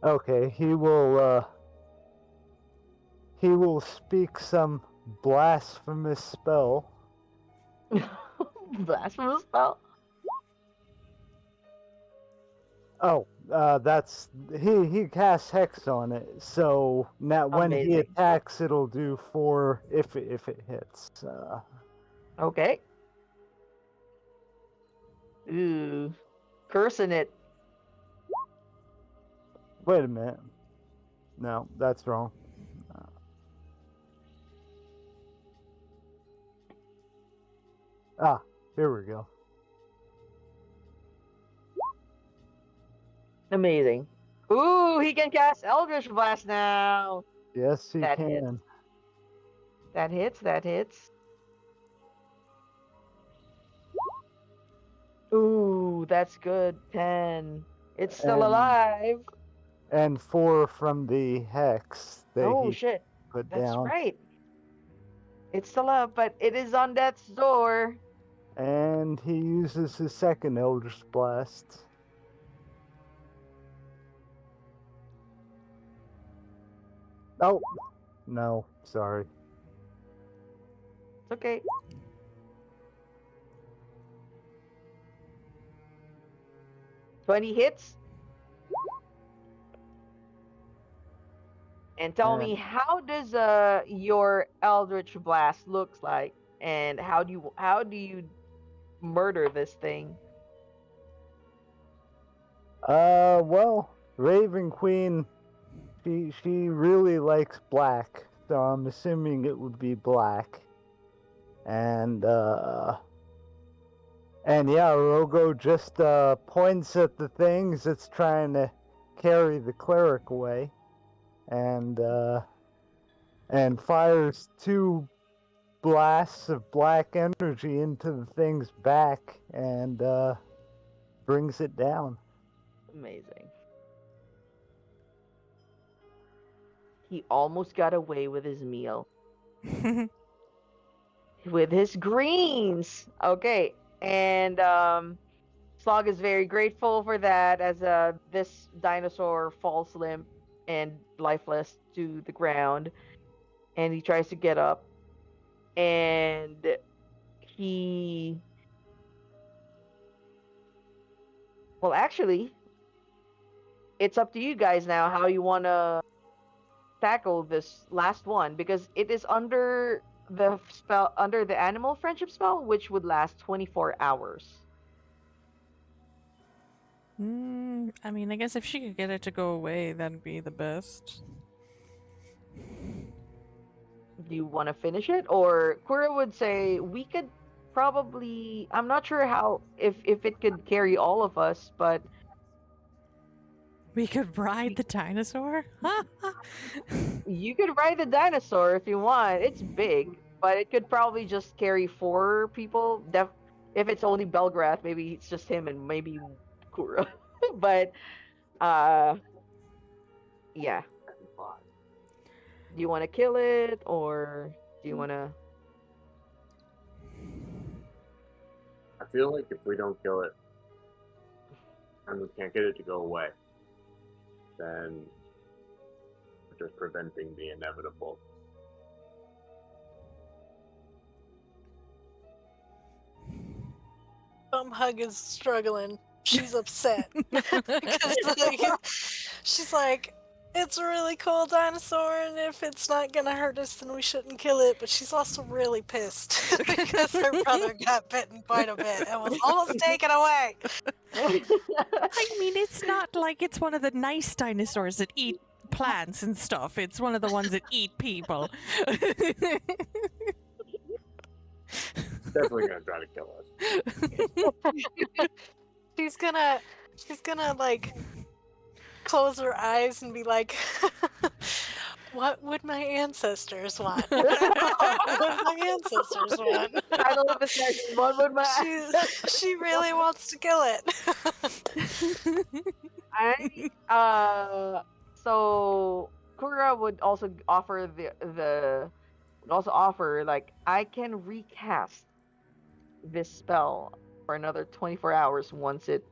Okay, he will speak some blasphemous spell. Blasphemous spell. Oh, that's he casts hex on it. So now when he Amazing. attacks, it'll do 4 if it hits. Okay. Ooh. Cursing it. Wait a minute. No, that's wrong. Here we go. Amazing. Ooh, he can cast Eldritch Blast now. Yes, he That can. hits. That hits, that hits. Ooh, that's good. 10. It's still And- alive. And 4 from the hex that Oh, he shit. put That's down. right. It's still up, but it is on death's door. And he uses his second Eldritch Blast. Oh, no, sorry. It's okay. When he hits. And tell me, how does your Eldritch Blast looks like, and how do you murder this thing? Well, Raven Queen, she really likes black, so I'm assuming it would be black. And yeah, Arrogo just points at the things that's trying to carry the cleric away, and fires 2 blasts of black energy into the thing's back, and brings it down. Amazing. He almost got away with his meal. With his greens. Okay. And Slog is very grateful for that, as this dinosaur falls limp and lifeless to the ground. And he tries to get up. And well, actually, it's up to you guys now how you want to tackle this last one, because it is under the animal friendship spell, which would last 24 hours. I mean, I guess if she could get it to go away, that'd be the best. Do you want to finish it? Or Koura would say we could probably, I'm not sure how, if it could carry all of us, but We could ride the dinosaur? you could ride the dinosaur if you want. It's big, but it could probably just carry 4 people. If it's only Belgorath, maybe it's just him and maybe Koura. But yeah. Do you want to kill it, or do you want to? I feel like if we don't kill it and we can't get it to go away, then we're just preventing the inevitable. Hug is struggling. She's upset. Because, she's like, it's a really cool dinosaur, and if it's not gonna hurt us, then we shouldn't kill it. But she's also really pissed because her brother got bitten quite a bit and was almost taken away. I mean, it's not like it's one of the nice dinosaurs that eat plants and stuff. It's one of the ones that eat people. Definitely gonna try to kill us. She's gonna like close her eyes and be like, "What would my ancestors want? What would my ancestors want?" Title of the session: What would my She really wants to kill it. So Koura would also offer would also offer, like, I can recast this spell for another 24 hours once it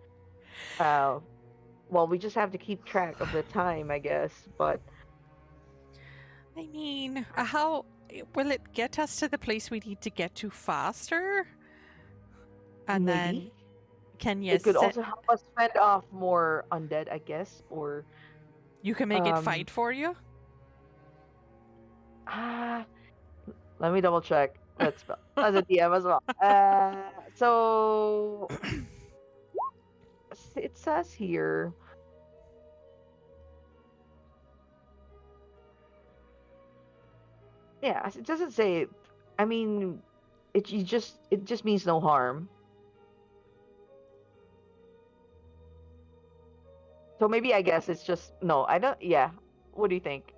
well, we just have to keep track of the time, I guess, but I mean, how will it get us to the place we need to get to faster? And then maybe can you it could set, also help us fend off more undead, I guess, or you can make it fight for you? ah, let me double check. Let's spell as a DM as well. So it says here. Yeah, it doesn't say. I mean, it just means no harm. So maybe I guess it's just no. I don't. Yeah. What do you think?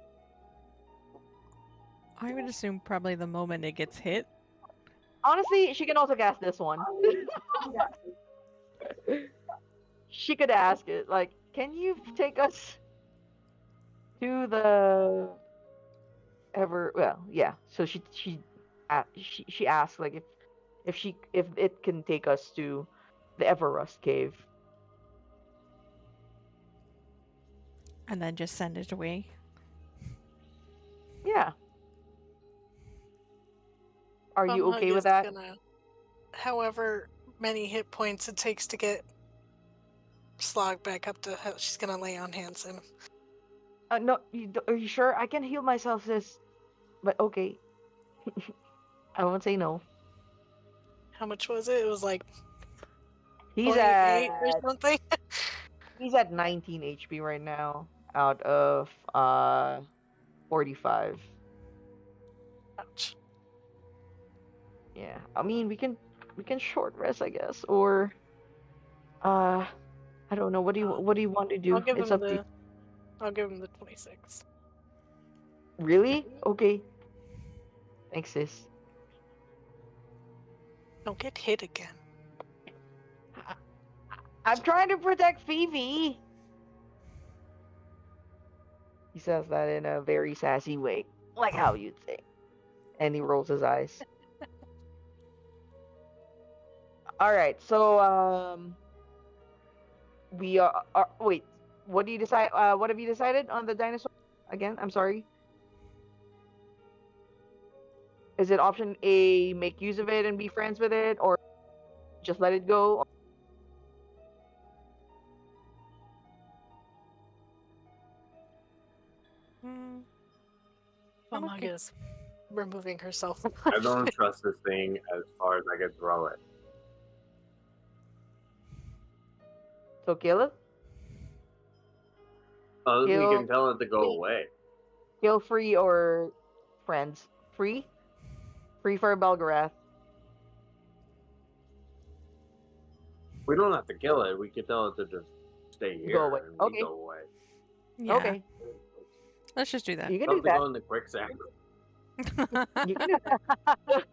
I would assume probably the moment it gets hit. Honestly, she can also cast this one. She could ask it, like, can you take us to the well, yeah. So she asked, like, if it can take us to the Everrust cave. And then just send it away. Yeah. Are you Bumhug okay with is that? gonna, however many hit points it takes to get Slog back up to health, she's gonna lay on hands him. No, are you sure? I can heal myself, sis. But okay. I won't say no. How much was it? It was like He's 0.8 or at something. he's at 19 HP right now out of 45. Ouch. Yeah. I mean, we can short rest, I guess, or I don't know. What do you want to do? I'll give It's him up to you. the I'll give him the 26. Really? Okay. Thanks, sis. Don't get hit again. I'm trying to protect Fifi. He says that in a very sassy way, like how you'd say. And he rolls his eyes. All right, so we are. Wait, what do you decide? What have you decided on the dinosaur? Again, I'm sorry. Is it option A, make use of it and be friends with it, or just let it go? I'm Bumhug okay. is removing herself. I don't trust this thing as far as I can throw it. So kill it. We Kill- can tell it to go away. Kill free or friends? Free? Free for Belgorath. We don't have to kill it. We can tell it to just stay here Go away. and Okay. go away. Yeah, Okay. let's just do that. You can Tell do it to that. go in the quicksand. You can do that.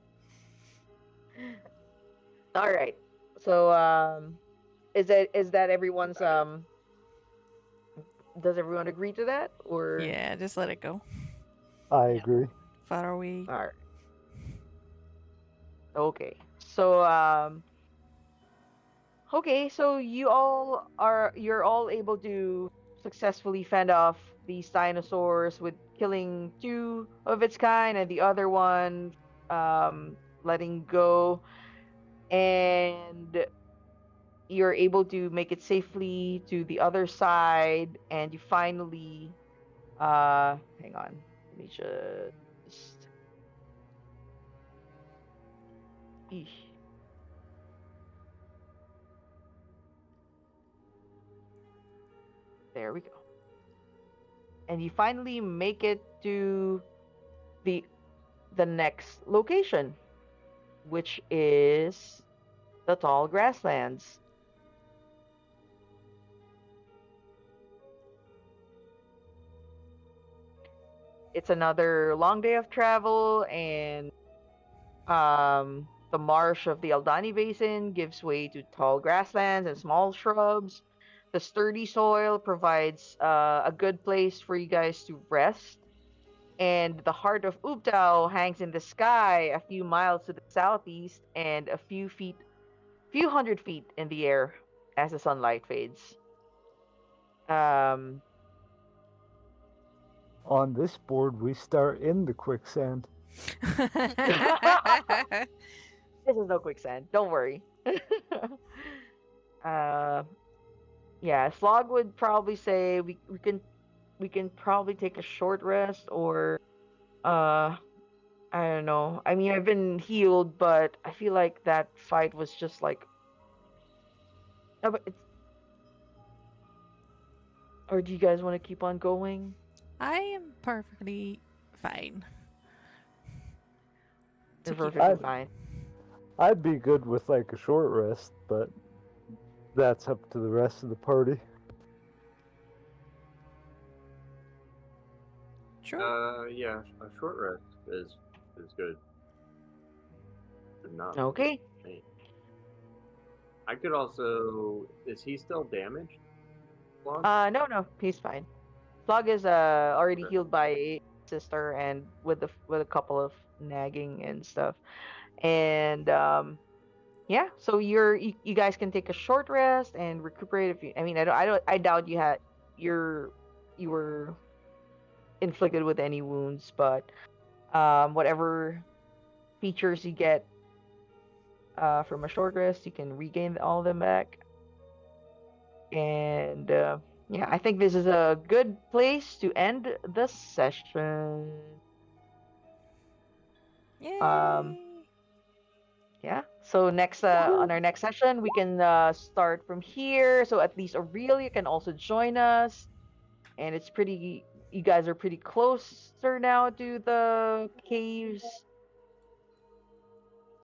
All right. So is that everyone's does everyone agree to that, or Yeah, just let it go. I Yeah. agree. Far away. all right. Okay. So okay, so you're all able to successfully fend off these dinosaurs with killing two of its kind and the other one letting go, and you're able to make it safely to the other side, and you finally hang on, let me just Eesh. There we go. And you finally make it to the next location. which is the tall grasslands. It's another long day of travel, and the marsh of the Aldani Basin gives way to tall grasslands and small shrubs. The sturdy soil provides a good place for you guys to rest. And the Heart of Ubtao hangs in the sky a few miles to the southeast and a few hundred feet in the air as the sunlight fades. Um, On this board, we start in the quicksand. this is no quicksand. Don't worry. uh, yeah, Slog would probably say we can probably take a short rest, or I don't know. I mean, I've been healed, but I feel like that fight was just like no, but it's, or do you guys want to keep on going? I am perfectly fine. To It's keep perfectly I- fine. I'd be good with like a short rest, but that's up to the rest of the party. Sure. Yeah, a short rest is good. Enough. Okay. I could also. Is he still damaged? Slog? No, he's fine. Slog is already Okay. healed by sister and with a couple of nagging and stuff. And yeah, so you guys can take a short rest and recuperate if you. I mean, I doubt you were inflicted with any wounds, but whatever features you get from a short rest, you can regain all of them back. And yeah, I think this is a good place to end the session. Yay. Yeah. So next on our next session, we can start from here. So at least Aurelia can also join us, and it's pretty. You guys are pretty closer now to the caves.